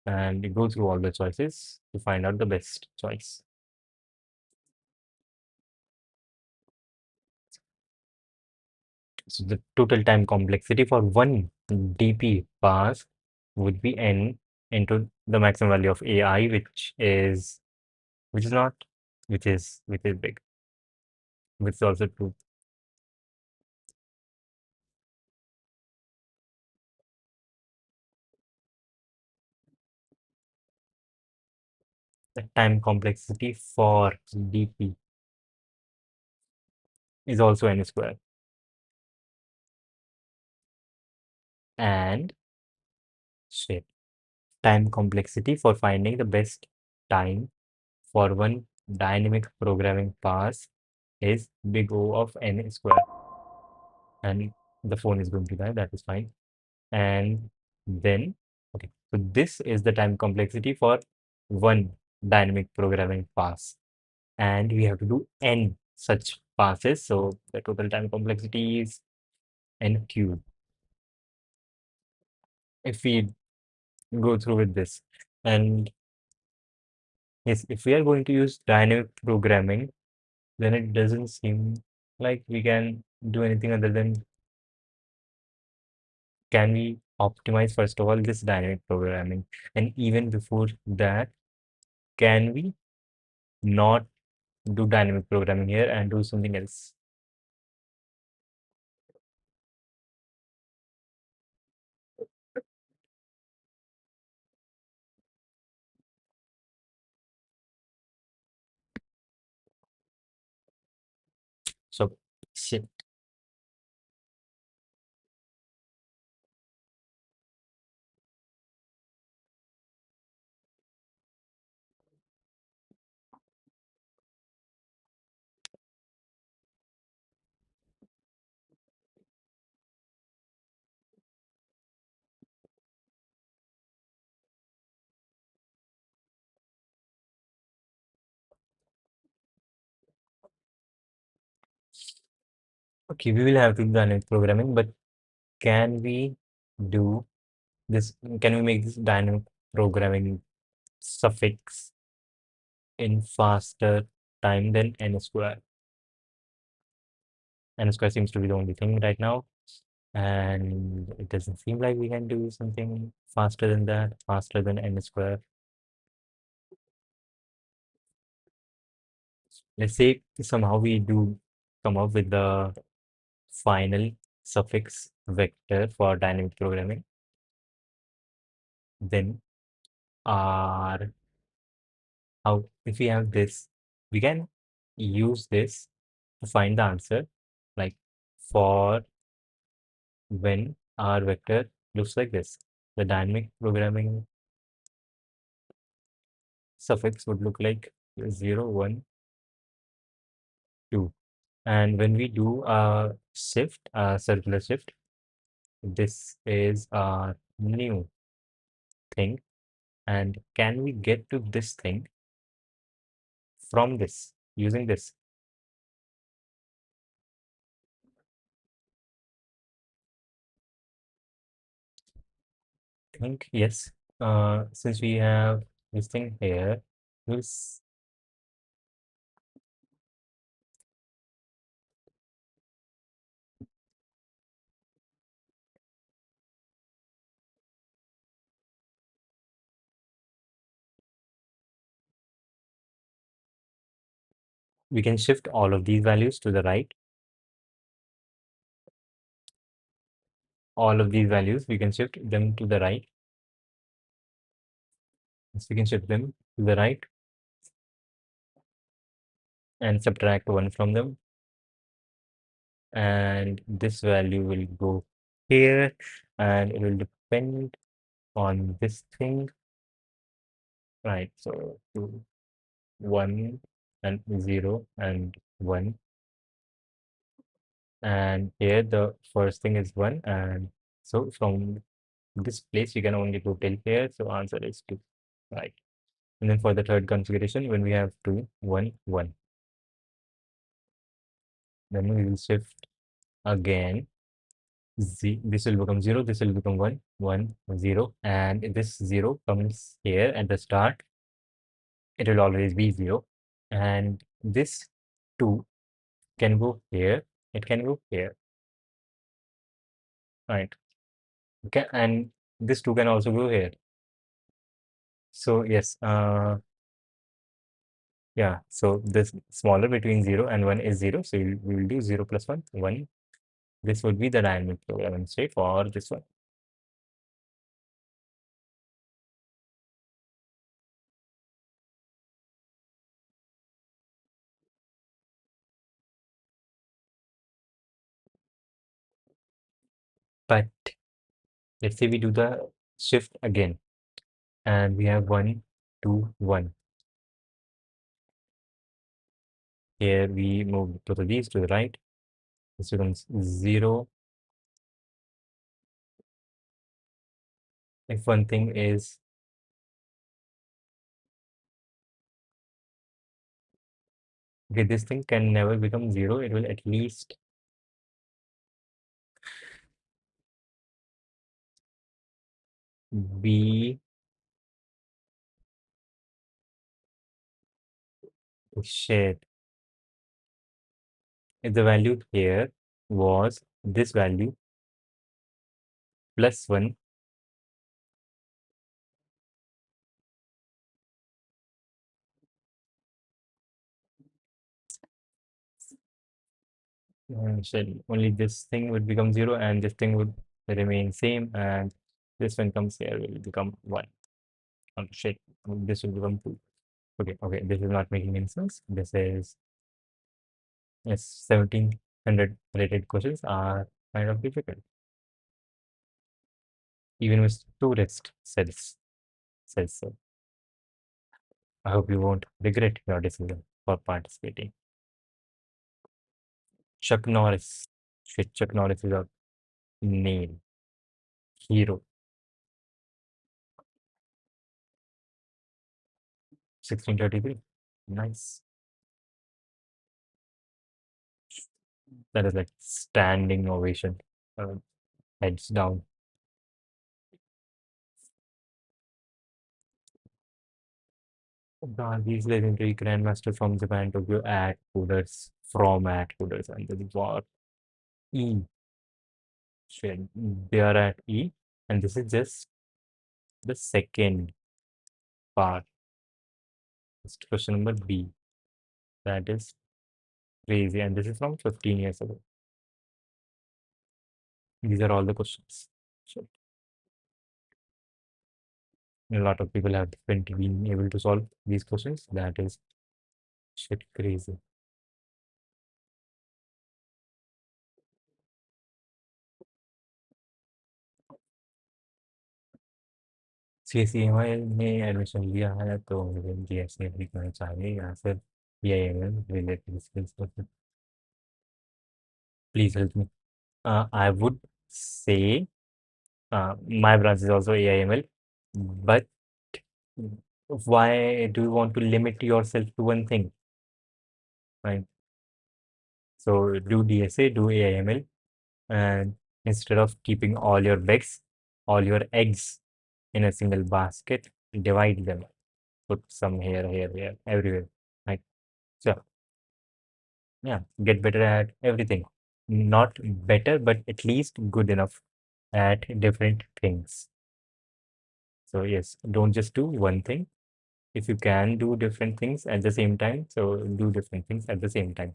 and go through all the choices to find out the best choice. So the total time complexity for one DP pass would be n into the maximum value of AI, which is not, which is big, which is also true. The time complexity for DP is also n square. And shit, time complexity for finding the best time for one dynamic programming pass is big O of n square. And the phone is going to die, that is fine. And then, okay, so this is the time complexity for one dynamic programming pass. And we have to do n such passes. So the total time complexity is n cubed. If we go through with this. And yes, if we are going to use dynamic programming, then it doesn't seem like we can do anything other than, can we optimize first of all this dynamic programming? And even before that, can we not do dynamic programming here and do something else? So shit. Okay, we will have to do dynamic programming, but can we do this? Can we make this dynamic programming suffix in faster time than n square? N square seems to be the only thing right now. And it doesn't seem like we can do something faster than that, faster than N square. Let's say somehow we do come up with the final suffix vector for dynamic programming, then our how if we have this, we can use this to find the answer, like for when our vector looks like this. The dynamic programming suffix would look like 0, 1, 2. And when we do a shift, a circular shift, this is a new thing. And can we get to this thing from this, using this? I think yes. Since we have this thing here, we'll we can shift all of these values to the right. All of these values, we can shift them to the right. So we can shift them to the right and subtract 1 from them. And this value will go here, and it will depend on this thing, right? So 1 and 0 and 1. And here the first thing is 1. And so from this place, you can only go till here. So answer is 2, right? And then for the third configuration, when we have 2, 1, 1, then we will shift again. This will become 0, this will become 1, 1, 0. And if this 0 comes here at the start, it will always be 0. And this 2 can go here, it can go here, right? Okay, and this 2 can also go here. So yes, yeah, so this smaller between 0 and 1 is 0. So we will do 0 plus 1, 1. This would be the dynamic programming state for this one. But let's say we do the shift again, and we have 1, 2, 1. Here we move both of these to the right. This becomes 0. If one thing is okay, this thing can never become 0. It will at least be shared. If the value here was this value plus 1, only this thing would become 0, and this thing would remain same, and this one comes here will become 1. Shit, this will become 2. Okay, okay, this is not making any sense. This is yes, 1700 related questions are kind of difficult, even with tourist says so. I hope you won't regret your decision for participating. Chuck Norris. Shit, Chuck Norris is a name. Hero. 1633. Nice. That is like standing ovation. Uh, Heads down. These legendary grandmasters from Japan, Tokyo at Hooders, from at Hooders, and the war. E. Shit, they are at E, and this is just the second part. It's question number B. That is crazy, and this is from 15 years ago. These are all the questions. So a lot of people have been able to solve these questions. That is shit crazy. CSEMI में admission लिया है तो मुझे DSA भी करना चाहिए या फिर PIML related skills please help me. I would say my branch is also AIML, but why do you want to limit yourself to one thing, right? So do DSA, do AIML, and instead of keeping all your eggs in a single basket, divide them, put some here, everywhere, right? So yeah, get better at everything. Not better, but at least good enough at different things. So yes, don't just do one thing. If you can do different things at the same time, so do different things at the same time.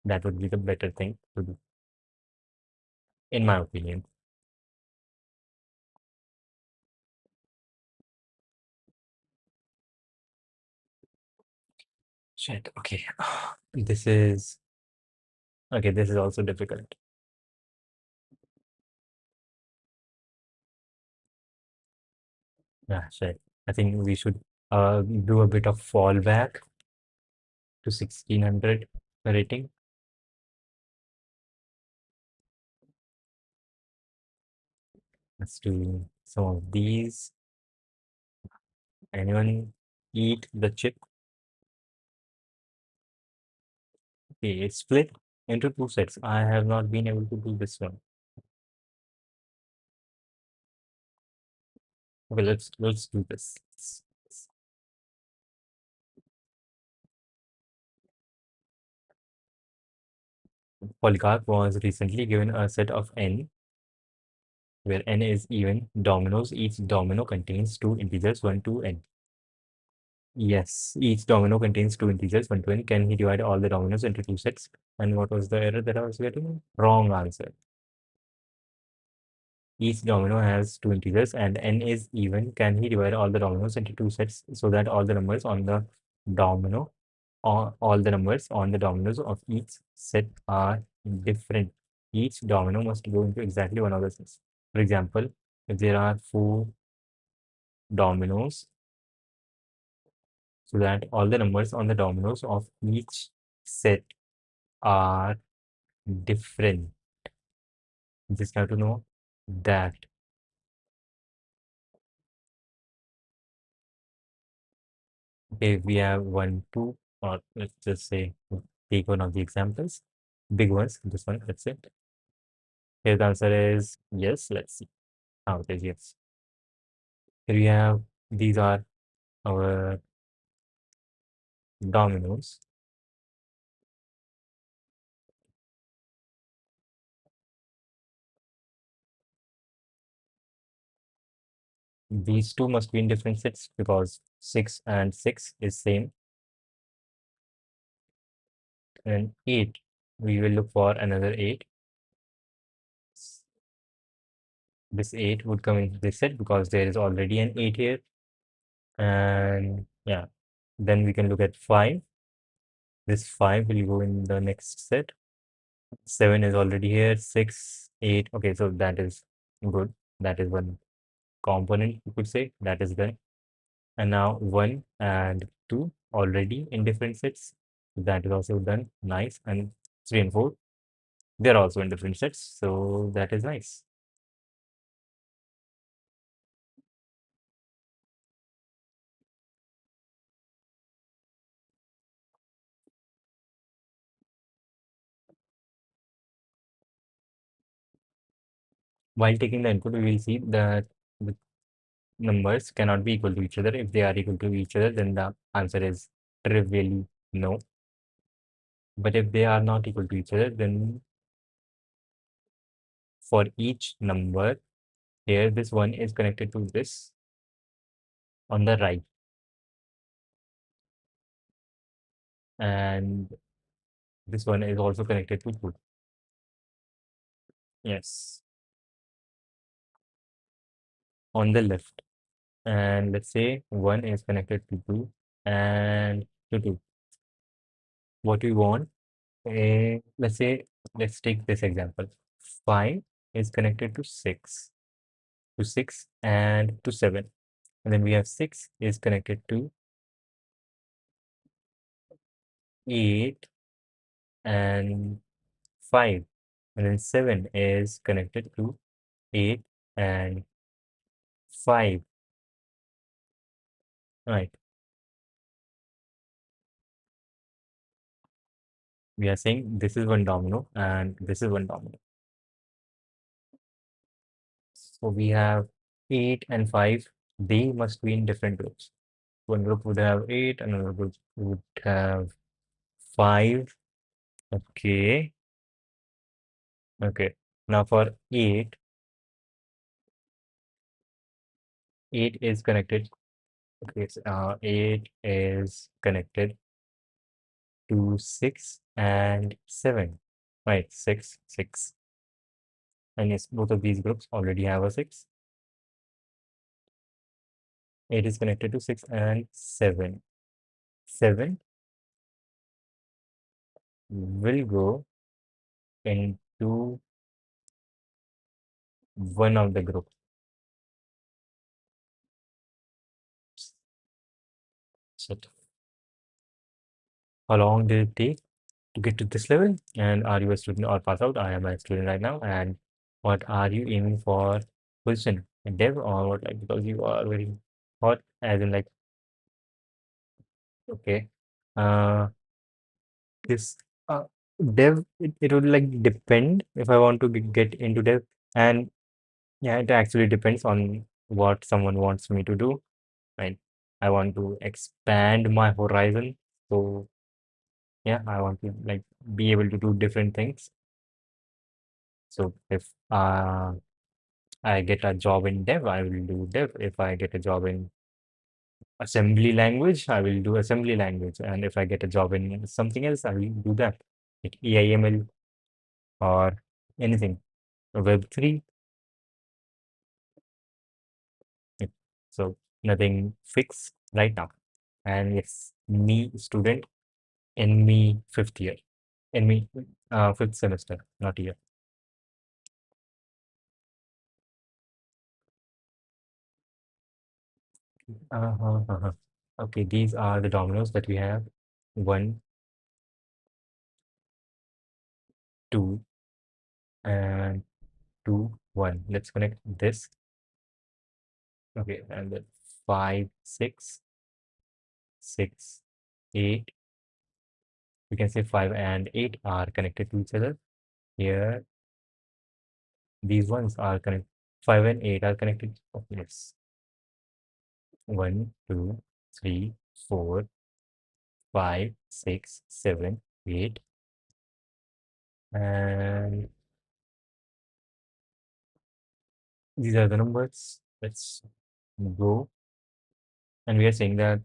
That would be the better thing to do, in my opinion. Shit, okay. This is okay, this is also difficult. Yeah, shit. I think we should do a bit of fallback to 1600 rating. Let's do some of these. Anyone eat the chip? Okay, it's split into two sets. I have not been able to do this one. Okay, let's do this. Polycarp was recently given a set of n where n is even dominoes. Each domino contains two integers 1 to n. Yes, each domino contains two integers 1 to n. Can he divide all the dominoes into two sets? And what was the error that I was getting? Wrong answer. Each domino has two integers and n is even. Can he divide all the dominoes into two sets so that all the numbers on the domino all the numbers on the dominoes of each set are different. Each domino must go into exactly one of the sets. For example, if there are four dominoes, so that all the numbers on the dominoes of each set are different. You just have to know that. Okay, we have one, two, or let's just say take one of the examples, big ones. This one, that's it. Here the answer is yes. Let's see how it is. Yes. Here we have these are our dominoes. These two must be in different sets because 6 and 6 is same, and 8 we will look for another 8. This 8 would come into this set because there is already an 8 here, and yeah, then we can look at 5. This 5 will go in the next set. 7 is already here. 6, 8. Okay, so that is good. That is one component, you could say, that is done. And now 1 and 2 already in different sets. That is also done. Nice. And 3 and 4, they're also in different sets. So that is nice. While taking the input, we will see that the numbers cannot be equal to each other. If they are equal to each other, then the answer is trivially no. But if they are not equal to each other, then for each number, here this one is connected to this on the right, and this one is also connected to 2. Yes, on the left. And let's say 1 is connected to 2 and to 2. What we want, let's say, let's take this example. 5 is connected to 6 and to 7. And then we have 6 is connected to 8 and 5. And then 7 is connected to 8 and 5. Right. We are saying this is one domino and this is one domino. So we have 8 and 5. They must be in different groups. One group would have 8, another group would have 5. Okay. Okay. Now for 8 is connected. Okay. 8 is connected to 6 and 7. Right. 6, 6. And yes, both of these groups already have a 6. 8 is connected to 6 and 7. 7 will go into one of the groups. So how long did it take to get to this level? And are you a student or pass out? I am a student right now. And what are you aiming for position? A dev or what? Like, because you are very hot, as in like, okay. Uh, this dev, it would like depend if I want to get into dev. And yeah, it actually depends on what someone wants me to do. Right. I want to expand my horizon. So yeah, I want to like be able to do different things. So if I get a job in dev, I will do dev. If I get a job in assembly language, I will do assembly language. And if I get a job in something else, I will do that, like AIML or anything. Web3. yeah. So nothing fixed right now. And it's me student in me fifth year, in me fifth semester, not year. Uh-huh. Okay, these are the dominoes that we have. 1, 2, and 2, 1. Let's connect this. Okay, and then 5, 6, 6, 8. We can say 5 and 8 are connected to each other. Here, these ones are connected. 5 and 8 are connected. Oh, yes. 1, 2, 3, 4, 5, 6, 7, 8. And these are the numbers. Let's go. And we are saying that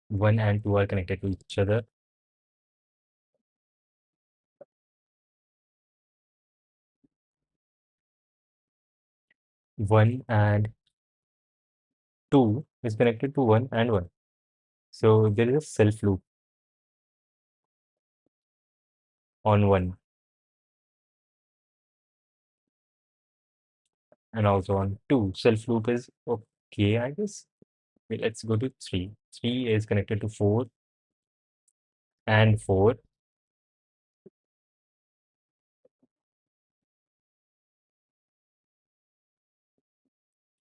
1 and 2 are connected to each other. 1 and 2 is connected to 1 and 1. So there is a self loop on 1 and also on 2. Self loop is okay, I guess. Wait, let's go to 3. 3 is connected to 4 and 4.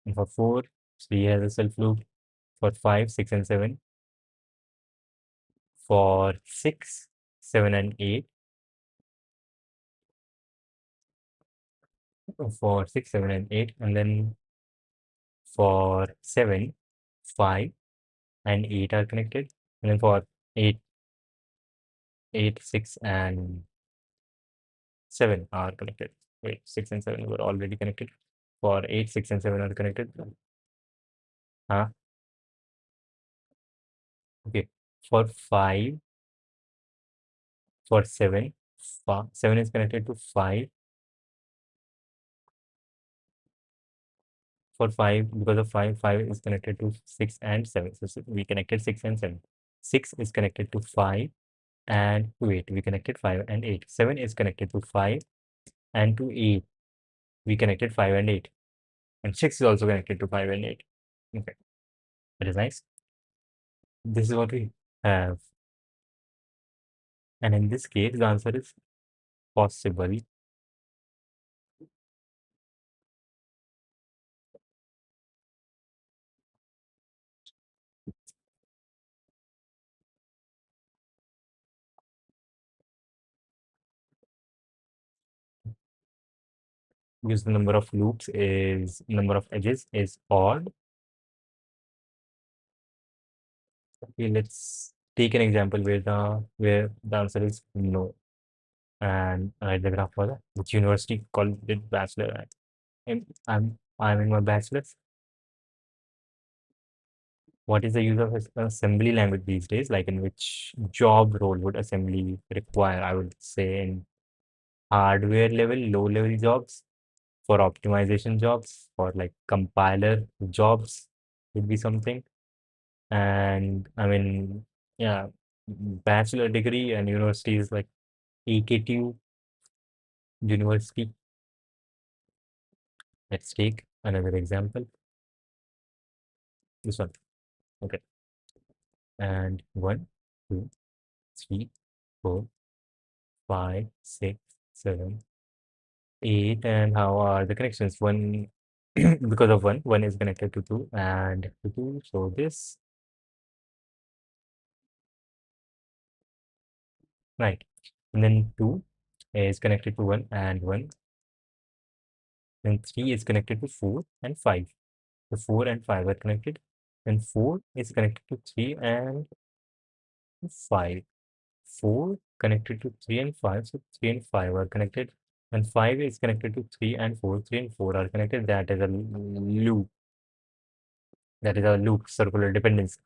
And for 4, 3 has a self loop. For 5, 6, and 7. For 6, 7, and 8. For 6, 7, and 8. And then for 7, 5, and 8 are connected. And then for 8, 8, 6, and 7 are connected. Wait, 6 and 7 were already connected. For 8, 6 and 7 are connected. Huh? Okay. For 5, for 7, 7 is connected to 5. For 5, because of 5, 5 is connected to 6 and 7. So we connected 6 and 7. 6 is connected to 5 and to 8. We connected 5 and 8. 7 is connected to 5 and to 8. We connected 5 and 8. And 6 is also connected to 5 and 8. Okay, that is nice. This is what we have. And in this case, the answer is possible. Because the number of edges is odd. Okay, let's take an example where the answer is no. And write the graph for that. Which university called it bachelor? I'm in my bachelor's. What is the use of assembly language these days? Like in which job role would assembly require? I would say in hardware level, low level jobs, for optimization jobs, for like compiler jobs would be something. And I mean, yeah, bachelor degree and university is like AKTU university. Let's take another example. This one. Okay. And 1, 2, 3, 4, 5, 6, 7, 8. And how are the connections? One, because of one is connected to 2 and to 2. So this, right. And then 2 is connected to 1 and 1. Then 3 is connected to 4 and 5. The 4 and 5 are connected. And 4 is connected to 3 and 5. 4 connected to 3 and 5. So 3 and 5 are connected. And 5 is connected to 3 and 4. 3 and 4 are connected. That is a loop. That is a loop, circular dependence.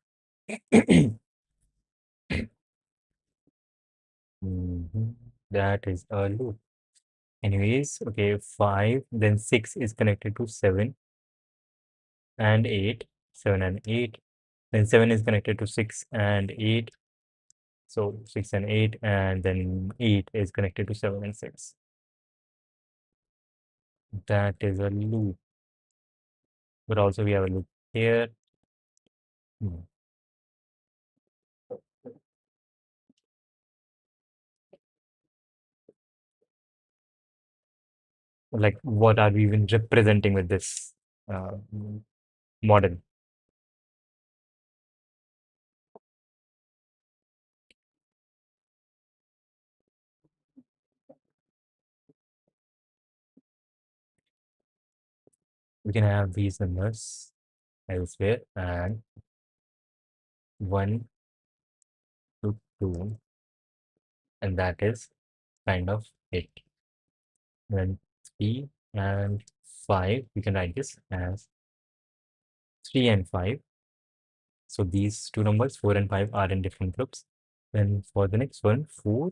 Mhm. That is a loop. Anyways, okay, 5, then 6 is connected to 7 and 8. 7 and 8. Then 7 is connected to 6 and 8. So 6 and 8, and then 8 is connected to 7 and 6. That is a loop. But also we have a loop here. Hmm. Like, what are we even representing with this uh, model? We can have these numbers elsewhere, and 1 to 2, and that is kind of it. Then 3 and 5, we can write this as 3 and 5. So these two numbers, 4 and 5, are in different groups. Then for the next one, 4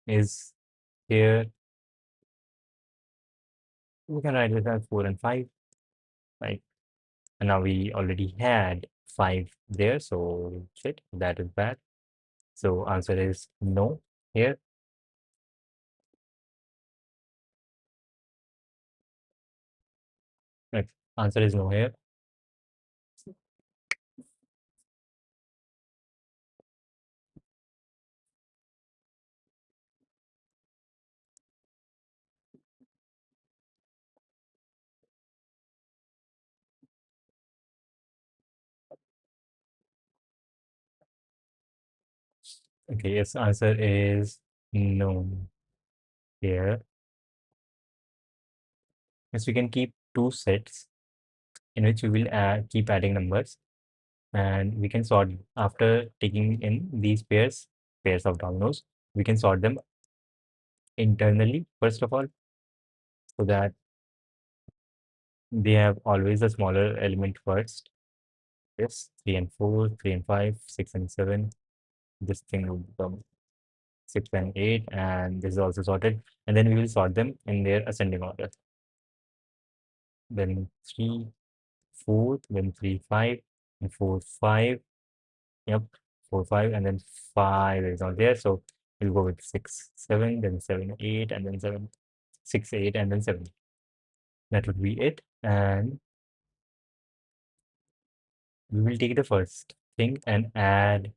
is here. We can write this as 4 and 5, right? And now we already had 5 there, so shit, that is bad. So answer is no here. Right. Answer is no here. Okay, yes, answer is no here. Yes, we can keep two sets in which we will keep adding numbers, and we can sort after taking in these pairs of dominoes. We can sort them internally, first of all, so that they have always a smaller element first. Yes, 3 and 4, 3 and 5, 6 and 7. This thing will become 6 and 8, and this is also sorted. And then we will sort them in their ascending order. Then 3, 4, then 3, 5, and 4, 5. Yep, 4, 5, and then 5 is not there. So we'll go with 6, 7, then 7, 8, and then 7, 6, 8, and then 7. That would be it. And we will take the first thing and add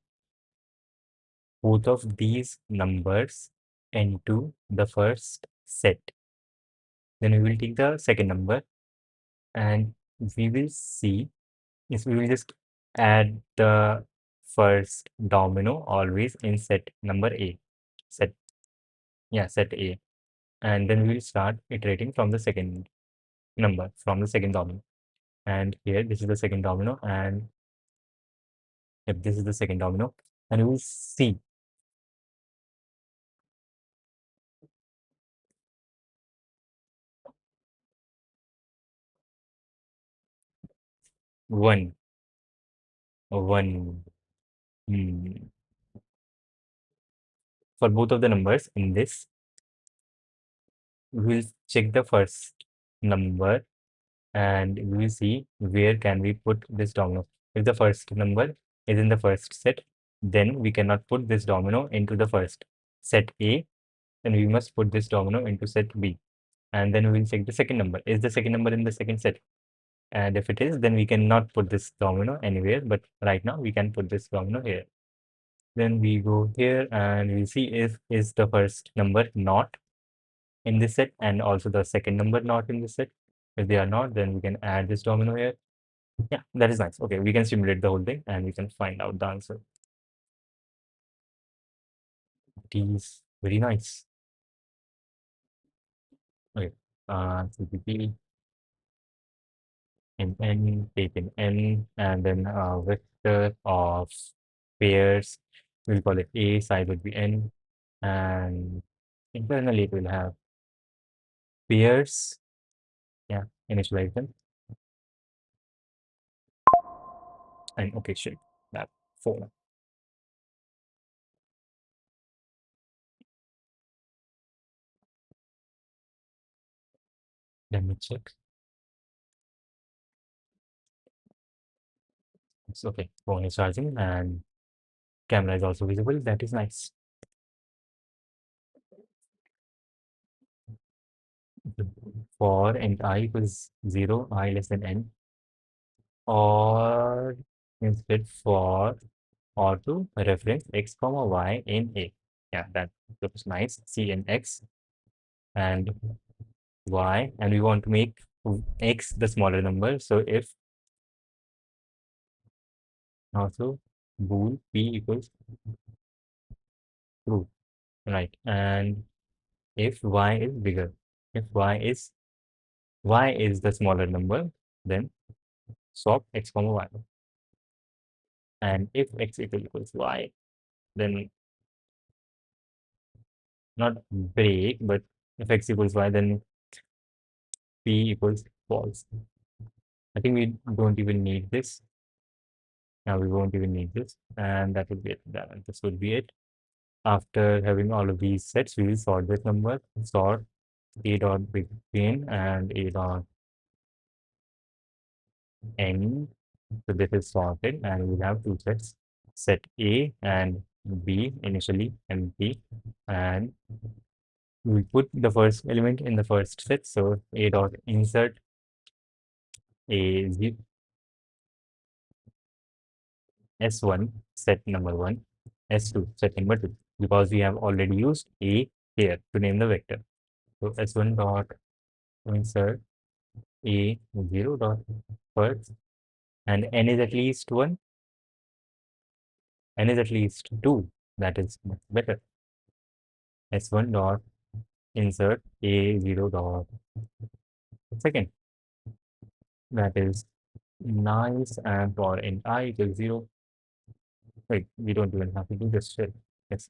both of these numbers into the first set. Then we will take the second number and we will see if we will just add the first domino always in set number A. Set, yeah, set A. And then we will start iterating from the second number, from the second domino. And here, this is the second domino, and if this is the second domino, and we will see 1, 1. For both of the numbers in this, we'll check the first number and we will see where can we put this domino. If the first number is in the first set, then we cannot put this domino into the first set A, then we must put this domino into set B. And then we will check the second number. Is the second number in the second set? And if it is, then we cannot put this domino anywhere, but right now we can put this domino here. Then we go here and we see if is the first number not in this set and also the second number not in this set. If they are not, then we can add this domino here. Yeah, that is nice. Okay, we can simulate the whole thing and we can find out the answer. It is very nice. Okay, CPP in N, take in N, and then vector of pairs. We'll call it A, size would be N, and internally it will have pairs. Yeah, initialize them. And okay, shape that 4. Let me check. It's okay. Phone is charging and camera is also visible. That is nice. For and I equals 0, I less than n, or instead for or to reference x comma y in A. Yeah, that looks nice. C in x and y, and we want to make x the smaller number. So if also bool p equals true, right? And if y is bigger, if y is the smaller number, then swap x comma y. And if x equals y, then not break, but if x equals y, then p equals false. I think we don't even need this. Now we won't even need this, and that would be it. This would be it. After having all of these sets, we will sort this number, sort a dot begin and a dot end. So this is sorted, and we have two sets, set A and B initially, and B, and we put the first element in the first set. So a dot insert a S1 set number 1, S2 set number 2, because we have already used A here to name the vector. So S1 dot insert A 0 dot first, and n is at least 1, n is at least 2, that is much better. S1 dot insert A 0 dot second, that is nice, and for int I equals 0. Wait, we don't even have to do this shit. Yes,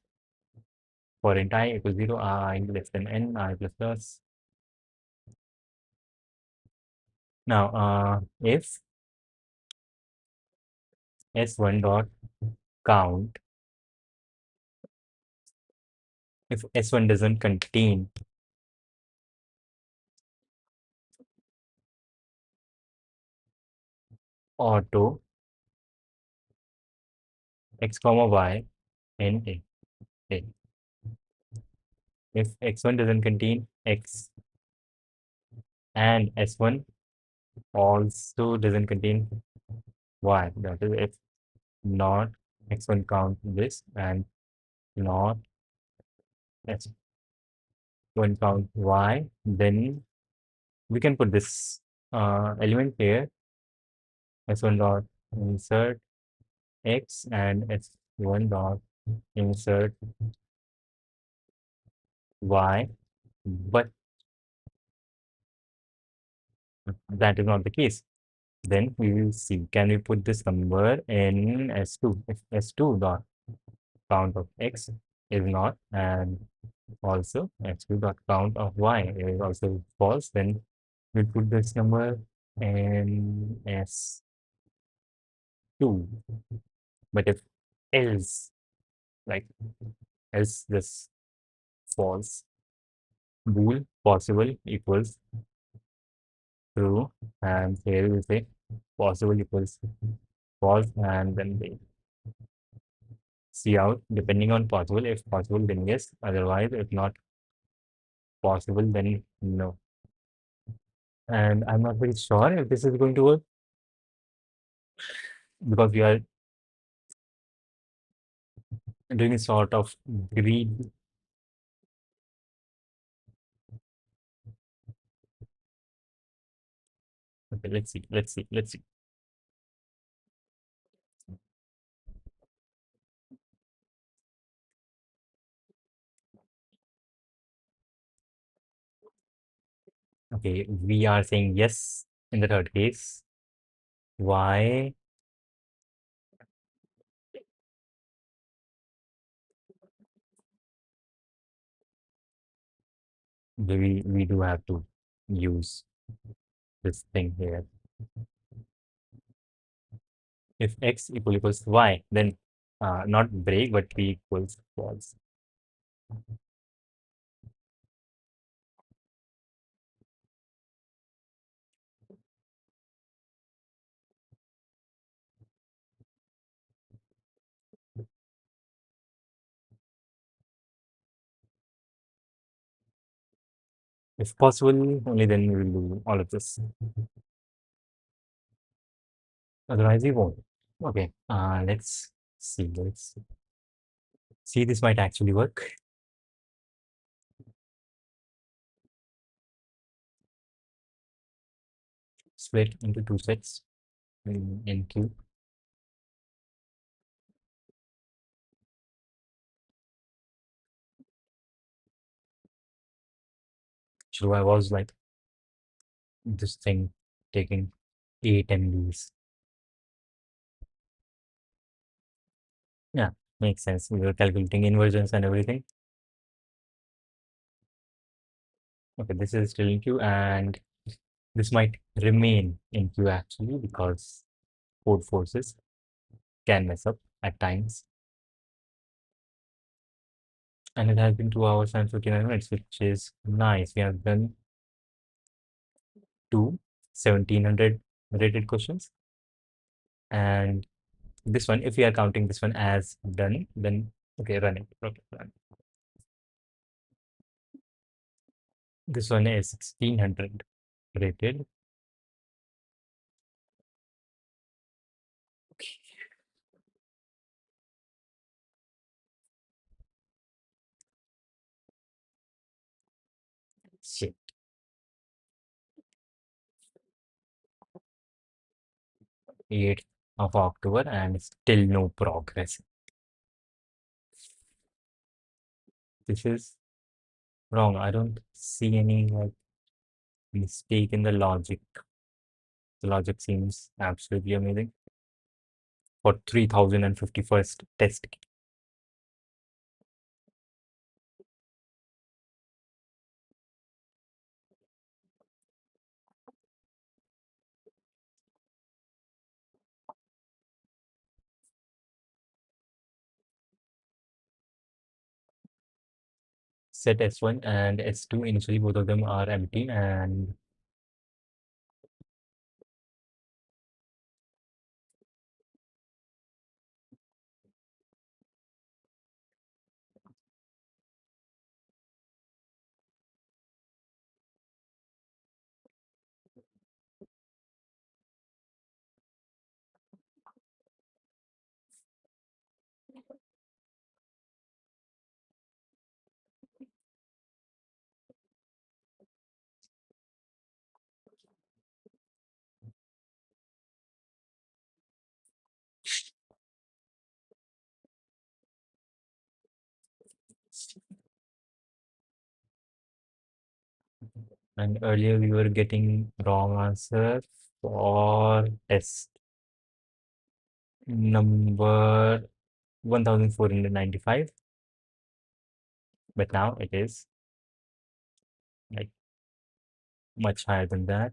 for int I equals 0, I less than n, I plus plus. Now, if s1 dot count, if s1 doesn't contain auto x comma y in a. If x1 doesn't contain x and s1 also doesn't contain y, that is if not x1 count this and not s1 count y, then we can put this element here, s1 dot insert x and s1 dot insert y, but that is not the case. Then we will see, can we put this number in s2? If s2 dot count of x is not, and also s2 dot count of y is also false, then we put this number in s2. But if else, like else this false, bool possible equals true, and here we say possible equals false, and then we see out depending on possible. If possible, then yes, otherwise if not possible, then no. And I'm not very sure if this is going to work because we are doing a sort of greed. Okay, let's see. Okay, we are saying yes in the third case. Why? We do have to use this thing here. If x equals y, then not break, but b equals false. If possible, only then we will do all of this. Otherwise, we won't. Okay, let's see. Let's see. This might actually work. Split into two sets in Q. So I was like this thing taking 8 MBs. Yeah, makes sense. We were calculating inversions and everything. Okay, this is still in queue, and this might remain in queue actually because code forces can mess up at times. And it has been 2 hours and 59 minutes, which is nice. We have done 1700 rated questions. And this one, if we are counting this one as done, then okay, running. Okay, run. This one is 1600 rated. Shit. 8th of October and still no progress. This is wrong. I don't see any like mistake in the logic. The logic seems absolutely amazing. For 3051st test. set S1 and S2 initially, both of them are empty, and earlier we were getting wrong answer for S number 1495, but now it is like much higher than that.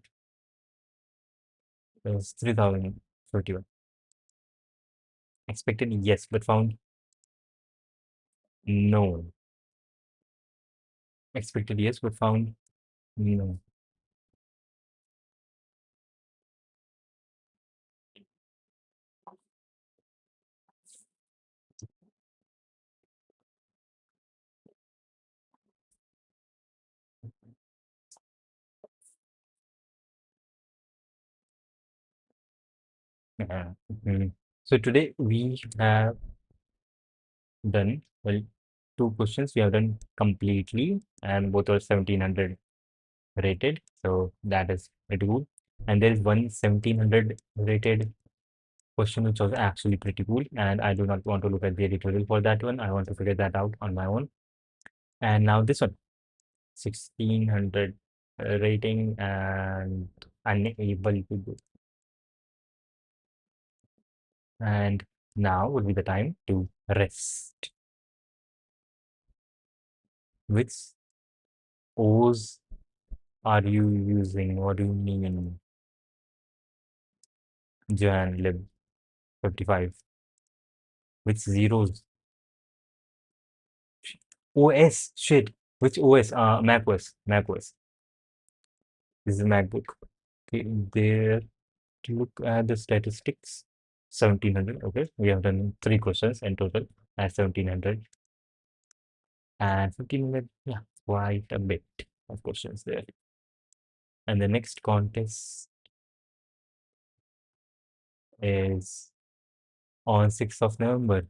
It was 3041. Expected yes, but found no. Expected yes, but found no. Mhm. So today we have done, well, two questions we have done completely, and both are 1700 rated. So that is pretty cool. And there is one 1700 rated question which was actually pretty cool. And I do not want to look at the editorial for that one. I want to figure that out on my own. And now this one, 1600 rating and unable to do. And now would be the time to rest. Which O's are you using? What do you mean? Jan lib 55. Which zeros? OS. Shit. Which OS? Mac OS. Mac OS. This is MacBook. Okay, there to look at the statistics. 1700. Okay, we have done three questions in total at 1700 and 1500. Yeah, quite a bit of questions there. And the next contest is on 6th of November.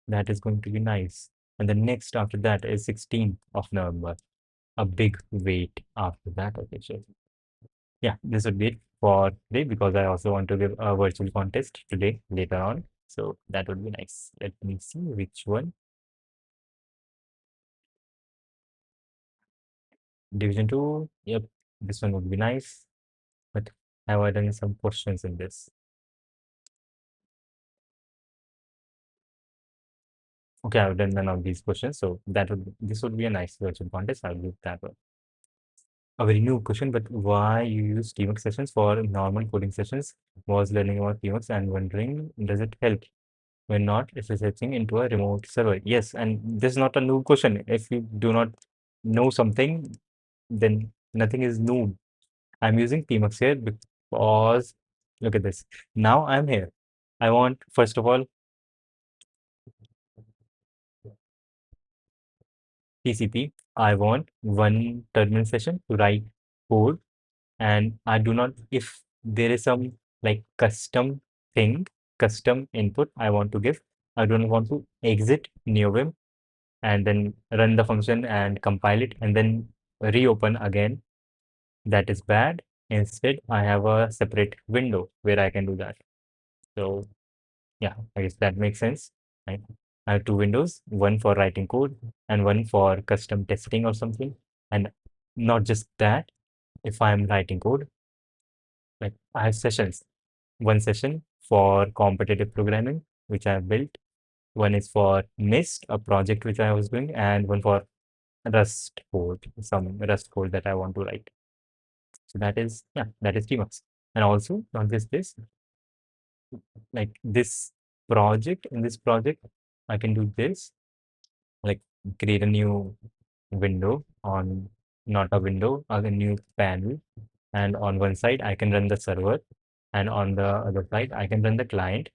That is going to be nice. And the next after that is 16th of November. A big wait after that. Okay, sure. Yeah, this would be it for today because I also want to give a virtual contest today later on. So that would be nice. Let me see which one. Division 2. Yep, this one would be nice. But have I done some questions in this? Okay, I've done none of these questions. So this would be a nice virtual contest. I'll give that one. A very new question, but why you use teamwork sessions for normal coding sessions? Was learning about teamwork and wondering, does it help? When not, if researching into a remote server. Yes, and this is not a new question. If you do not know something, then nothing is new. I'm using Tmux here because look at this. Now I'm here. I want, first of all, TCP. I want one terminal session to write code, and I do not, if there is some like custom thing, custom input I want to give, I don't want to exit NeoVim and then run the function and compile it and then reopen again. That is bad. Instead, I have a separate window where I can do that. So yeah, I guess that makes sense. Right? I have two windows, one for writing code and one for custom testing or something. And not just that, if I'm writing code, like I have sessions. One session for competitive programming, which I have built. One is for Mist, a project which I was doing, and one for Rust code, some Rust code that I want to write. So that is, yeah, that is Tmux. And also, not just this, like this project, in this project, I can do this, like create a new window on, not a window, a new panel. And on one side, I can run the server. And on the other side, I can run the client.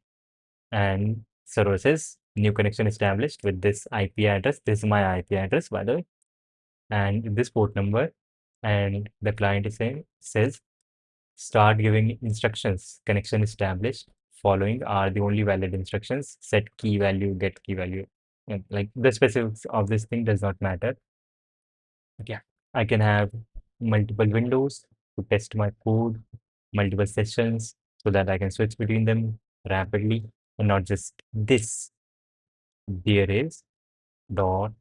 And server says new connection established with this IP address. This is my IP address, by the way, and this port number. And the client is saying, says, start giving instructions. Connection established. Following are the only valid instructions. Set key value, get key value. And like the specifics of this thing does not matter. But yeah, I can have multiple windows to test my code, multiple sessions so that I can switch between them rapidly and not just this. There is dot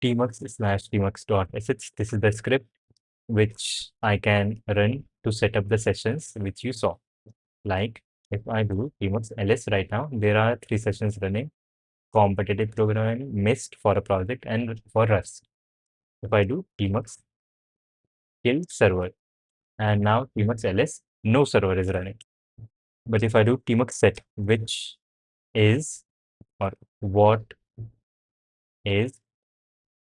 tmux dot sh. This is the script which I can run to set up the sessions which you saw. Like if I do tmux ls right now, there are 3 sessions running: competitive programming, mist for a project, and for Rust. If I do tmux kill server, and now tmux ls, no server is running. But if I do tmux set, which is, or what is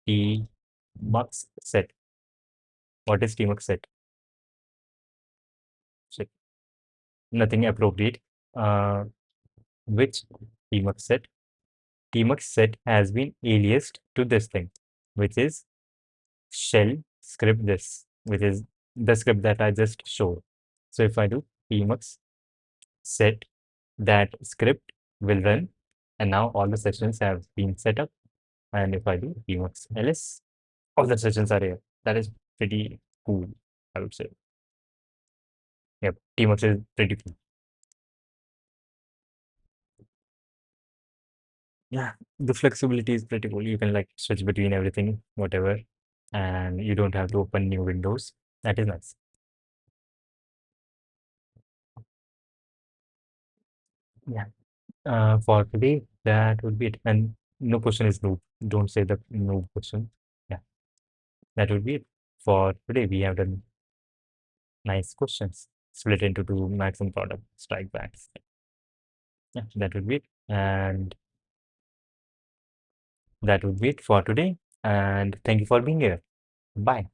tmux set? What is tmux set? Shit, nothing appropriate. Uh, which tmux set? Tmux set has been aliased to this thing, which is shell script this, which is the script that I just showed. So if I do tmux set, that script will run, and now all the sessions have been set up. And if I do tmux ls, all the sessions are here. That is pretty cool, I would say. Yep, tmux is pretty cool. Yeah, the flexibility is pretty cool. You can like switch between everything, whatever, and you don't have to open new windows. That is nice. Yeah. For today, that would be it. And no question is no. Don't say the no question. Yeah, that would be it. For today, we have done nice questions split into two: maximum product, strike backs. Yeah, that would be it. And that would be it for today. And thank you for being here. Bye.